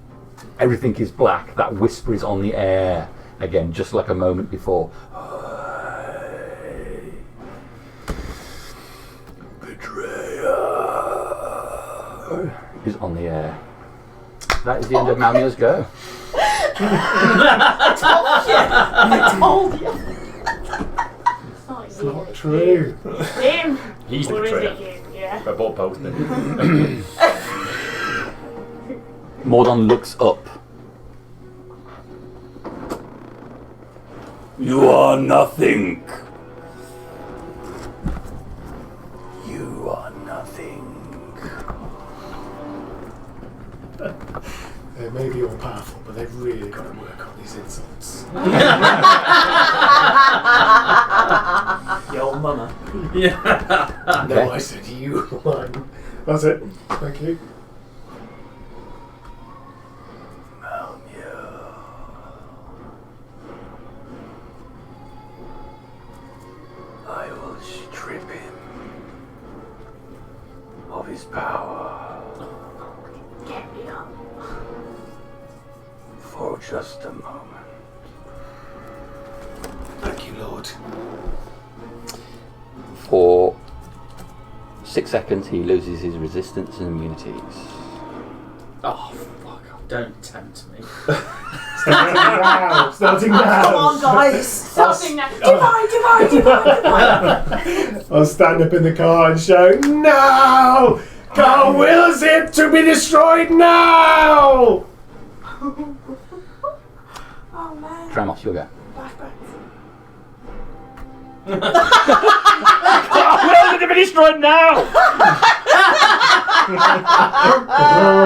Everything is black. That whisper is on the air again, just like a moment before. Betrayer is on the air. That is the end of Malmia's go. I told you. It's not It's you, not it's true. you. It's him. He's the Or is betrayer. it you? Yeah. We're both posting. Mordon looks up. You are nothing. You are nothing. They may be all powerful, but they've really got to work on these insults. Your old mama. Yeah. No, I said you one. That's it. Thank you. I will strip him of his power Get me up. for just a moment. Thank you, Lord. For 6 seconds, he loses his resistance and immunities. Oh, fuck. Don't tempt me. Starting now. Starting now. Come on, guys. Something that. Divide. I'll stand up in the car and shout, "No! God wills it to be destroyed now!" Oh man. Dramos, you'll go. Flashbacks. We're going to be destroyed now!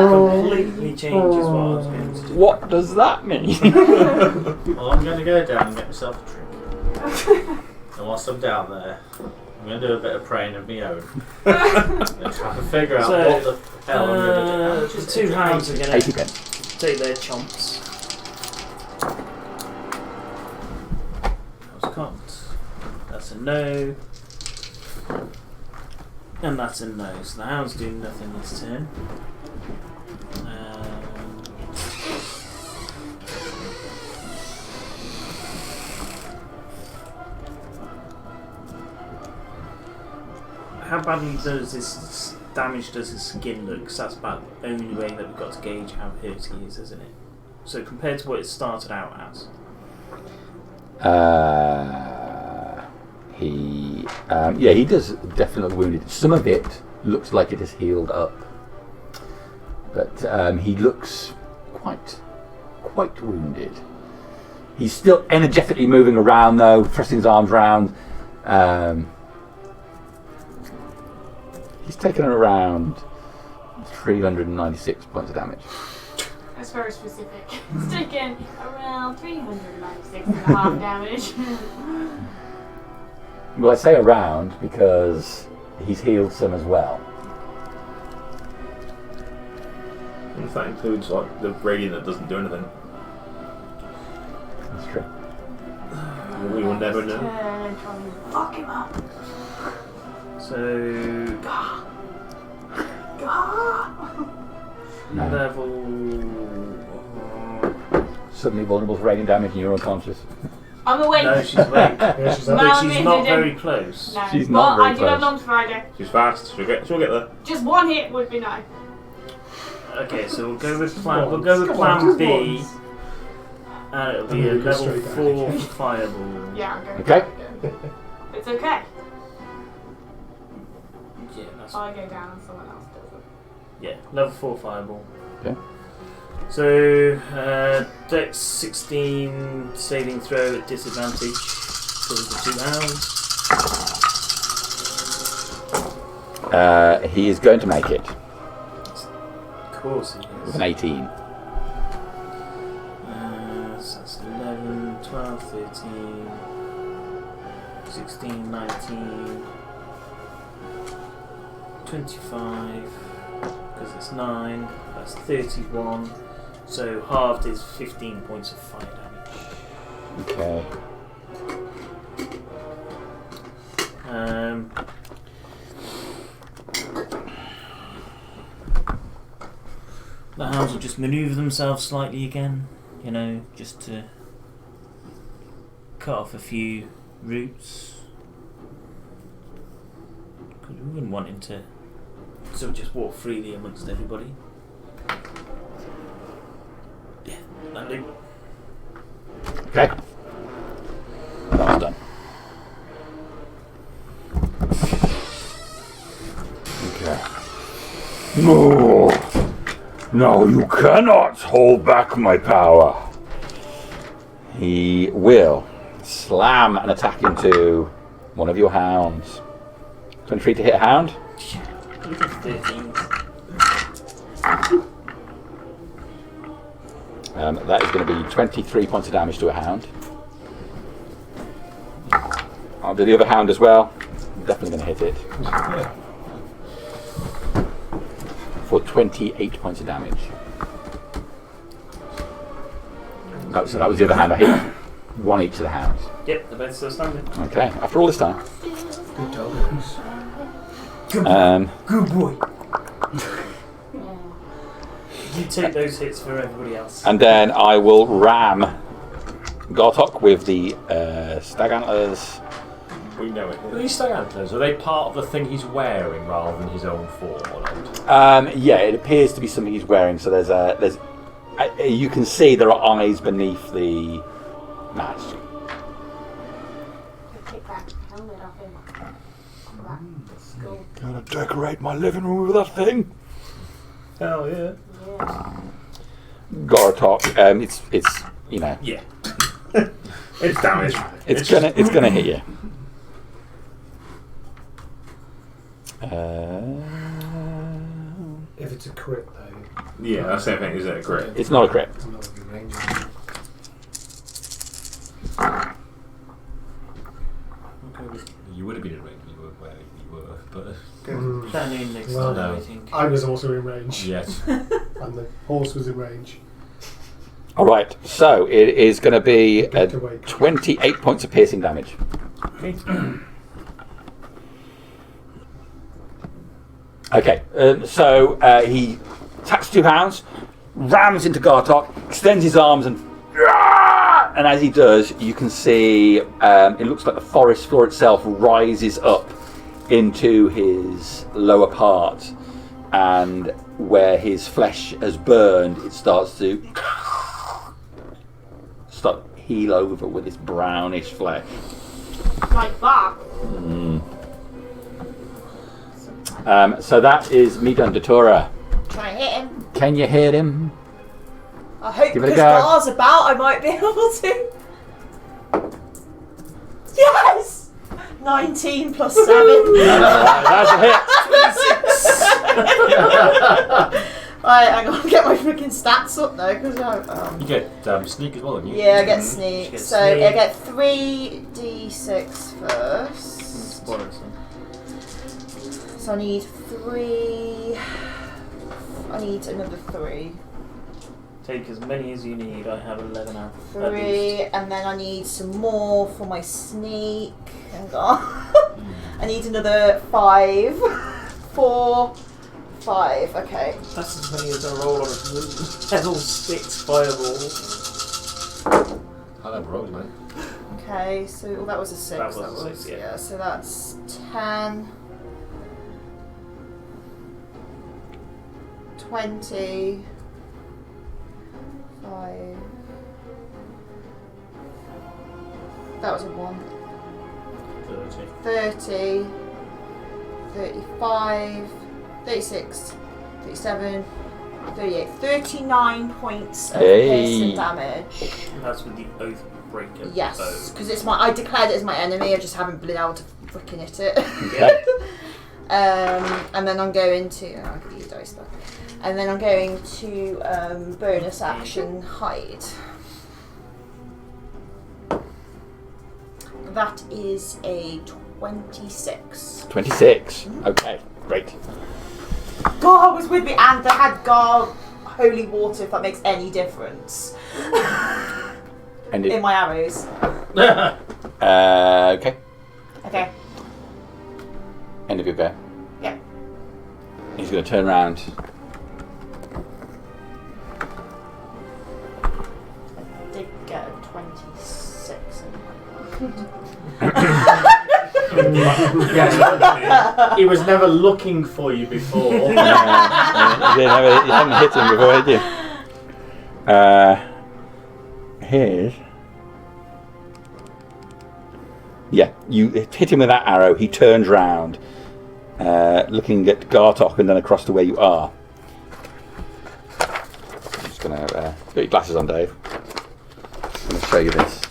Completely changes what I was going to do. What does that mean? Well, I'm going to go down and get myself a drink. And whilst I'm down there, I'm going to do a bit of praying of my own. And try to figure out what the hell I'm going to do. The two hounds are going 80 to pence. take their chomps. That was cocked. That's a no. And that's a no. So the hounds do nothing this turn. How badly does this damage does his skin look? 'Cause that's about the only way that we've got to gauge how hurt he is, isn't it? So compared to what it started out as. He does definitely wounded. Some of it looks like it has healed up, but he looks quite wounded. He's still energetically moving around though, thrusting his arms around. He's taken around 396 points of damage. That's very specific. It's taken around 396.5 damage. Well, I say around because he's healed some as well. And if that includes like the radiant that doesn't do anything, That's true. we will never know. Fuck him up. So No. level. Suddenly vulnerable to radiant damage and you're unconscious. I'm awake. No, she's awake. Yeah, she's No, up. But I she's mean, not they very didn't- close. No. She's But not very I do have close. long strider. She's fast. She'll get there. Just one hit would be nice. Okay, so we'll go with plan. We'll go with plan B, and it'll be a And then we go level straight back. 4 fireball. Yeah, I'm going Okay. to go. It's okay. Yeah, that's I go down and someone else does it. yeah, level 4 fireball. Okay. So Dex 16 saving throw at disadvantage for the two hounds. He is going to make it Of course he with is. an 18. So that's 11, 12, 13, 16, 19, 25, because it's 9, that's 31. So halved is 15 points of fire damage. Okay. The hounds will just manoeuvre themselves slightly again, you know, just to cut off a few roots. Because we wouldn't want him to sort of just walk freely amongst everybody. Yeah, that'll do. Okay. That's done. Okay. No! No, you cannot hold back my power. He will slam an attack into one of your hounds. 23 to hit a hound. We did 13. That is going to be 23 points of damage to a hound. I'll do the other hound as well. Definitely going to hit it. For 28 points of damage. Oh, so that was the other hand I hit. One each of the hounds. Yep, the bed's still standing. Okay, after all this time. Good dogs. Good boy. You take those hits for everybody else. And then I will ram Gartok with the stag antlers. We know it. Are these stag antlers, are they part of the thing he's wearing rather than his own form or not? Yeah, it appears to be something he's wearing. So there's you can see there are eyes beneath the mask. Take that helmet off him. That skull. Gonna decorate my living room with that thing. Hell yeah. Yeah. Gartok, it's you know Yeah. It's damage. it's gonna hit you. If it's a crit, though. Yeah, that's the thing. Is it a crit? It's not a crit. I'm not in range. You would have been in range. You were where you were, but Plan in next Well, time, no. I think. I was also in range, yes. and the horse was in range. All right, so it is going to be Get away. 28 points of piercing damage. Okay, so he taps 2 hounds, rams into Gartok, extends his arms, and as he does, you can see it looks like the forest floor itself rises up into his lower part, and where his flesh has burned, it starts to heal over with this brownish flesh. Like that. So that is me done, Datura. Try and hit him. Can you hit him? I hope Give it a because go. Gar's about, I might be able to. Yes! 19 plus 7. That's a hit. Right, I'm gonna get my freaking stats up now because You get sneak as well, don't you? yeah, I get sneak. Get So sneak. I get 3d6 first. So I need 3. I need another 3. Take as many as you need. I have 11 out. 3, and then I need some more for my sneak. Hang on. I need another 5. 4, 5. Okay. That's as many as I roll on a level 6 fireball. I'll have rolls, mate. Okay, so well, that was a 6. That was a 6, yeah. So that's 10. 20. 5. That was a 1. 30. 35. 36. 37. 38. 39 points of piercing damage. And that's with the Oathbreaker Yes, bow. because it's I declared it as my enemy. I just haven't been able to freaking hit it. Okay. And then I'm going to. Oh, I'll give you dice back. And then I'm going to bonus action hide. That is a 26. 26. Okay, great. Gar was with me, and they had Gar holy water. If that makes any difference. And In my arrows. okay. Okay. End of your go. Yeah. He's going to turn around. I did get a 26. He was never looking for you before. You hadn't hit him before, had you? Here's. Yeah, you hit him with that arrow. He turns round, looking at Gartok and then across to where you are. I'm just going to put your glasses on, Dave. I'm going to show you this.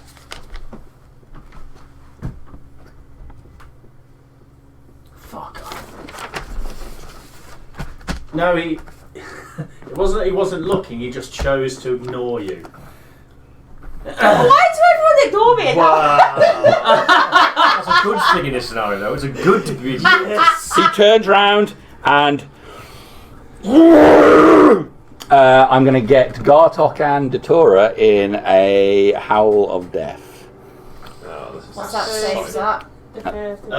Fuck. No, he. It wasn't that he wasn't looking. He just chose to ignore you. Why do everyone ignore me? That's a good thing in this scenario, though. It's a good to be. He turns round and I'm going to get Gartok and Datura in a howl of death. Oh, this is What's that save that? The first of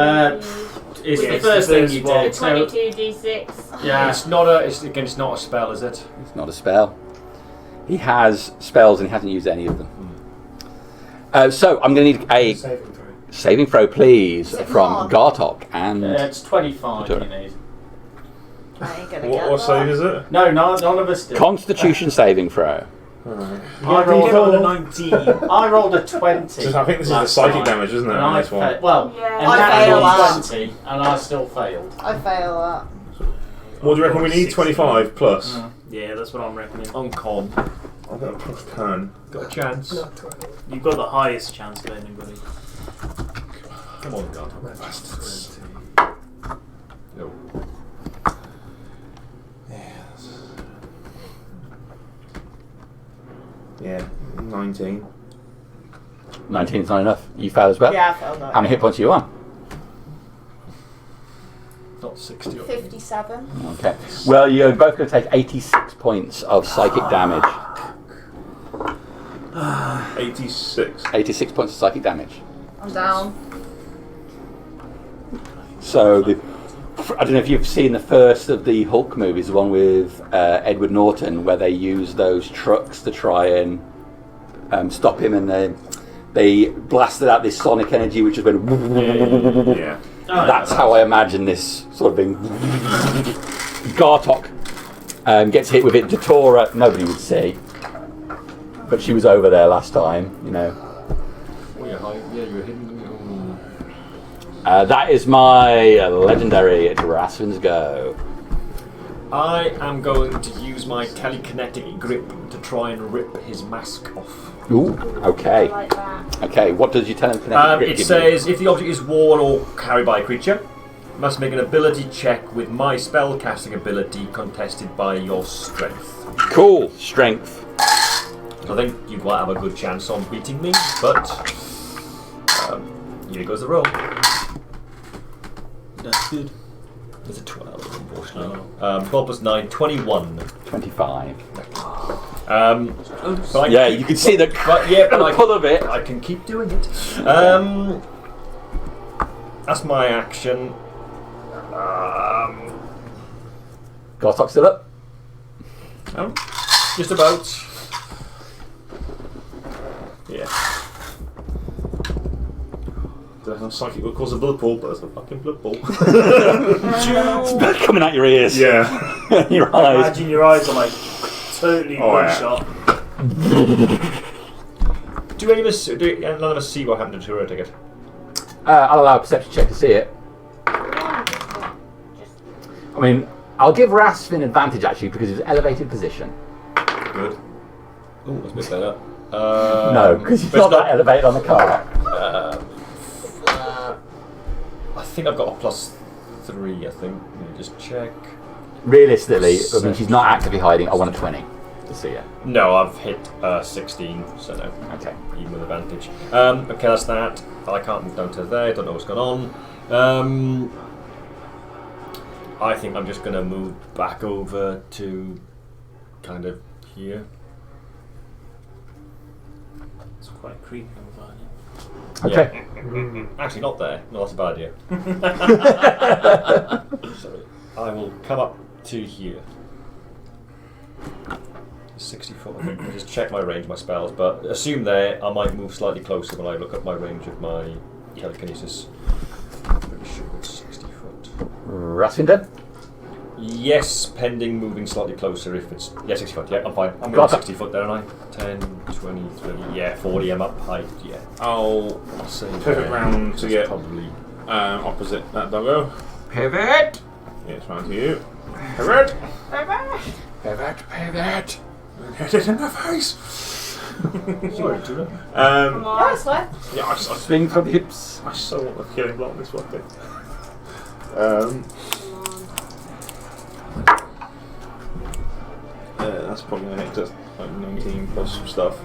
It's Yeah, the it's first the thing first you one. did. So, 22d6. yeah. It's not a. It's again. It's not a spell, is it? It's not a spell. He has spells and he hasn't used any of them. So I'm going to need a Saving throw. saving throw, please, Is it from not? Gartok and It's 25 you need. I ain't gonna get What that. save is it? No, none of us did. Constitution saving throw. I rolled a 19. I rolled a 20. So I think this is the last psychic time, damage, isn't it, and on I this one? Well, Yeah. and I that failed rolled that. 20, and I still failed. I fail that. What do you reckon we need? 25 plus. Yeah, that's what I'm reckoning. On con. I've got a plus 10. Got a chance. You've got the highest chance of anybody. Come on, God. Bastards. No. 19. 19 is not enough. You fail as well? Yeah, I felt that. How many hit points are you on? Not 60. 57. Okay. Well, you're both going to take 86 points of psychic damage. 86. 86 points of psychic damage. I'm down. So, I don't know if you've seen the first of the Hulk movies, the one with Edward Norton, where they use those trucks to try and stop him, and they blasted out this sonic energy, which has been. Yeah. That's how I imagine this sort of thing. Gartok gets hit with it. Datora, nobody would see, but she was over there last time, you know. Oh, yeah, you were hidden. That is my legendary. It's Rasvin's go. I am going to use my telekinetic grip to try and rip his mask off. Ooh, okay. I like that. Okay, what does your telekinetic grip It give says, if the object is worn or carried by a creature, you must make an ability check with my spellcasting ability contested by your strength. you? Cool. Strength. So I think you might have a good chance on beating me, but here goes the roll. That's good. It's a 12, unfortunately. 12 plus 9, 21. 25. But I Yeah, keep- you can see the but I pull of it. I can keep doing it. That's my action. Gartok still up? Oh, just about. Yeah. Don't know, psychic will cause a blood pool, but it's a fucking blood pool. It's coming out your ears. Yeah. Your eyes. Imagine your eyes are like totally Oh, yeah. bloodshot. Do any of us? Do none of us see what happened to her ticket? I'll allow a perception check to see it. I mean, I'll give Rasvin advantage actually because it's elevated position. Good. Oh, that's a bit better. No, because he's not that elevated on the car. I think I've got a +3. I think. Let me just check. Realistically, I mean, she's not actively hiding. I want a 20 to see it. No, I've hit 16, so no. Okay. Even with advantage. Okay, that's that. I can't move down to there. Don't know what's going on. I think I'm just going to move back over to kind of here. It's quite creepy over there. Okay. Yeah. Actually, not there. No, that's a bad idea. Sorry. I will come up to here. 60 foot, I think. I'll just check my range of my spells, but assume there I might move slightly closer when I look at my range of my telekinesis. Pretty sure it's 60 foot. Rasvin dead? Yes, pending moving slightly closer if it's... Yeah, 60 foot, yeah, I'm fine. I'm Got going it. 60 foot there, aren't I? 10, 20, 30, yeah, 40, I'm up height, yeah. I'll I'll say pivot round to that's get probably... opposite that doggo. Pivot! Yeah, it's round to you. Pivot! Pivot, pivot! Hit it in the face! Sorry, Tuna. Yeah, it's fine. Yeah, I Swing from the hips. so want the killing block this one thing. That's probably going to hit just like 19 plus some stuff.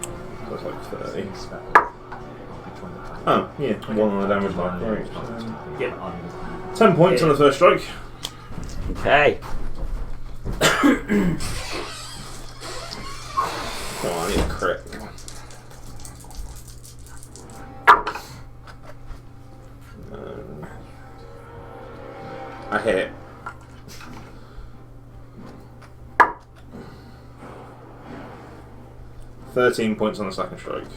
So it's like 30. Oh, yeah, 1 on the damage line. Right. Yeah. 10 points on the first strike. Okay. Oh, I need a crit. I hit. $13 points on the second strike.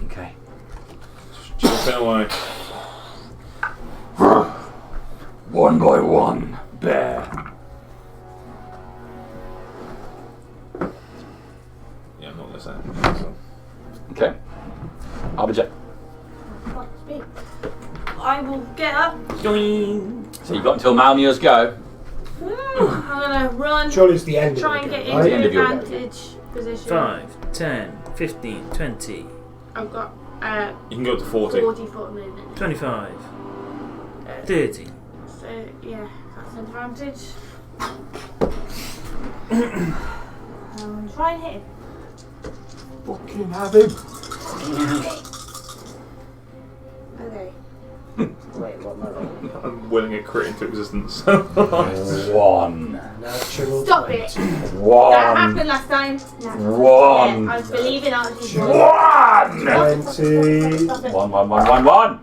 Okay. Chipping away. One by one, bear. Yeah, I'm not going to say. So. Okay. Arbiter. I will get up. So you've got until Malmuir's go. I'm gonna run. Surely it's the end Try of and the get game, right? into End of your advantage position. 5, 10, 15, 20, I've got You can go up to 40. 40 foot movement. 25, 30. So yeah, that's an advantage. Try and hit him. Fucking have him. Okay. Wait, what am I rolling? I'm willing a crit into existence. 1. Natural Stop 20. it! 1. That happened last time. No. 1. Yeah, I was believing I was 1. 20. 1, 1, 1, 1, 1.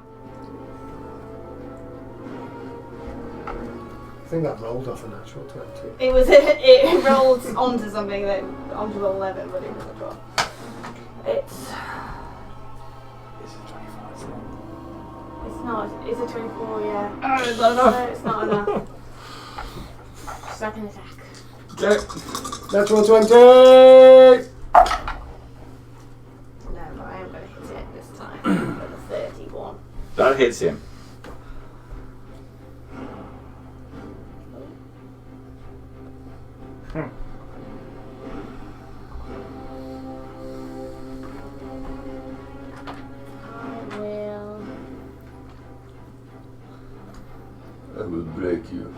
I think that rolled off a natural 20. It rolled onto something that onto the 11, but it didn't drop. It's not. It's a 24, yeah. oh, it's not enough. No, it's not enough. Second attack. Okay. Natural 20! No, but I am going to hit it this time. With a 31. That hits him. I will break you.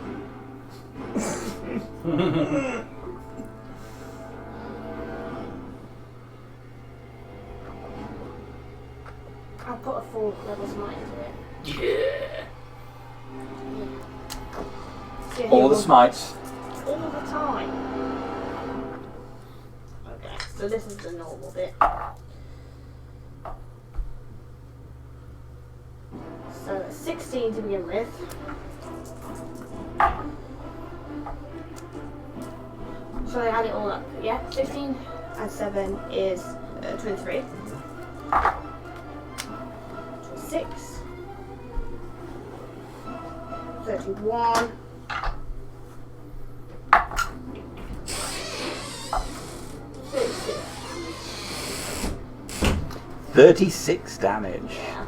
I'll put a 4 level smite into it. Yeah. See if All he the will- smites. All the time. Okay, so this is the normal bit. So 16 to begin with. Shall I add it all up? Yeah, 16 and 7 is 23. 26. 31. 36. 36 damage. Yeah.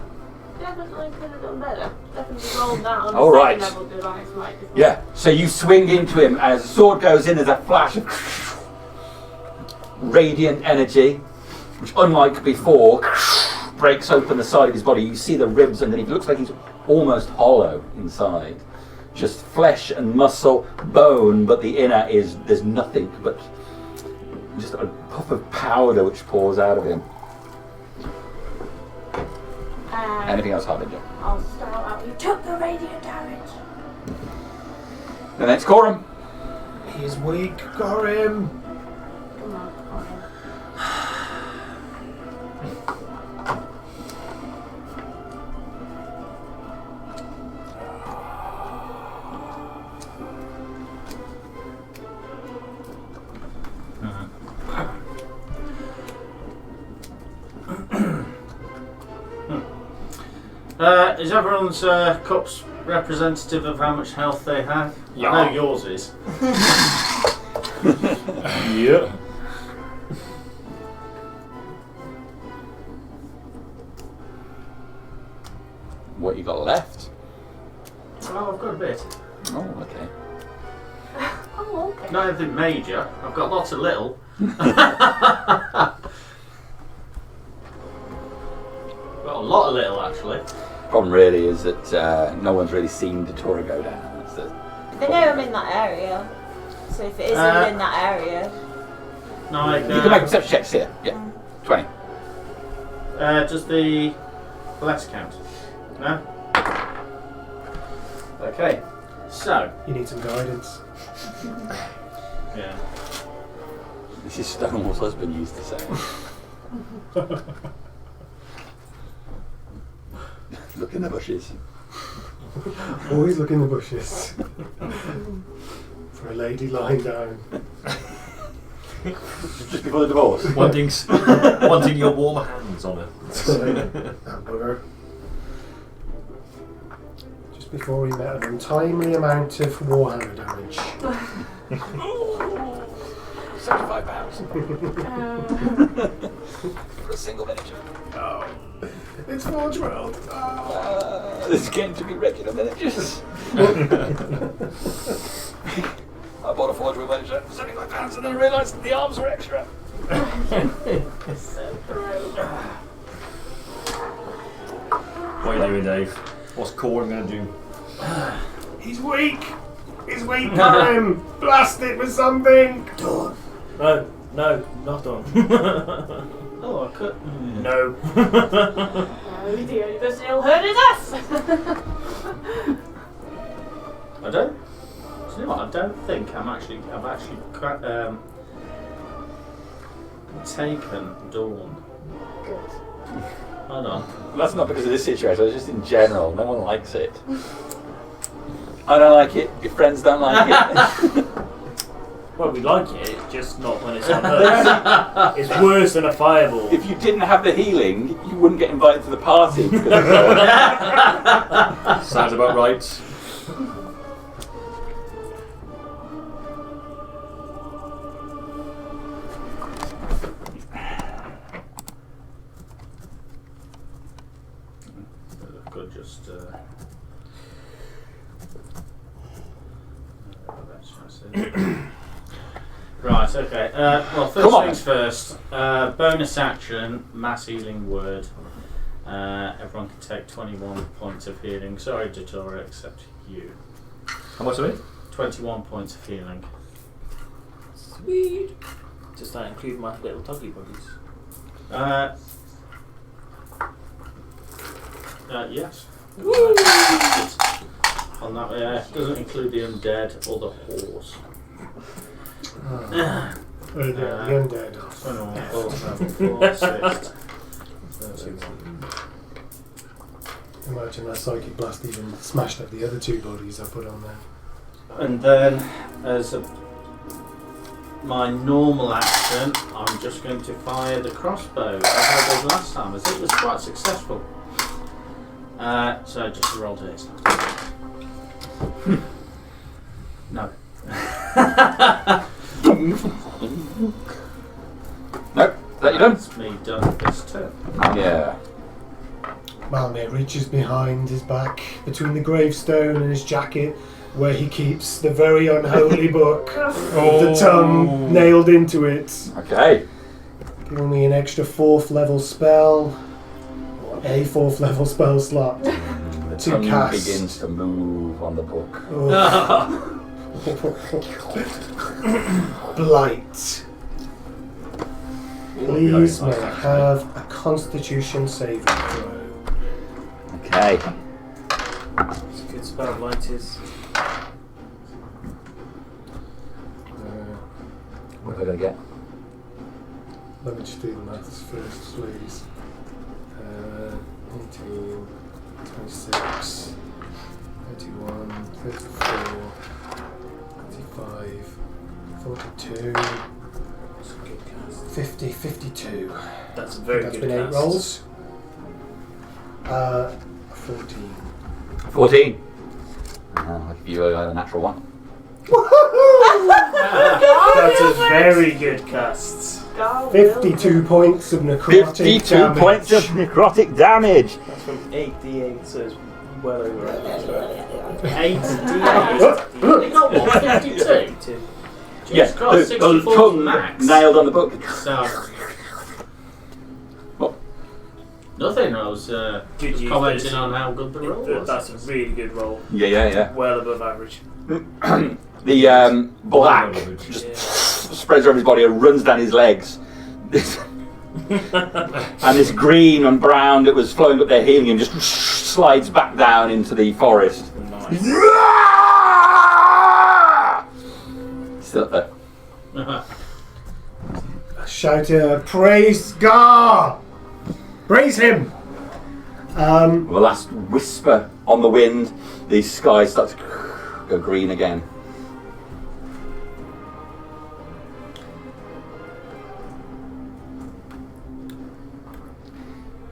Definitely could have done better. Definitely rolled that on All the right. second level divine smite before. Yeah, so you swing into him, and as the sword goes in, there's a flash of radiant energy, which, unlike before, breaks open the side of his body. You see the ribs underneath. It looks like he's almost hollow inside. Just flesh and muscle, bone, but the inner there's nothing but just a puff of powder which pours out of him. Anything else, Harbinger? I'll start out. You took the radiant damage. And then it's Coram. He's weak, Corim. Come on, Corin. Is everyone's cups representative of how much health they have? Yeah. I know yours is. Yeah. What you got left? Oh, I've got a bit. Oh, okay. Oh, okay. Not anything major. I've got lots of little. Got a lot of little, actually. Problem really is that no one's really seen Datura go down. That's the They know I'm in that area. So if it isn't in that area. No, I You can make perception checks here. Yeah. 20. Does the bless count? No? Okay. So, You need some guidance. yeah. This is Stonewall's husband used to say. Look in the bushes. Always look in the bushes. For a lady lying down. Just before the divorce. wanting your warm hands on her. That bugger. Just before he met an untimely amount of warhammer damage. 75 pounds. For a single miniature. Oh. It's Forge World. This is getting to be regular miniatures. I bought a Forge World miniature for 75 pounds and then realised that the arms were extra. What are you doing, Dave? What's Coram going to do? He's weak. He's weak. Time. Blast it with something. No, No, not on. Oh, I could. No. No, the only person who'll hurt is us! I don't. Do you know what? I don't think I've actually taken Dawn. Good. Hold on. That's not because of this situation, it's just in general. No one likes it. I don't like it, your friends don't like it. Well, we like it, just not when it's on us. It's worse than a fireball. If you didn't have the healing, you wouldn't get invited to the party. Sounds about right. I could just. Right, okay. Well, first things first. Bonus action, mass healing word. Everyone can take 21 points of healing. Sorry, Dottore, except you. How much of it? 21 points of healing. Sweet. Does that include my little tuggy buddies? Yes. On that, doesn't include the undead or the horse. The undead. 21, 4, 7, 4, 6, 13. Imagine that psychic blast even smashed up the other two bodies I put on there. And then, as my normal action, I'm just going to fire the crossbow as I did last time, as it was quite successful. So just roll to hit. No. Nope, is that you done? That's me done this turn. Yeah. Malmir reaches behind his back, between the gravestone and his jacket, where he keeps the very unholy book, with the tongue nailed into it. Okay. Giving me an extra 4th level spell. A 4th level spell slot. The To tongue cast. begins to move on the book. Blight. Please may I have a Constitution saving throw. Okay. It's a good spell, light is. What am I going to get? Let me just do the maths first, please. 18, 26, 31, 34, 35, 42, 50, 52. That's a very That's good been 8 cast. rolls. 14. 14. I'll give you a natural one. That's a very good cast. 52 points of necrotic 52 damage. points of necrotic damage. That's from 8d8, so it's well over average. 8d8. You got what? 52? Yes, Christ, the 64 tongue max. nailed on the book. So. What? Nothing, I was Good just use. commenting on how good the roll was. That's a really good roll. Yeah. Well above average. The black just spreads over his body and runs down his legs. And this green and brown that was flowing up their helium just slides back down into the forest. Nice. Still up there. Shout praise God! Praise him! With the last whisper on the wind, the sky starts to go green again.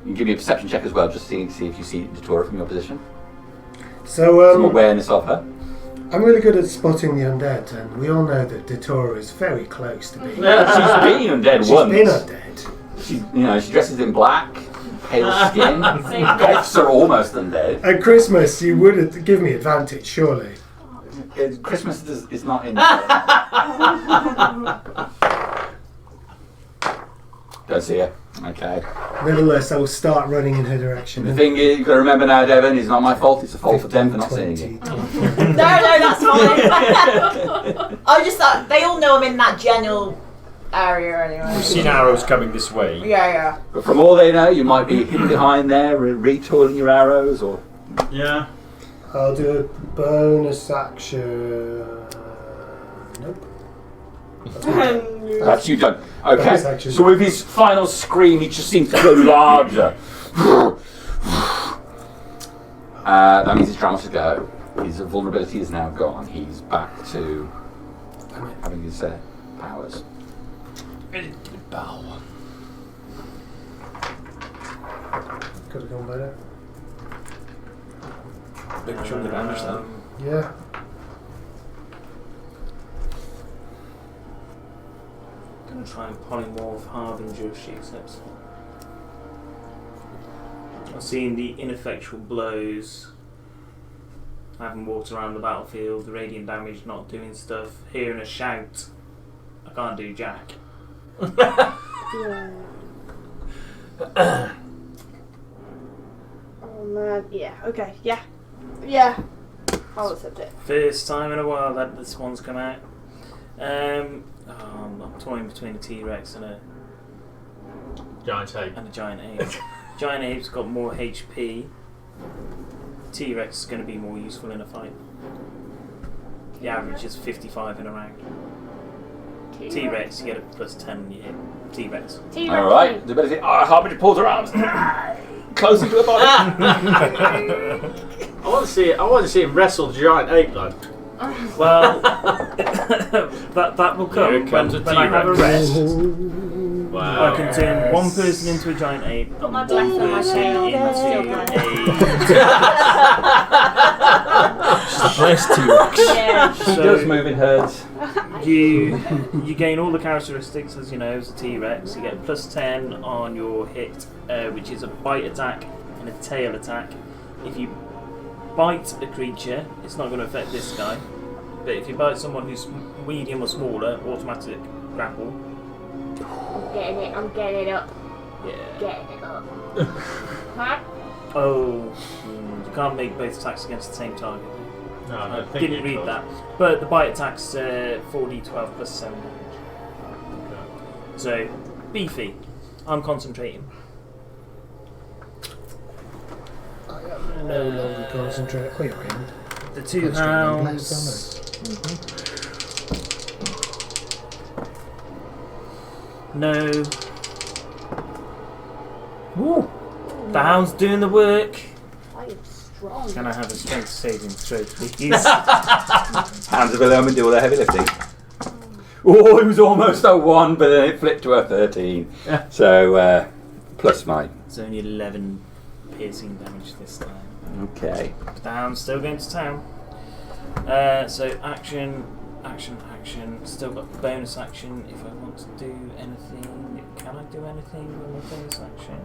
You can give me a perception check as well, just see if you see Datora from your position. So, Some awareness of her. I'm really good at spotting the undead, and we all know that Datora is very close to being. She's been undead She's once. been undead. She dresses in black, pale skin. Goths are almost undead. At Christmas, you would give me advantage, surely. Christmas is not in. Don't see her. Okay. Nevertheless, I will start running in her direction. The thing is, you've got to remember now, Devon, it's not my fault, it's a fault for them for not seeing you. No, that's fine. I just thought they all know I'm in that general area anyway. We've seen arrows coming this way. Yeah. But from all they know, you might be hidden behind there, retooling your arrows, or... Yeah. I'll do a bonus action. Nope. That's you done. Okay, Bonus action. so with his final scream, he just seems to grow larger. That means his drama to go. His vulnerability is now gone. He's back to having his powers. Bow. Could have gone better. Big chunk of damage though. Yeah. I'm going to try and polymorph Harbinger if she accepts. I've seen the ineffectual blows. I haven't walked around the battlefield, the radiant damage not doing stuff. Hearing a shout, I can't do jack. Yeah. Oh man, yeah, okay, yeah. I'll accept it. First time in a while that this one's come out. I'm toying between a T-Rex and a Giant ape. giant ape. Giant ape's got more HP. T-Rex is going to be more useful in a fight. The average is 55 in a round. T-Rex, you get a plus 10 when you hit. T-Rex. Alright, the ability. Harbinger pulls her arms closer to her body. I want to see him wrestle the giant ape though. Well, that will come Here comes when a I have a T-Rex. rest. Wow. I can turn one person into a giant ape, Put my and black one on my person tail, into She's the best T-Rex. Yeah. He does move in herds. you gain all the characteristics as you know as a T-Rex. You get plus 10 on your hit, which is a bite attack and a tail attack. If you bite a creature, it's not going to affect this guy. But if you bite someone who's medium or smaller, automatic grapple. I'm getting it up. Yeah. Getting it up. Huh? Oh, you can't make both attacks against the same target. No, I I don't think didn't you read could. that. But the bite attack's 4d12 plus 7 damage. So, beefy. I'm concentrating. I am no longer concentrate. Oh, you're in. The two hounds. No. Woo. The hound's doing the work. I am strong. Can I have a strength saving throw, please? Hands of Wilhelm and do all their heavy lifting. Oh, it was almost a 1, but then it flipped to a 13. So, plus mine. It's only 11 piercing damage this time. Okay. But the hound's still going to town. So action. Still got bonus action if I want to do anything. Can I do anything with my bonus action?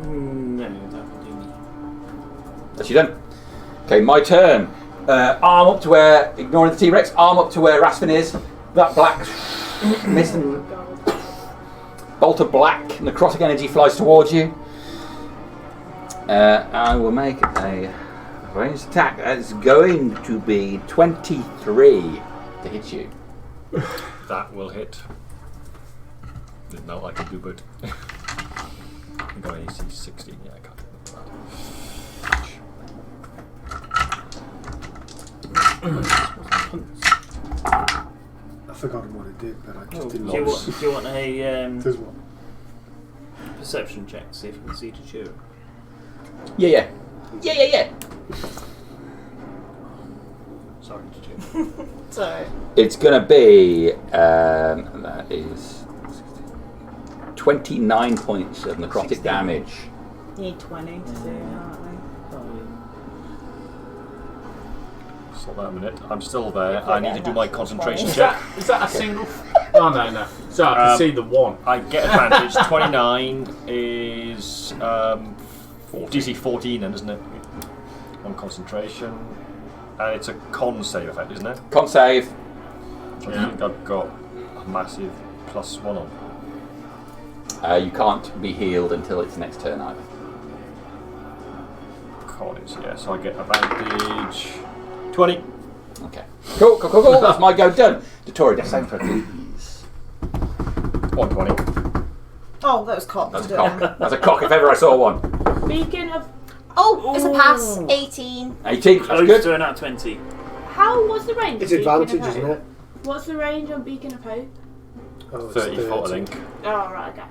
No, that will do me. That's you done. Okay, my turn. Arm up to where, ignoring the T-Rex, arm up to where Raspin is. That black mist and bolt of black necrotic energy flies towards you. I will make a ranged attack. That's going to be 23 to hit you. That will hit. Didn't know I could do, but I got AC 16. Yeah, I can't do that. I've forgotten what it did, but I just didn't Do you want a Does what? perception check to see if you can see Chichiro? Yeah. Sorry, Chichiro. So, It's going to be, that is 29 points of necrotic 16. damage. you need 20 to do that, Stop that a minute. I'm still there. I need to do my concentration Is check. that a single? Oh no. So I can see the one. I get advantage. 29 is DC 14 then, isn't it? On concentration. And it's a con save effect, isn't it? Con save. So I think I've got a massive +1 on. You can't be healed until its next turn either. con is, yeah, so I get advantage 20. Okay. Cool. That's my go done. Dottore, death saving throw, please. 120. Oh, that was cocked. That's a cock. That's a cock if ever I saw one. Beacon of. Oh, it's a pass. 18. 18. That's Close good. to an at 20. What's the range? It's of Beacon of advantage, Hope? isn't it? What's the range on Beacon of Hope? Oh, it's 30 foot, I think. Oh, right, okay.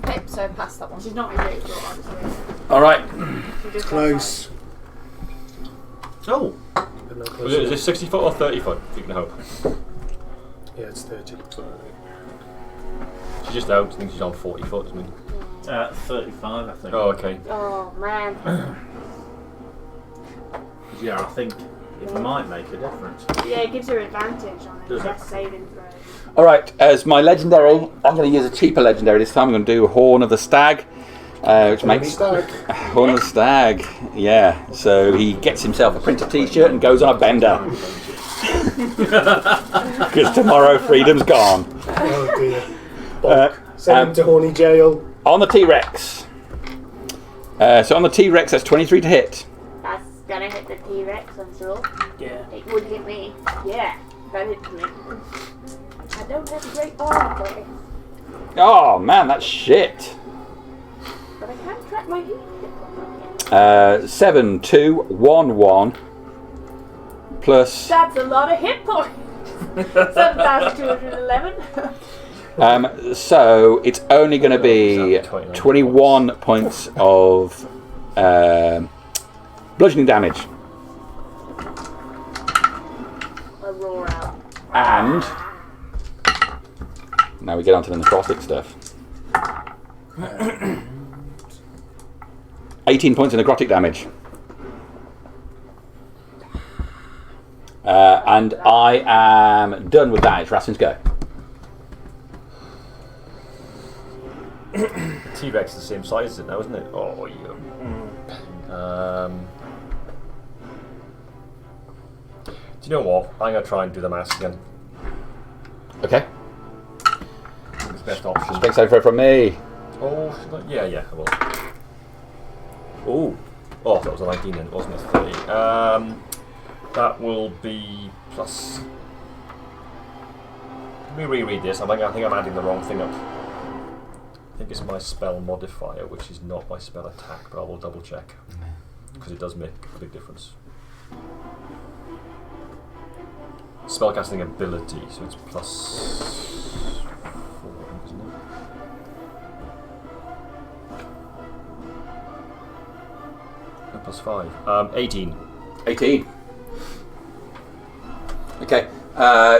Okay, so pass that one. She's not very good, obviously. All right. She just close. Oh, But not close is enough. it 60 foot or 30 foot? You can hope. Yeah, it's 30. She's just out. I think she's on 40 foot, isn't she? 35, I think. Oh, okay. Oh man. Yeah, I think it might make a difference. Yeah, it gives her advantage on a Does it? death saving throw. All right. As my legendary, I'm going to use a cheaper legendary this time. I'm going to do Horn of the Stag, which makes Stag. Horn of the Stag. Yeah. So he gets himself a printed T-shirt and goes on a bender. Because tomorrow freedom's gone. Oh dear. Bonk. Send him um, to horny jail. On the T-Rex. So on the T-Rex, that's 23 to hit. That's gonna hit the T-Rex, I'm sure. Yeah. It would hit me. Yeah, that hits me. I don't have a great arm for it, Oh man, that's shit. but I can track my heat. 7, 2, 1, 1. Plus. That's a lot of hit points. 7,211. So it's only going to be 21 points of bludgeoning damage. A roar out. And now we get onto the necrotic stuff. 18 points of necrotic damage. And I am done with that. It's Rastin's go. T-Rex is the same size as it now, isn't it? Oh, yeah. Do you know what? I'm going to try and do the mask again. Okay. It's the best option. Strength saving throw from me. Oh, yeah, I will. Oh, that was a 19 then, wasn't it? 30. That will be plus. Let me reread this. I think I'm adding the wrong thing up. I think it's my spell modifier, which is not my spell attack, but I will double check because it does make a big difference. Spellcasting ability, so it's plus 4, isn't it? Plus 5. 18. 18. Okay.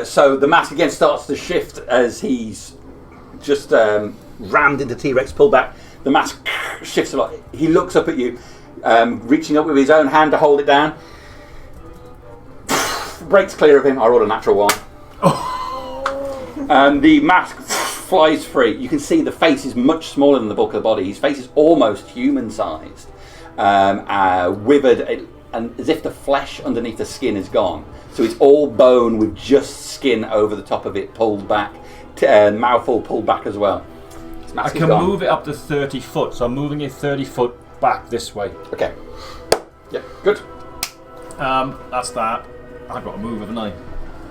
So the mask again starts to shift as he's just rammed into T-Rex, pulled back. The mask shifts a lot. He looks up at you, reaching up with his own hand to hold it down. Breaks clear of him. I rolled a natural 1. And the mask flies free. You can see the face is much smaller than the bulk of the body. His face is almost human-sized, withered, and as if the flesh underneath the skin is gone. So it's all bone with just skin over the top of it, pulled back, mouth all pulled back as well. I can move it up to 30 foot, so I'm moving it 30 foot back this way. Okay. Yeah, good. That's that. I've got to move, haven't I?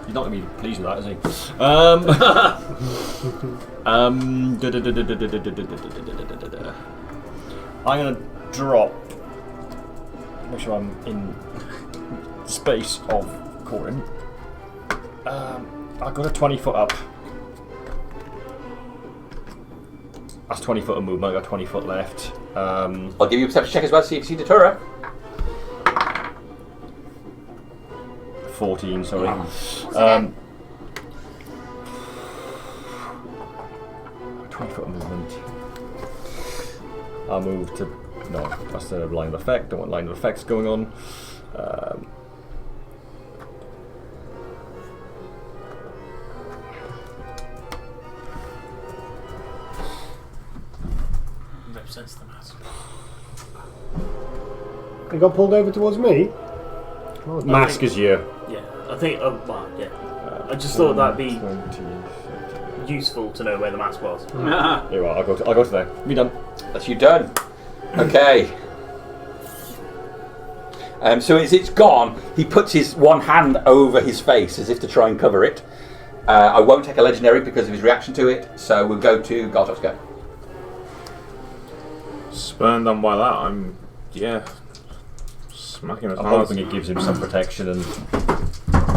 He's not going to be pleased with that, is he? I'm going to drop. Make sure I'm in space of Corin. I've got a 20 foot up. That's 20 foot of movement. I've got 20 foot left. I'll give you a perception check as well, see if you see Datura. 14, sorry. 20 foot of movement. I'll move to. No, that's the line of effect. Don't want line of effects going on. Represents the mask. He got pulled over towards me. Mask is you. Yeah, I think. Well, yeah. I just thought that'd be useful to know where the mask was. Here you are. I'll go to there. Be done. That's you done. Okay. So as it's gone, he puts his one hand over his face as if to try and cover it. I won't take a legendary because of his reaction to it, so we'll go to Gartok's go. Spurned on by that, I'm smacking his I'm hard. hoping it gives him some protection and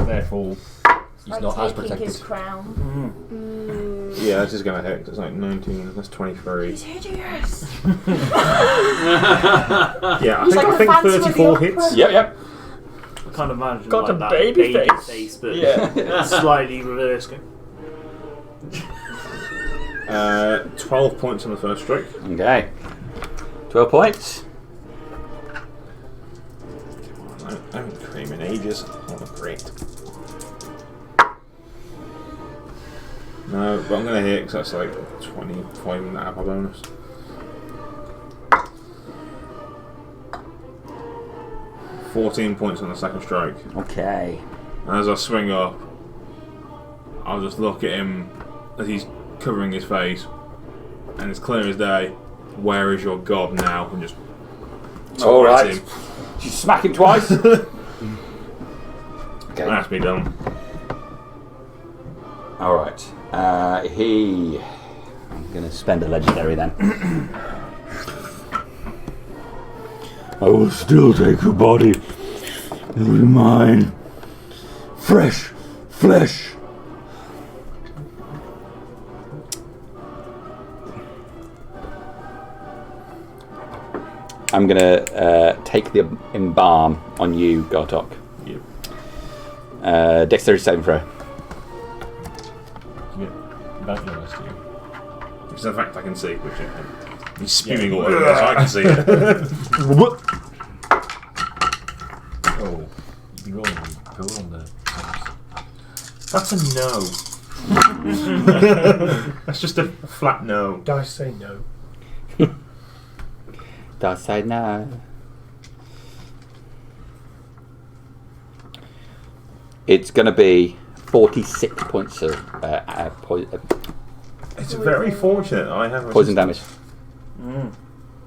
therefore he's Like not as taking protected. his crown. Yeah, this is going to hit 'cause it's like 19, that's 23. He's hideous. Yeah, I He's think like a Phantom of the 34 Opera. hits. Yep. I can't imagine Got like a that baby face. but Yeah. slightly reversed. 12 points on the first strike. Okay. 12 points. I haven't creamed in ages. Oh, great. No, but I'm going to hit because that's like 25 and a half a bonus. $14 points on the second strike. Okay. And as I swing up, I'll just look at him as he's covering his face, and it's clear as day. Where is your god now? And just All right. him. You smack him twice. Okay. That's me done. All right. I'm going to spend a legendary then. I will still take your body. It will be mine. Fresh flesh. I'm going to take the embalm on you, Gartok. Yep. Dexterity saving throw. That's the rest of you. Which is a fact I can see, which he's spewing all over this, so I can see it. Oh, you've been rolling pool on there. That's a no. That's just a flat no. Dice say no. Dice say no. It's going to be 46 points of It's very fortunate I have poison damage.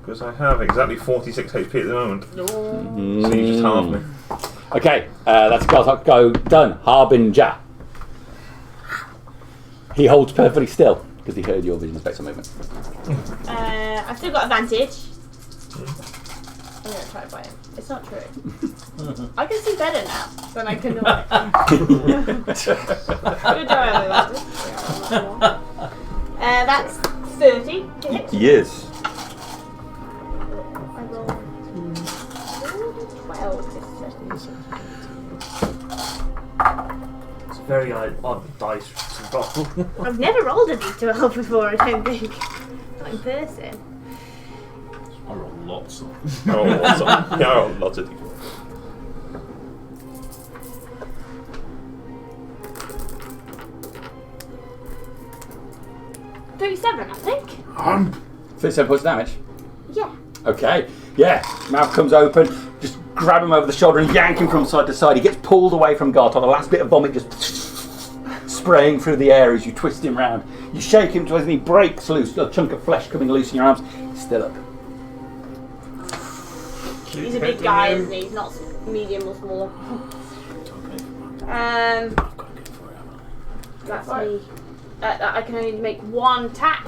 because I have exactly 46 HP at the moment. So you just half me. Okay, that's Gartok go done. Harbinger. He holds perfectly still because he heard your vision spectral movement. I've still got advantage. I'm going to try to bite him. It's not true. I can see better now than I can normally. Good job, that's 30 to hit. Yes. I rolled 12 this time. It's a very odd dice to roll. I've never rolled a d12 before, I don't think. Not in person. I roll lots of. I roll lots of d4. $37, I think. 37 points of damage. Yeah. Okay, yeah. Mouth comes open. Just grab him over the shoulder and yank him from side to side. He gets pulled away from Gartok. The last bit of vomit just spraying through the air as you twist him round. You shake him twice and he breaks loose. A chunk of flesh coming loose in your arms. He's still up. He's a big guy, isn't he? He's not medium or smaller. That's me. I can only make one attack.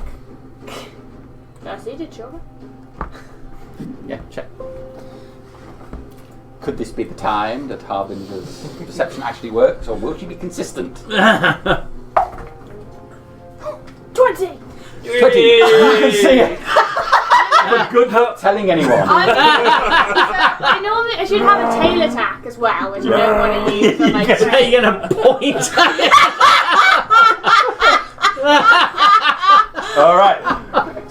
That's needed, sure. Yeah, check. Could this be the time that Harbinger's perception actually works, or will she be consistent? 20! I can see it! But good luck telling anyone. I normally I should have a tail attack as well, which I don't want to use on my You're gonna point. Alright.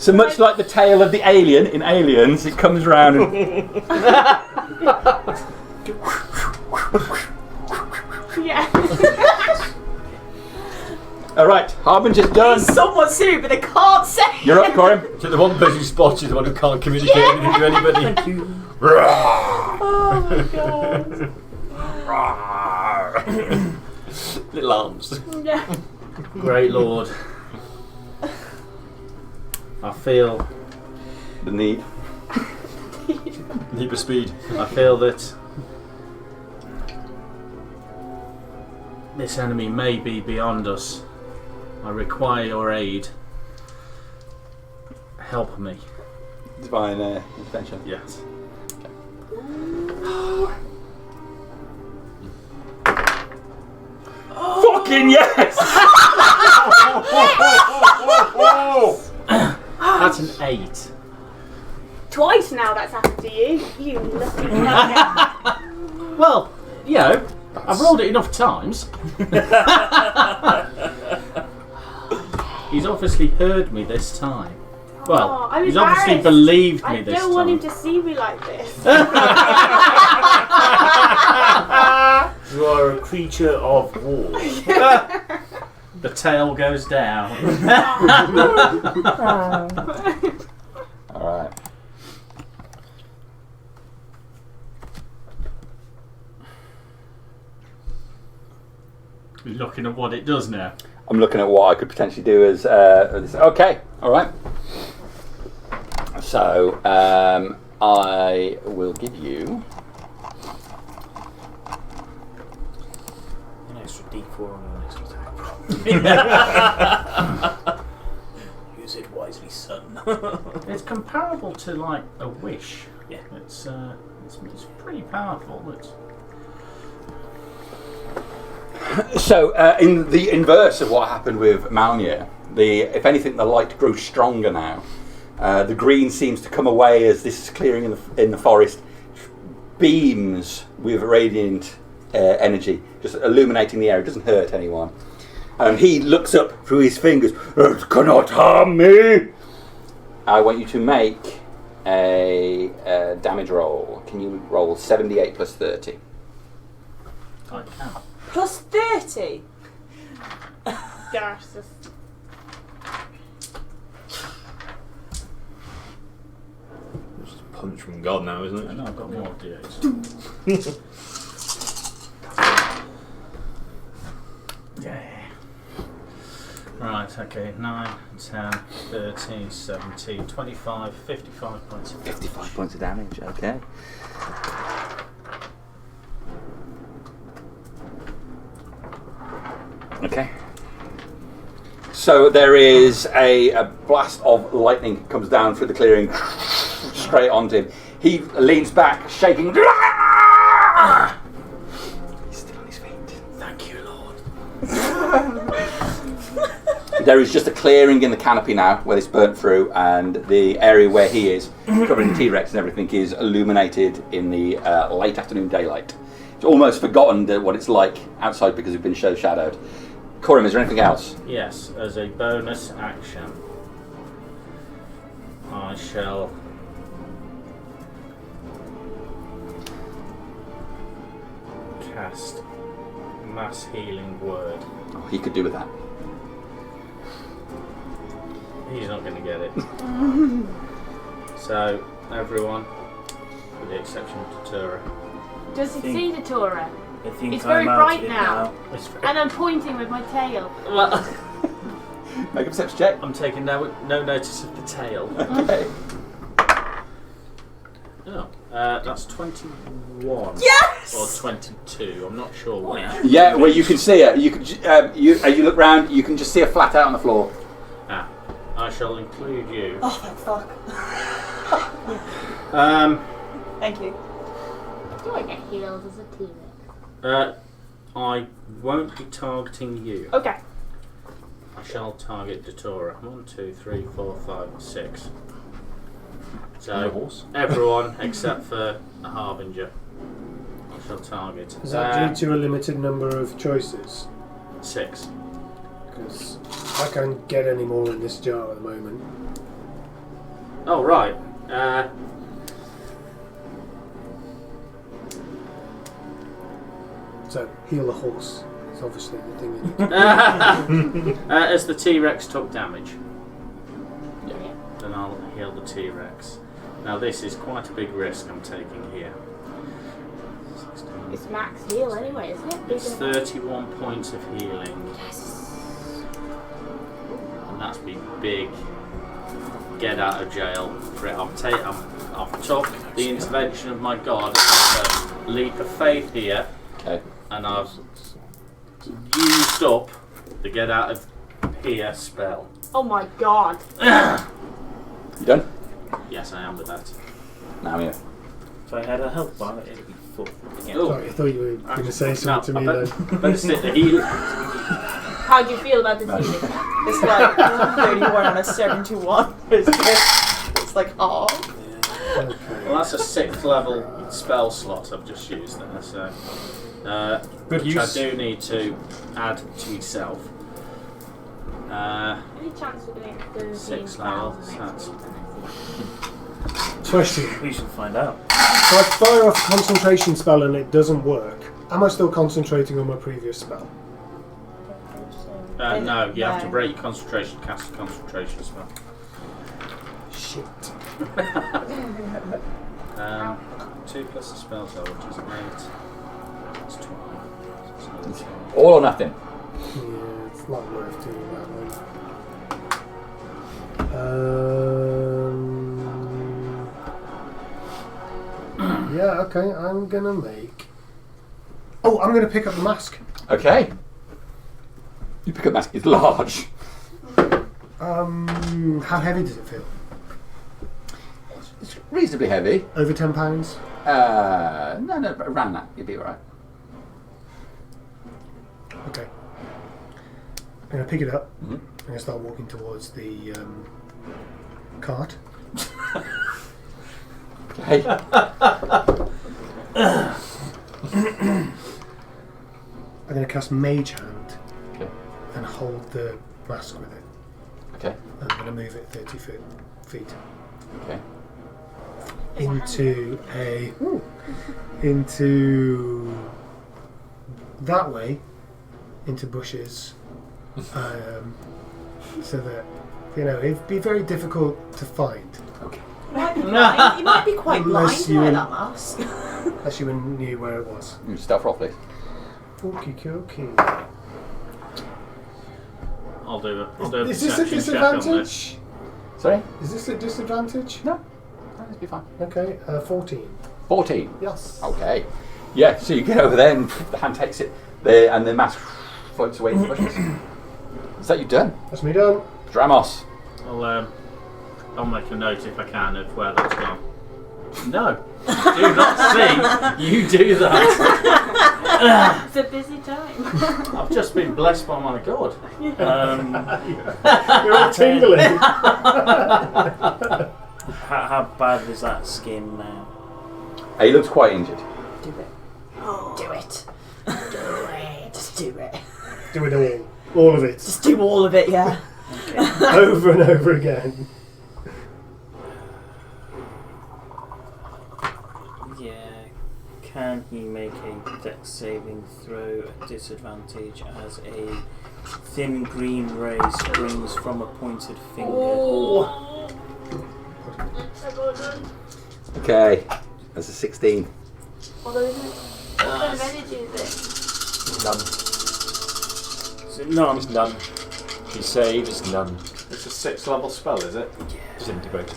So much like the tail of the alien in Aliens, it comes round and... Yeah. Alright, Harbinger's done. Someone soon, but they can't say. You're up, Corin. So the one person who spots you, the one who can't communicate anything to anybody. Oh my god. Little arms. Yeah. Great Lord. I feel The need. Need for speed. I feel that This enemy may be beyond us. I require your aid. Help me. Divine intervention. Yes. Fucking yes! That's an 8. Twice now that's happened to you. You lucky nugget. Well, you know, I've rolled it enough times. He's obviously heard me this time. Well, Oh, I'm he's obviously embarrassed. believed me I this don't want him time. to see me like this. You are a creature of war. The tail goes down. Alright. You're looking at what it does now. I'm looking at what I could potentially do as this. Okay, alright. So, I will give you An extra D4 on your next attack. Use it wisely, son. It's comparable to like a wish. Yeah. It's pretty powerful. So, in the inverse of what happened with Malnier, if anything, the light grows stronger now. The green seems to come away as this is clearing in the forest, beams with radiant energy, just illuminating the area. It doesn't hurt anyone. He looks up through his fingers. It cannot harm me. I want you to make a damage roll. Can you roll 78 plus 30? I can. Plus 30. Gosh, this. Just a punch from God now, isn't it? No, I've got more D8s. Yeah. Right, okay, 9, 10, 13, 17, 25, 55 points of damage. 55 points of damage, okay. Okay. So there is a blast of lightning comes down through the clearing, straight onto him. He leans back, shaking. He's still on his feet. Thank you, Lord. There is just a clearing in the canopy now where it's burnt through, and the area where he is, covered in T-Rex and everything, is illuminated in the late afternoon daylight. It's almost forgotten what it's like outside because we've been shadowed. Corum, is there anything else? Yes, as a bonus action, I shall cast Mass Healing Word. Oh, he could do with that. He's not going to get it. So, everyone, with the exception of Tatura. Does it see the Torah? I think It's very I'm out bright of it now. And I'm pointing with my tail. Well, Make a perception check. I'm taking no notice of the tail. Okay. Oh, that's 21. Yes! Or 22, I'm not sure which. Yeah, well, you can see it. You can. As you look round, you can just see a flat out on the floor. Ah, I shall include you. Oh, thank fuck. Thank you. Do I get healed as a T-Rex? I won't be targeting you. Okay. I shall target Datura. 1, 2, 3, 4, 5, 6. So everyone except for the Harbinger, I shall target. Is that due to a limited number of choices? 6. Because I can't get any more in this jar at the moment. Oh right. So, heal the horse. It's obviously the thing you need. As the T-Rex took damage, Yeah. then I'll heal the T-Rex. Now this is quite a big risk I'm taking here. 16. It's max heal anyway, isn't it? It's 31 points of healing. And that's be big. Get out of jail for it. I've took the intervention of my god, a leap of faith here, Okay. and I've used up the get out of here spell. Oh my god. You done? Yes, I am with that. Now I'm here. If I had a health bar, it'd be full again. Oh. Sorry, I thought you were going to say something to me then. Better stick the healing. How do you feel about this healing? It's like 31 on a 71. It's like, oh. Okay. Well, that's a 6th level spell slot I've just used there, so. Good Which use. I do need to add to myself. Any chance we're doing 6 levels, that's. Question. We should find out. So I fire off a concentration spell and it doesn't work. Am I still concentrating on my previous spell? No, you have to No. break your concentration, cast a concentration spell. Shit. 2 plus the spell total, which is 8. It's 12. So it's All or nothing. Yeah, it's not worth doing that one. Yeah, okay, I'm gonna make. Oh, I'm gonna pick up the mask. Okay. You pick up mask. It's large. How heavy does it feel? It's reasonably heavy. Over £10? No, around that. You'll be alright. Okay. I'm gonna pick it up. Mm-hmm. I'm gonna start walking towards the cart. Okay. I'm gonna cast Mage Hand Okay. and hold the mask with it. Okay. I'm gonna move it 30 feet. Okay. Into that way, into bushes, so that it'd be very difficult to find Okay. You might be quite Unless blind by you- that mask. unless you knew where it was. You stealth roll, please. Okie dokie. I'll do a Is this a perception check on this. disadvantage? Sorry? Is this a disadvantage? No. That'll be fine. Okay, 14. 14. Yes. Okay. Yeah, so you get over there and the hand takes it there and the mask floats away into the bushes. Is that you done? That's me done. Dramos. I'll make a note if I can of where that's gone. No. Do not see you do that. It's a busy time. I've just been blessed by my God. You're all tingling. How bad is that skin now? He looks quite injured. Do it. Do it. Do it. Just do it. Do it all of it, Just do all of it, yeah. over and over again. Yeah. Can he make a dex saving throw at disadvantage as a thin green ray springs from a pointed finger? Okay. That's a 16. Although isn't it? What kind of energy is None. Is it none? It's none. His save is none. It's a 6th level spell, is it? Disintegrated.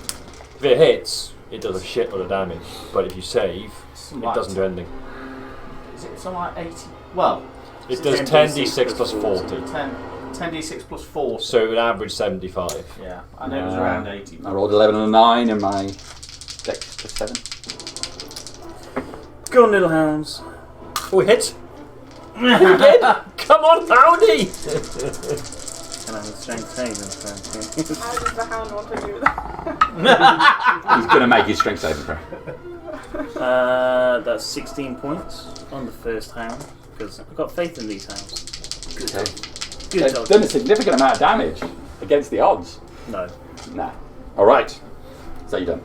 If it hits, it does a shitload of damage. But if you save, it doesn't do anything. Is it something like 80? Well, It does 10d6 plus 40. 10d6 plus 40. So it would average 75. Yeah, I know it was around 80. I rolled 11 and a 9 and my dex plus 7. Go on, little hounds. Oh, it hit! Again? Come on, Houndy! Can I have a strength saving throw? How does the hound want to do that? He's going to make his strength saving throw. That's 16 points on the first hound, because I've got faith in these hounds. Good Okay. dog. Good They've dog. done a significant amount of damage against the odds. No. Nah. Alright. Is that you done?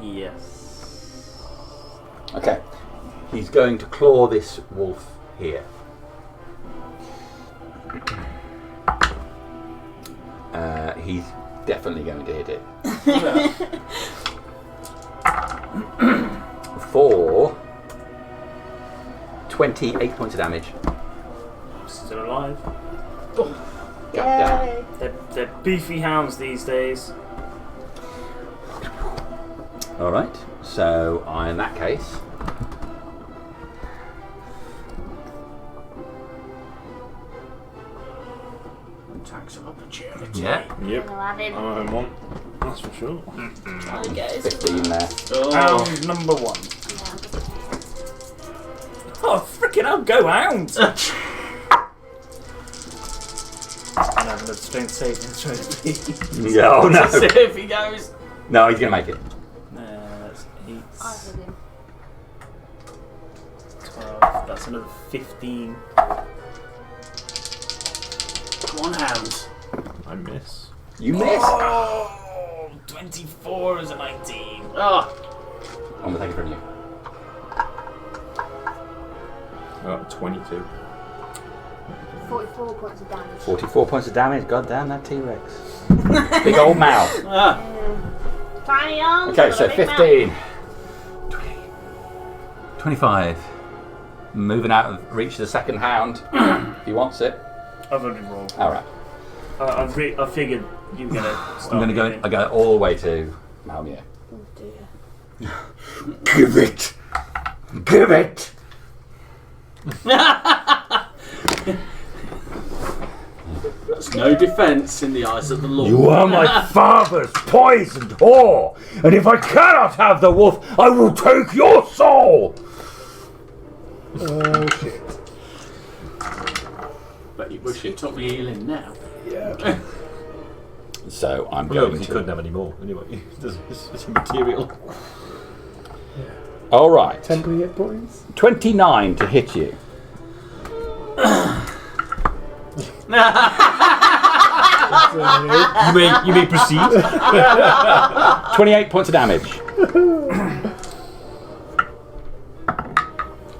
Yes. Okay. He's going to claw this wolf here. He's definitely going to hit it. For 28 points of damage. Still alive. Down. They're beefy hounds these days. Alright, so in that case. Attacks of opportunity. Yeah. Yep. I'll have him. I'm having one. That's for sure. I guess. 15 there. Hound number 1. Oh, freaking hell, go hound! And have another strength saving throw, please. Yeah, oh no. See if he goes. No, he's going to make it. That's 8. I'll have him. 12. That's another 15. Come on, hound. I miss. You miss. Oh, 24 is a 19. Oh, I'm going to take it from you. 22. 44 points of damage. 44 points of damage. God damn that T-Rex. Big old mouth. Tiny arms. Okay, but so a big 15. 20. 25. Moving out of reach of the second hound. If he wants it. I've already rolled. Alright. I figured you were going to start. I'm going to go. moving. I go all the way to Malmio. Oh dear. Give it. Give it. that's no defence in the eyes of the law. You are my father's poisoned whore, and if I cannot have the wolf, I will take your soul. Oh shit. But you wish you took me healing now. Yeah. So I'm Well, going he to. couldn't have any more. Anyway, it's material. All right. Temporary hit points. 29 to hit you. You may proceed. 28 points of damage.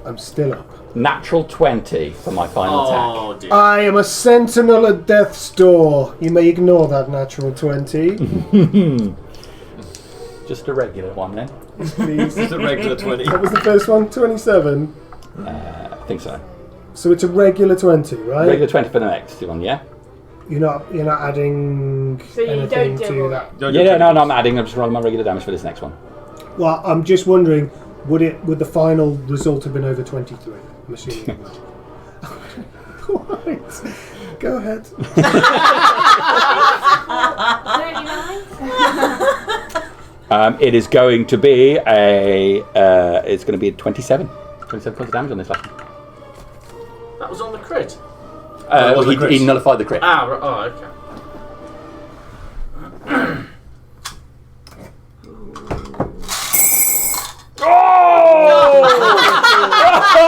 I'm still up. Natural 20 for my final attack. Oh dear. I am a sentinel at death's door. You may ignore that natural 20. Just a regular one then. Please. It's a regular 20. What was the first one? 27. I think so. So it's a regular 20, right? Regular 20 for the next one, yeah? You're not adding So you anything don't to double that. Yeah, no, I'm adding. I'm just rolling my regular damage for this next one. Well, I'm just wondering, would the final result have been over 23? I'm assuming it would. Right. Go ahead. 39? It is going to be a. It's going to be a 27. 27 points of damage on this last one. That was on the crit. it wasn't a crit. He nullified the crit. Ah, right. Oh, okay.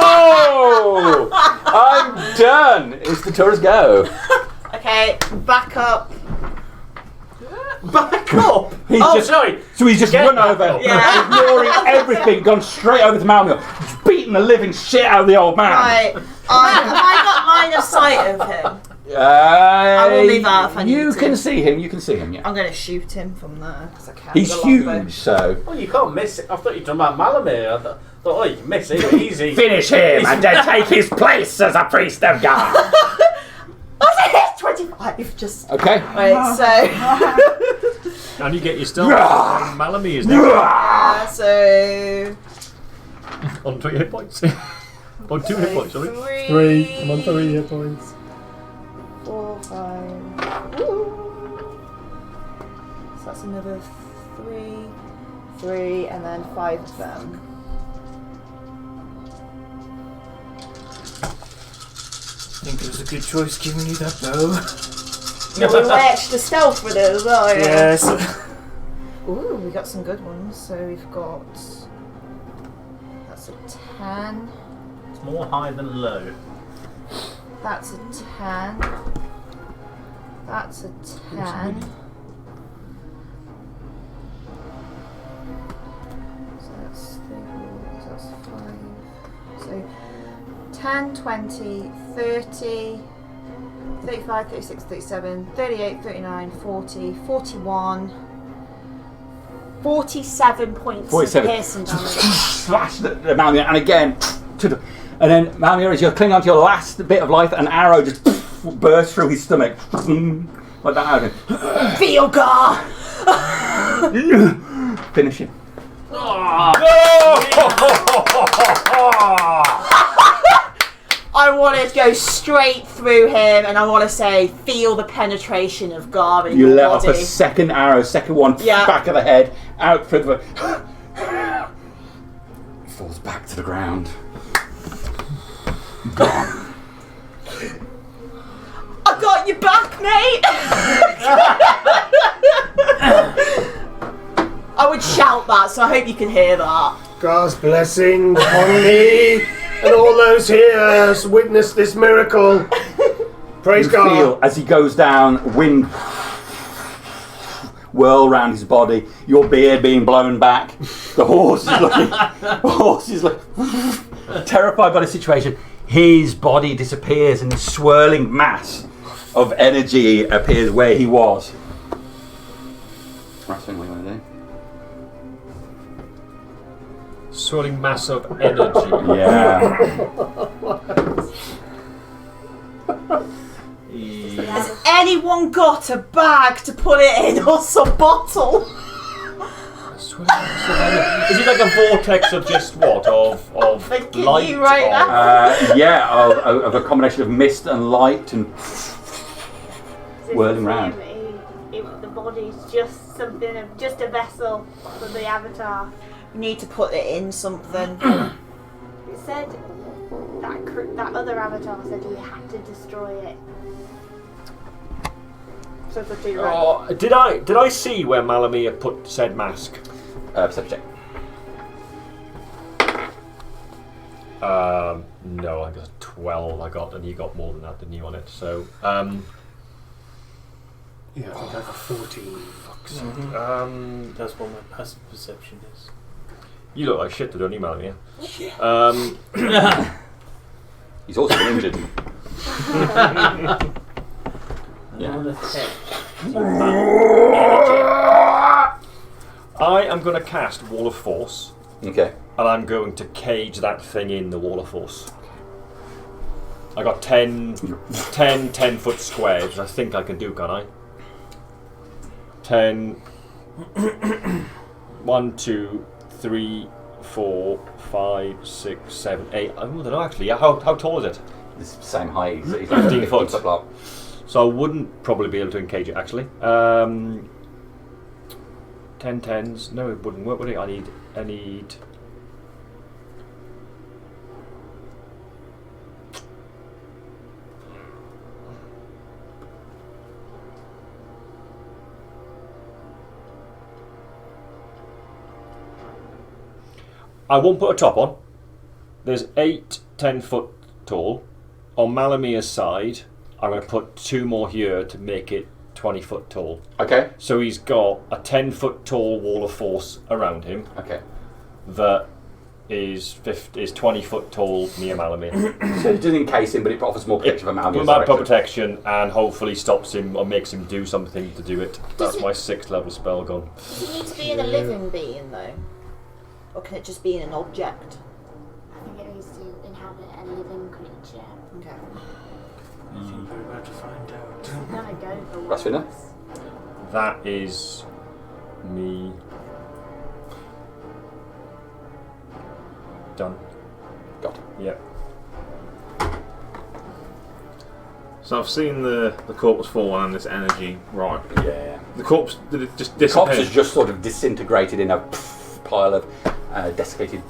Oh! I'm done. It's the tour's go. Okay, back up. Back up. He's Oh, just, sorry. So he's just Get run back over, up. Yeah. ignoring everything, gone straight over to Malmio, just beating the living shit out of the old man. Right. Have I got line of sight of him? I will leave that if I need You to. can see him. You can see him. Yeah. I'm going to shoot him from there because I can't. He's huge. So Oh, you can't miss it. I thought you were talking about Malamir. I thought, oh, you can miss it easy. finish him and then take his place as a priest of God. I said 25. Just Okay. right. So. And you get your stealth. Malamy is next. So. On 20 hit points. On 2 hit points, sorry. 3. I'm on 3 hit points. 4, 5. Ooh. So that's another 3, and then 5 of them. I think it was a good choice giving you that bow. Yeah, we went extra stealth with it as well. Yeah. Yes. Ooh, we got some good ones. So we've got. That's a 10. It's more high than low. That's a 10. That's a 10. So that's 3, 4, so that's 5. So 10, 20, 30, 35, 36, 37, 38, 39, 40, 41, 47 points 47. of piercing damage. Slash the Malmio, and again, And then, Malmir, as you're clinging onto your last bit of life, an arrow just bursts through his stomach. Like that. Feel Gar! Finish him. I want to go straight through him, and I want to say, feel the penetration of Gar in You your let off body. a second arrow, second one, Yeah. back of the head, out through the... Falls back to the ground. Gone. I got your back, mate! I would shout that, so I hope you can hear that. God's blessing upon me and all those here has witnessed this miracle. Praise You God. feel, as he goes down, wind whirl around his body, your beard being blown back. The horse is looking terrified by the situation. His body disappears and this swirling mass of energy appears where he was. Right, so what do you want to do? Swirling mass of energy. Yeah. Has anyone got a bag to put it in or some bottle? Swirling mass of energy. Is it like a vortex of just what? Of Thinking light? you right of- now. Of a combination of mist and light and whirling round. If the body's just something, just a vessel for the avatar. You need to put it in something. It said that other avatar said we had to destroy it. So for two right. Oh, did I see where Malamia put said mask? Perception check. No, I got 12. And you got more than that, didn't you, on it? So, Yeah, I think I got 14. That's what my passive perception is. you look like shit, don't you, Malamia? He's also been injured. I want to take I am going to cast Wall of Force, Okay. and I'm going to cage that thing in the Wall of Force. I got 10 10-foot squares, which I think I can do, can't I? 10. 1, 2, 3, 4, 5, 6, 7, 8. I don't know actually. How tall is it? It's the same height. He's 15 foot. block. So I wouldn't probably be able to encage it actually. 10 10s. No, it wouldn't work, would it? I need. I won't put a top on. There's 8 10-foot tall. On Malamia's side, I'm going to put 2 more here to make it 20-foot tall. Okay. So he's got a 10-foot tall wall of force around him Okay. that is 20-foot tall near Malamir. So it doesn't encase him, but it offers more protection for Malmir. About protection and hopefully stops him or makes him do something to do it. That's my 6th level spell gone. Does it need to be in a living being though? Or can it just be in an object? I think it needs to inhabit a living creature. Okay. I think we're about to find out. No, I go for one. That's winner. That is me done. Got it. Yep. So I've seen the corpse fall and this energy, right. Yeah. The corpse, did it just The corpse disappear? is just sort of disintegrated in a pile of desiccated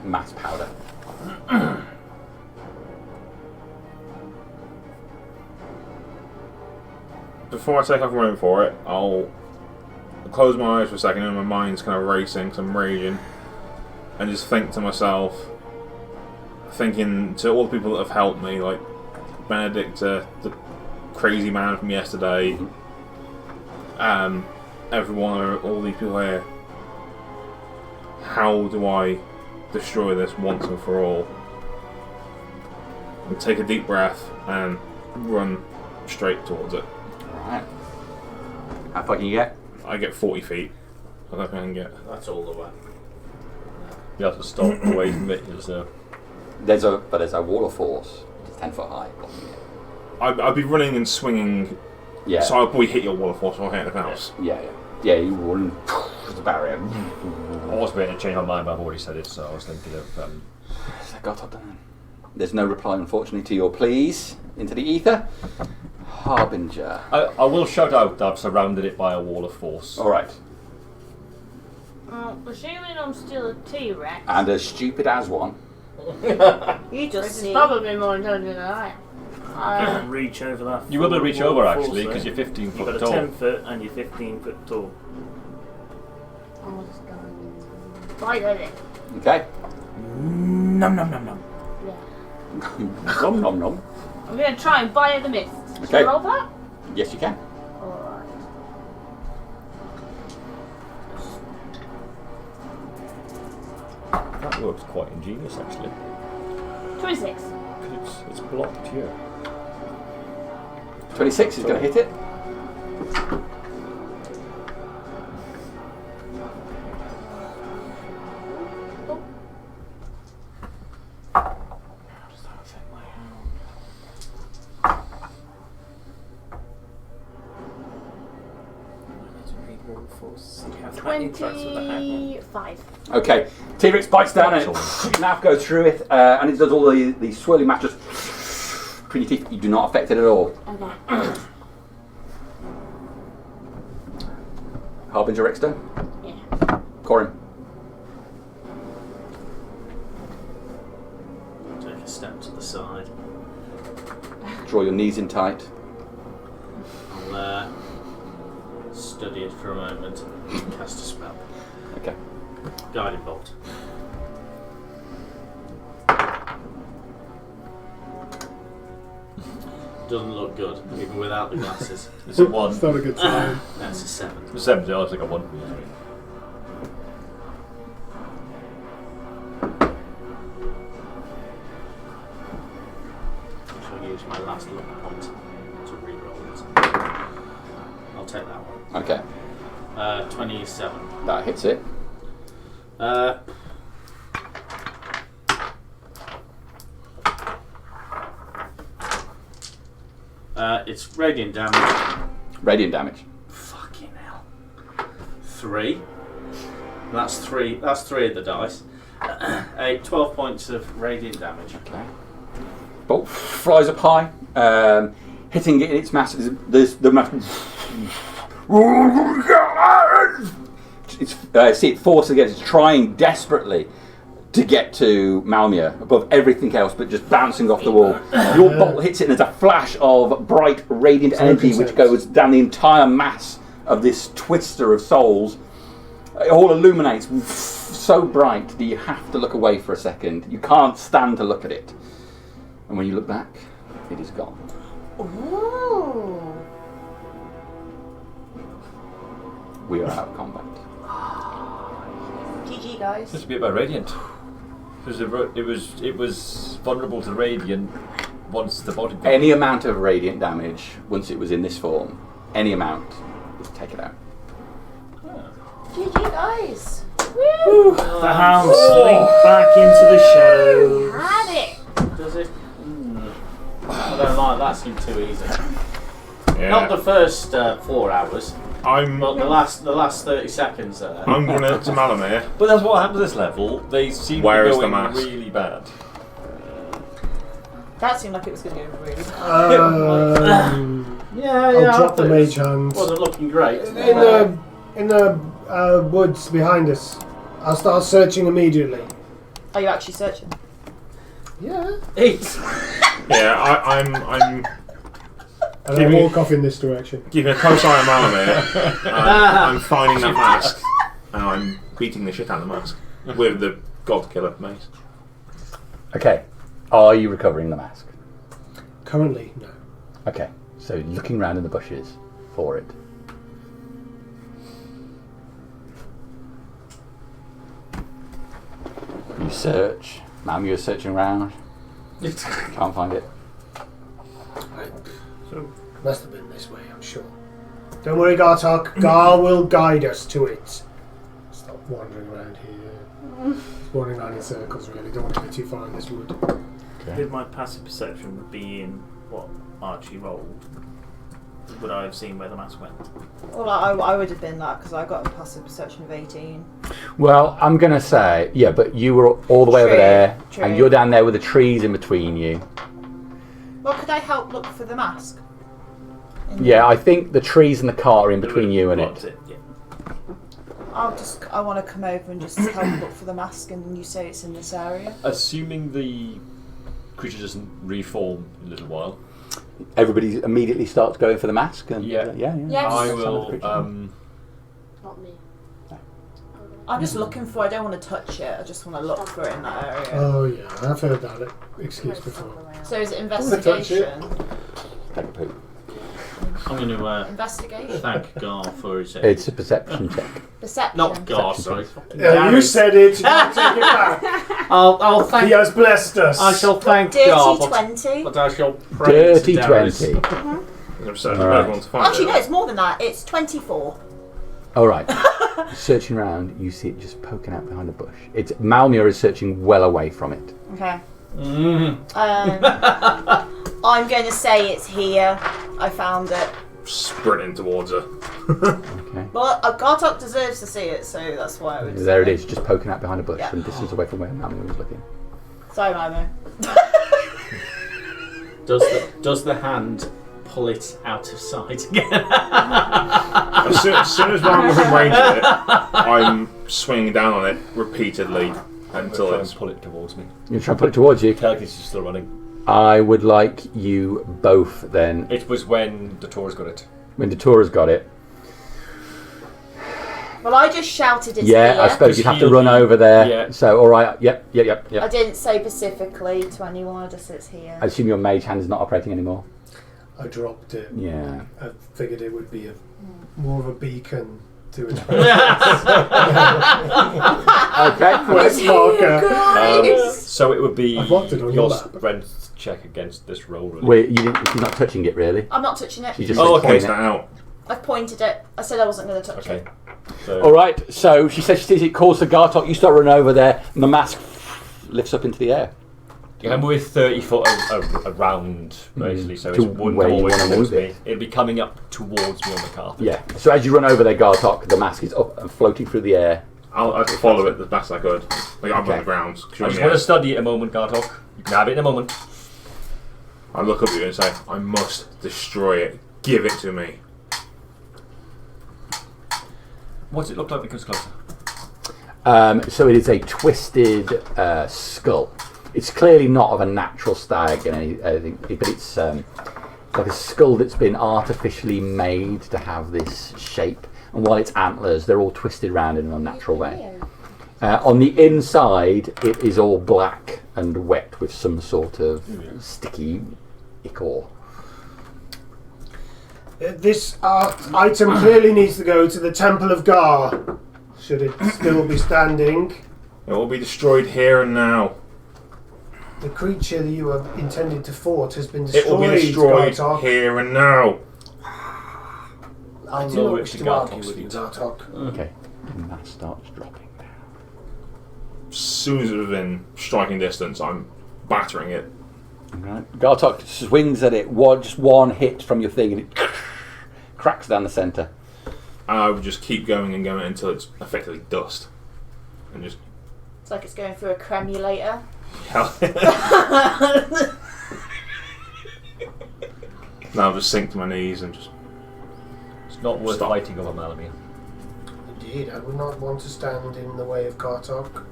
mass powder. Before I take off running for it, I'll close my eyes for a second and my mind's kind of racing because I'm raging, and just think to myself, thinking to all the people that have helped me, like Benedict, the crazy man from yesterday, everyone, all these people here, how do I destroy this once and for all? And take a deep breath and run straight towards it. Alright. How far can you get? I get 40 feet. I don't think I can get. That's all the way. You have to stop away from it. So. There's a wall of force. It's 10 foot high. Blocking it. I'd be running and swinging. Yeah. So I'll probably hit your wall of force or hit anything else. Yeah. You run to the barrier. I was waiting to change my mind, but I've already said it, so I was thinking of. There's no reply, unfortunately, to your pleas into the ether. Harbinger. I will shout out that I've surrounded it by a wall of force. Alright. Assuming I'm still a T-Rex. And as stupid as one. You just It's see. probably more intelligent than I am. You can reach over that. You will be able to reach over wall of actually, force, because you're 15 You've foot got a tall. 10 foot and you're 15 foot tall. I'll just go right at it. Okay. Nom nom nom nom. Yeah. Nom nom nom. I'm going to try and buy at the mist. Should Okay. I roll that? Yes, you can. Alright. That works quite ingenious actually. 26. Because it's blocked here. 26 is going to hit it. Okay, T-Rex bites down and knife goes through it, and it does all the swirling matches between your teeth. You do not affect it at all. Okay. Harbinger Exter. Yeah. Corin. Take a step to the side. Draw your knees in tight. I'll study it for a moment and cast a spell. Okay. Guiding bolt. Doesn't look good, even without the glasses. It's a 1. It's not a good sign. That's a 7. It's 7, I think a 1. Shall I use my last luck point to re-roll it? I'll take that one. Okay. 27. That hits it. It's radiant damage. Radiant damage. Fucking hell. 3. That's 3. That's 3 of the dice. 12 points of radiant damage. Okay. Bolt flies up high, hitting it in its mass. There's the mass. See it force again. It's trying desperately to get to Malmia above everything else, but just bouncing off the wall. Your bolt hits it, and there's a flash of bright, radiant energy which goes down the entire mass of this twister of souls. It all illuminates so bright that you have to look away for a second. You can't stand to look at it. And when you look back, it is gone. Ooh. We are out of combat. GG, guys. Just a bit about radiant. It was vulnerable to radiant once the body. Any amount of radiant damage, once it was in this form, any amount, just take it out. GG, guys. Woo! The hounds slink back into the shadows. Had it! Does it? I don't like that. Seemed too easy. Yeah. Not the first 4 hours, I'm but the last 30 seconds there. going to Malamir. But that's what happened to this level. They seem Where to is be the going mask? really bad. That seemed like it was going to go really bad. I'll drop the mage hand. Wasn't looking great. In the woods behind us. I'll start searching immediately. Are you actually searching? Yeah. Eat. Yeah, I'm And I walk off in this direction. keeping a close eye on Malamir. I'm finding that mask, and I'm beating the shit out of the mask with the God Killer mace. Okay. Are you recovering the mask? Currently, no. Okay. So looking around in the bushes for it. You search. Malmia is searching around. Can't find it. So must have been this way, I'm sure. Don't worry, Gartok. Gar will guide us to it. Stop wandering around here. running around in circles, really. Don't want to go too far in this wood. Okay. With my passive perception being what Archie rolled, would I have seen where the mask went? Well, I would have been that because I got a passive perception of 18. Well, I'm going to say, yeah, but you were all the way over True, there, true. and you're down there with the trees in between you. Well, could I help look for the mask? Yeah, I think the trees and the car are in between you and Blocked it. Yeah. I want to come over and just help look for the mask, and you say it's in this area. Assuming the creature doesn't reform in a little while. Everybody immediately starts going for the mask. And Yeah. Yes. I Some of the will. creatures. Not me. I'm just looking for. I don't want to touch it. I just want to look for it in that area. Oh, yeah, I've heard that excuse before. So is it wanna touch it. investigation? Take a poop. I'm going to Investigation. thank Gar for his. It's a perception check. Perception. Not Gar, sorry. You said it, you can't take it back. I'll thank. He has blessed us. I shall thank Dirty Gar, 20. but I shall pray Dirty to Darius. 20. I'm certain Alright. everyone to find Actually, it. no, it's more than that. It's 24. All right. Searching around, you see it just poking out behind a bush. It's Malmir is searching well away from it. Okay. Mm. I'm going to say it's here. I found it. Sprinting towards her. Okay. Well, Gartok deserves to see it, so that's why I would. There it say is, just poking out behind a bush, Yeah. some distance away from where Malmir was looking. Sorry, Momo. Does the hand pull it out of sight again? As soon as I'm within range of it, I'm swinging down on it repeatedly until Try it's. and pull it towards me. You try to put it towards you. Telekinesis is still running. I would like you both then, It was when the Taurus got it. when Datora's got it. Well, I just shouted it's Yeah, here. I suppose you'd have to He'll run be- over there. yeah. So, all right, yep. I didn't say specifically to anyone. I just said it's here. I assume your mage hand is not operating anymore. I dropped it. Yeah. I figured it would be more of a beacon to its Okay. Quest marker. So it would be I've locked it on your your lap. strength check against this roll. Really. Wait, you didn't. She's not touching it really. I'm not touching it. She just. Oh, said okay, point Points that it. out. I've pointed it. I said I wasn't going to touch Okay. it. So All right. So she says she sees it. Calls to Gartok. You start running over there, and the mask lifts up into the air. you can move 30 foot around, basically, so To it wouldn't where come you all the way wanna towards move me. it. It'd be coming up towards me on the carpet. Yeah. So as you run over there, Gartok, the mask is up and floating through the air. I'd follow it the best I could. Like I'm Okay. on the ground. I just want to study it a moment, Gartok. You can have it in a moment. I look up at you and say, I must destroy it. Give it to me. What's it look like when it comes closer? So it is a twisted skull. It's clearly not of a natural stag, and anything, but it's like a skull that's been artificially made to have this shape. And while its antlers, they're all twisted round in an unnatural way. On the inside, it is all black and wet with some sort of sticky ichor. This item clearly needs to go to the Temple of Gar. Should it still be standing? It will be destroyed here and now. The creature that you have intended to fort has been It destroyed. will be destroyed Gartok. here and now. I do Lower not it wish to to Gartok, argue with you, would you? Gartok. Okay. And that starts dropping down. As soon as it's within striking distance, I'm battering it. Right. Gartok swings at it, just one hit from your thing, and it cracks down the centre. And I would just keep going and going until it's effectively dust. And just. It's like it's going through a cremulator. Hell. Now I'll just sink to my knees and just. It's not worth Stop. fighting over Malamir. Indeed, I would not want to stand in the way of Gartok.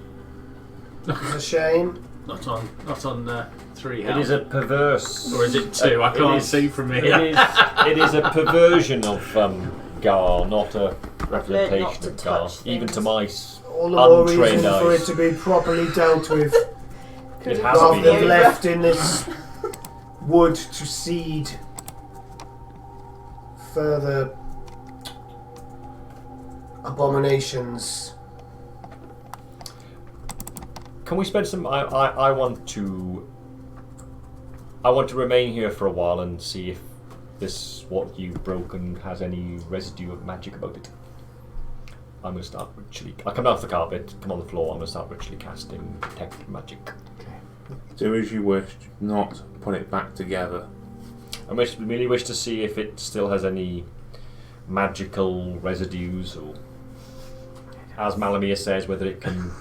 It's a shame. Not on 3 It health. is a perverse. Or is it 2? I it can't is- see from It here. is a perversion of Gar, not a Learn not representation to of Gar. touch Even to things. my All the more untrained reason for it eyes. to be properly dealt with, It has rather been. than left in this wood to seed further abominations. Can we spend some? I want to remain here for a while and see if this what you've broken has any residue of magic about it. I'm going to start ritually. I come off the carpet, come on the floor. I'm going to start ritually casting detect magic. Do as you wish. Do not put it back together. I merely wish to see if it still has any magical residues, or, as Malamia says, whether it can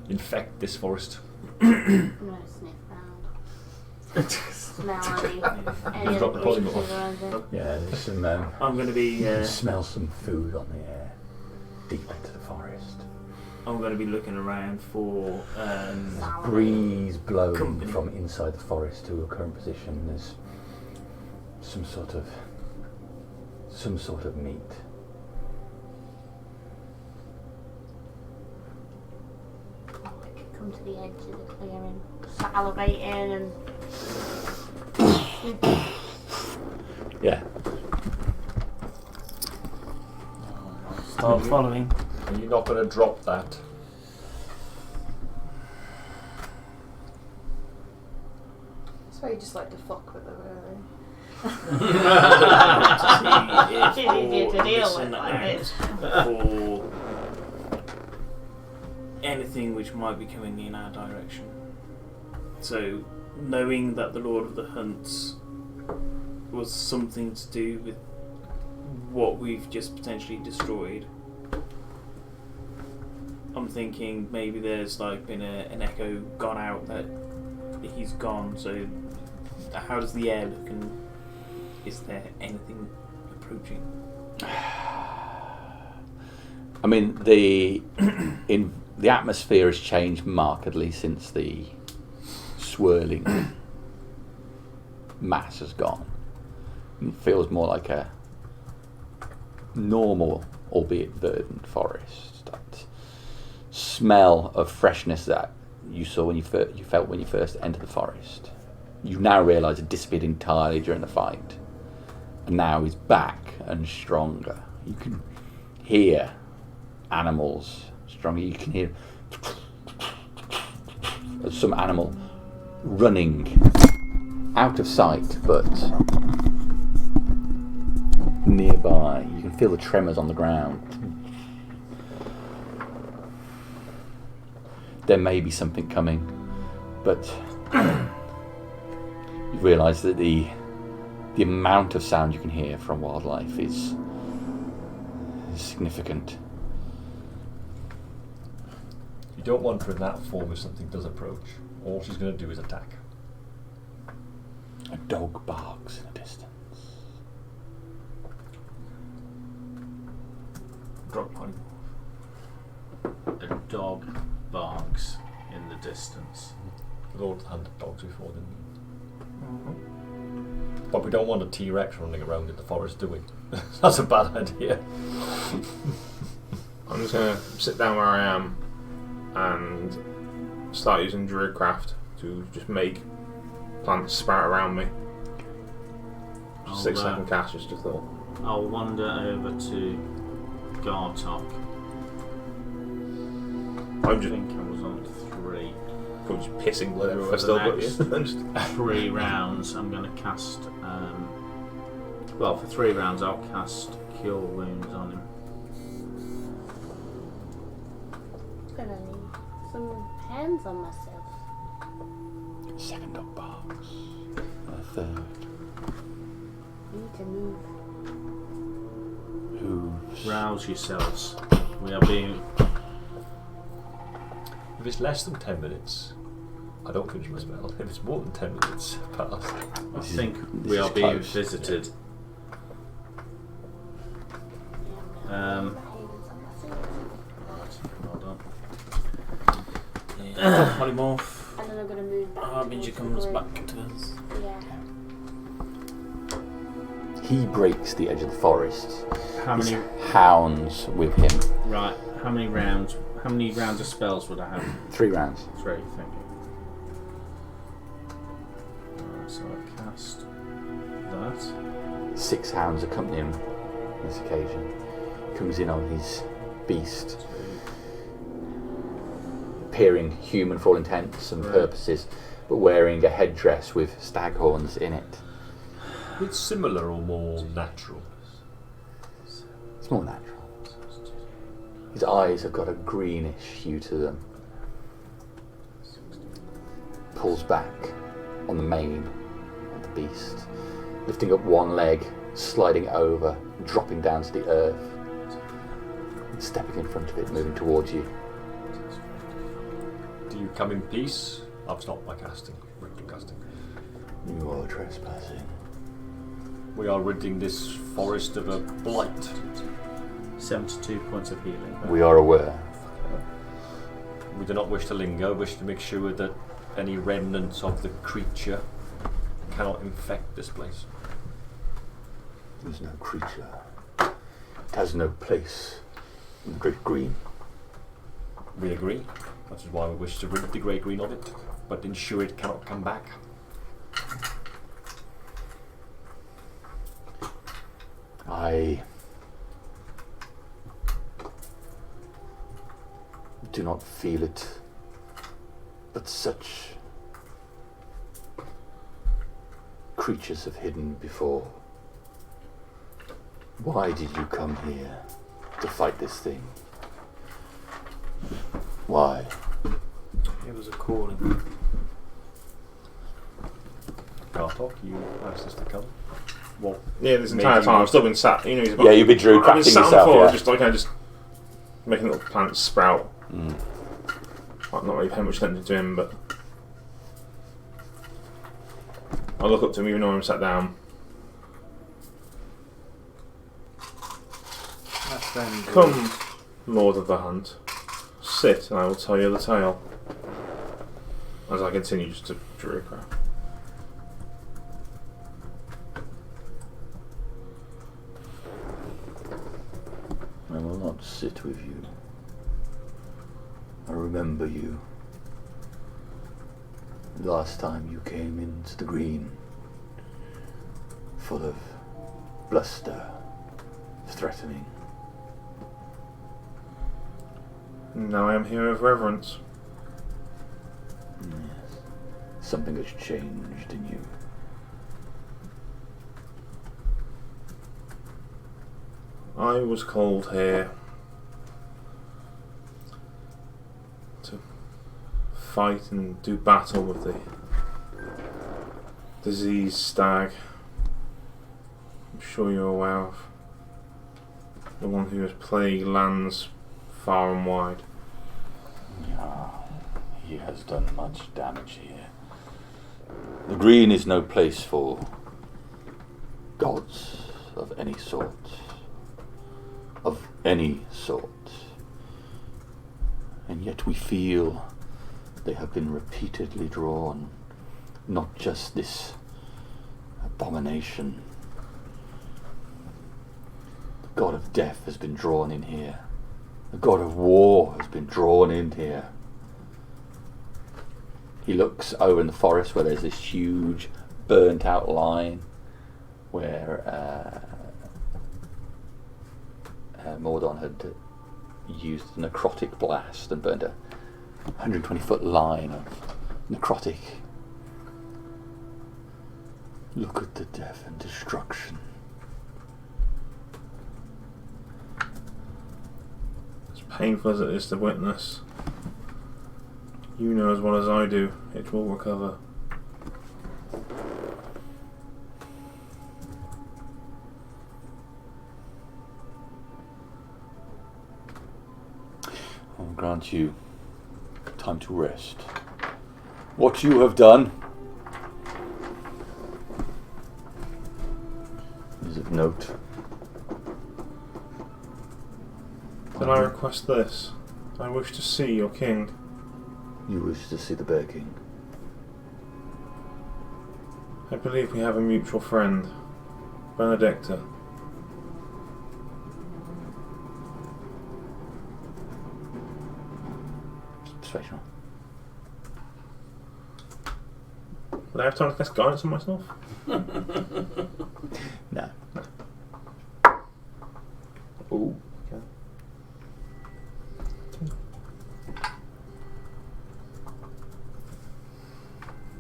infect this forest. I'm gonna sniff round. Smell any You've got the polymorph. creatures or anything. Yeah, there's some. I'm going to be. You can smell some food on the air, deep into the forest. I'm going to be looking around for. Breeze blowing company. from inside the forest to a current position. There's some sort of meat. Come to the edge of the clearing, salivating and. Yeah. Start following. Are you not going to drop that? That's why you just like to fuck with them, really. To see if Easier to or deal listen with like out this. for anything which might be coming in our direction. So, knowing that the Lord of the Hunts was something to do with what we've just potentially destroyed, I'm thinking maybe there's like been an echo gone out that he's gone. So, how does the air look, and is there anything approaching? I mean, the atmosphere has changed markedly since the swirling mass has gone. It feels more like a normal, albeit verdant forest. That smell of freshness that you saw when you felt when you first entered the forest, you now realise it disappeared entirely during the fight, and now is back and stronger. You can hear animals stronger. You can hear some animal running out of sight, but nearby. You can feel the tremors on the ground. There may be something coming, but you realise that the amount of sound you can hear from wildlife is significant. You don't want her in that form if something does approach. All she's going to do is attack. A dog barks in the distance. Drop point. A dog barks in the distance. We've all hunted dogs before, didn't we? But we don't want a T-Rex running around in the forest, do we? That's a bad idea. I'm just going to sit down where I am and start using Druidcraft to just make plants sprout around me. 6-second cast, just a thought. I'll wander over to Gartok. I think I was on 3. Probably just pissing blood everywhere For still, the but next yeah. 3 rounds, I'm going to cast. Well, for 3 rounds, I'll cast Cure Wounds on him. I'm gonna need some hands on myself. Second dog barks. A third. Need to move. Hooves. Rouse yourselves. We are being. If it's less than 10 minutes, I don't finish my spell. If it's more than 10 minutes past, I think this we is are being close. visited. Hold on. Polymorph. And then I'm gonna move back. Harbinger towards comes the back to us. Yeah. He breaks the edge of the forest. How His many? hounds with him. Right. How many rounds? How many rounds of spells would I have? 3 rounds. 3. Thank you. So I cast that. 6 hounds accompany him on this occasion. Comes in on his beast, appearing human for all intents and Right. purposes, but wearing a headdress with stag horns in it. it's similar or more natural. It's more natural. His eyes have got a greenish hue to them. Pulls back on the mane of the beast, lifting up one leg, sliding it over, dropping down to the earth, and stepping in front of it, moving towards you. Do you come in peace? I've stopped my casting, ritual casting. You are trespassing. We are ridding this forest of a blight. 72 points of healing. We are aware. We do not wish to linger, wish to make sure that any remnants of the creature cannot infect this place. There's no creature. It has no place in the Great Green. We agree. That is why we wish to rid the Great Green of it, but ensure it cannot come back. I do not feel it, but such creatures have hidden before. Why did you come here to fight this thing? Why? It was a calling. Gartok, you asked us to come. Well, Yeah, this entire time I've still been sat. You know, he's about, Yeah, you've been Drew I've been crafting sat on the yourself, floor, yeah. just like just making little plants sprout. Mm. I'm not really paying much attention to him, but I look up to him even though I'm sat down. Come, Lord of the Hunt, sit and I will tell you the tale. As I continue just to druidcraft. I will not sit with you. I remember you. Last time you came into the green, full of bluster, threatening. Now I am here with reverence. Yes. Something has changed in you. I was called here to fight and do battle with the diseased stag. I'm sure you're aware of. The one who has plagued lands far and wide. Yeah, he has done much damage here. The green is no place for gods of any sort. Of any sort. And yet we feel they have been repeatedly drawn. Not just this abomination. The god of death has been drawn in here. The god of war has been drawn in here. He looks over in the forest where there's this huge burnt out line where Mordon had used a necrotic blast and burned a 120-foot line of necrotic. Look at the death and destruction. As painful as it is to witness, you know as well as I do, it will recover. I'll grant you time to rest. What you have done is of note. Then I request this. I wish to see your king. You wish to see the Bear King. I believe we have a mutual friend, Benedicta. Persuasion. Would I have time to cast guidance on myself? No. Ooh. Okay.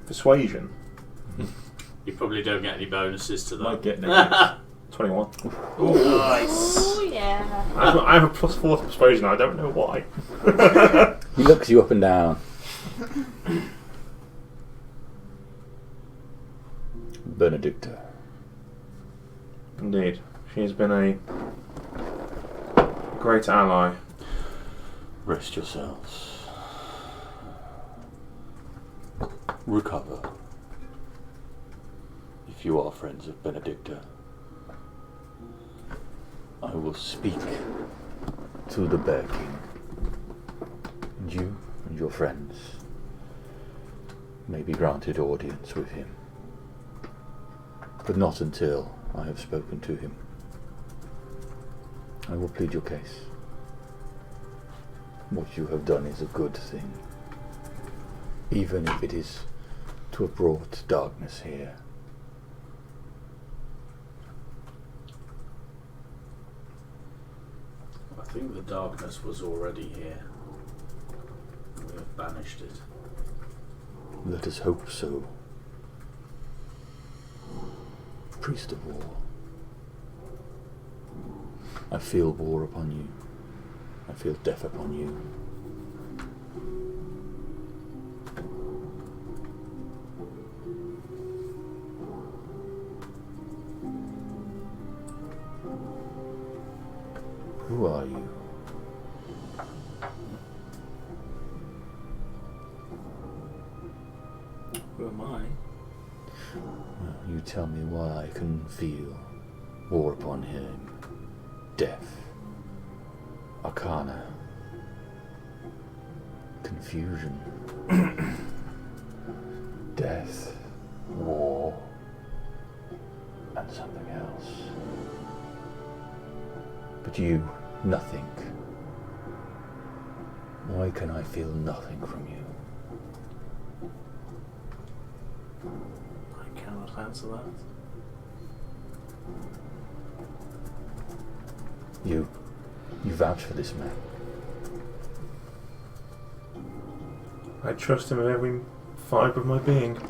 Persuasion. You probably don't get any bonuses to Might that. get negative. 21. Nice. Oh yeah. I have a +4 to persuasion. I don't know why. He looks you up and down. Benedicta. Indeed, she has been a great ally. Rest yourselves. Recover. If you are friends of Benedicta, I will speak to the Bear King. And you and your friends may be granted audience with him. But not until I have spoken to him. I will plead your case. What you have done is a good thing, even if it is to have brought darkness here. I think the darkness was already here. We have banished it. Let us hope so. Priest of war. I feel war upon you. I feel death upon you. Who are you? Who am I? Well, you tell me why I can feel war upon him. Death. Arcana. Confusion. Death. War. And something else. But you, nothing. Why can I feel nothing from you? I cannot answer that. You vouch for this man. I trust him with every fibre of my being.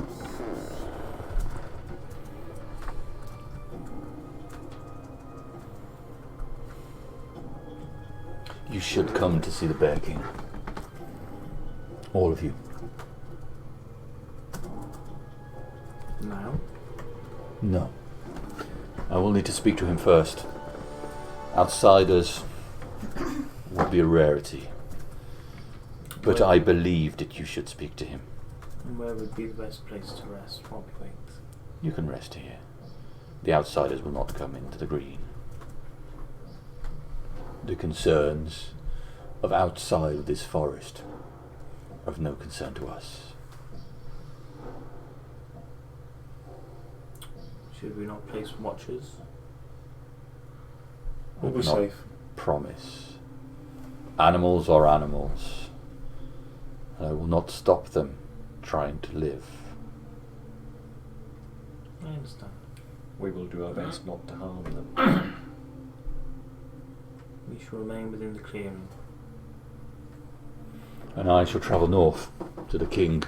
You should come to see the Bear King. All of you. Now? No. I will need to speak to him first. Outsiders would be a rarity. But I believe that you should speak to him. And where would be the best place to rest while we wait? You can rest here. The outsiders will not come into the green. The concerns of outside this forest are of no concern to us. Should we not place watchers? We'll be Not safe. Promise. Animals are animals. And I will not stop them trying to live. I understand. We will do our best not to harm them. We shall remain within the clearing. And I shall travel north to the king.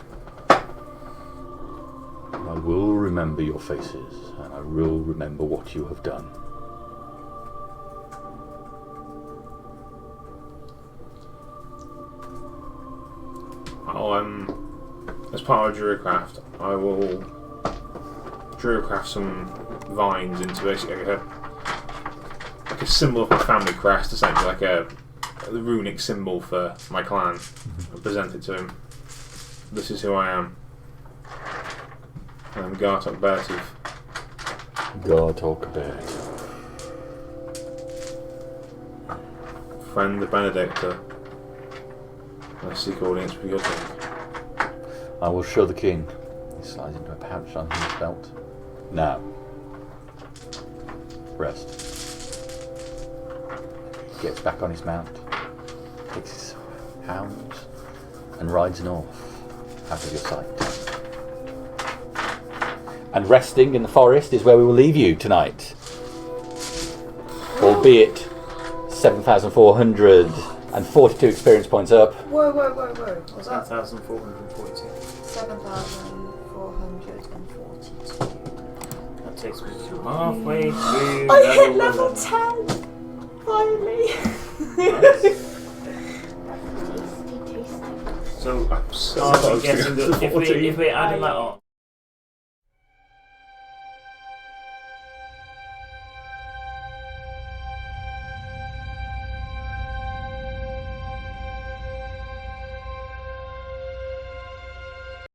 I will remember your faces, and I will remember what you have done. As part of Druidcraft, I will Druidcraft some vines into basically like a symbol of my family crest, essentially like a runic symbol for my clan. I present it to him. This is who I am. I'm Gartok Beartooth. Gartok Beartooth. Friend of Benedicta. I seek audience with your king. I will show the king. He slides into a pouch on his belt. Now, rest. Gets back on his mount, takes his hounds, and rides north, out of your sight. And resting in the forest is where we will leave you tonight. Albeit 7,442 experience points up. Whoa. What's that? 7,442. 7,442. That's takes me halfway through. I hit level 10! Finally! Tasty, tasty. So, starting getting if we're adding that on.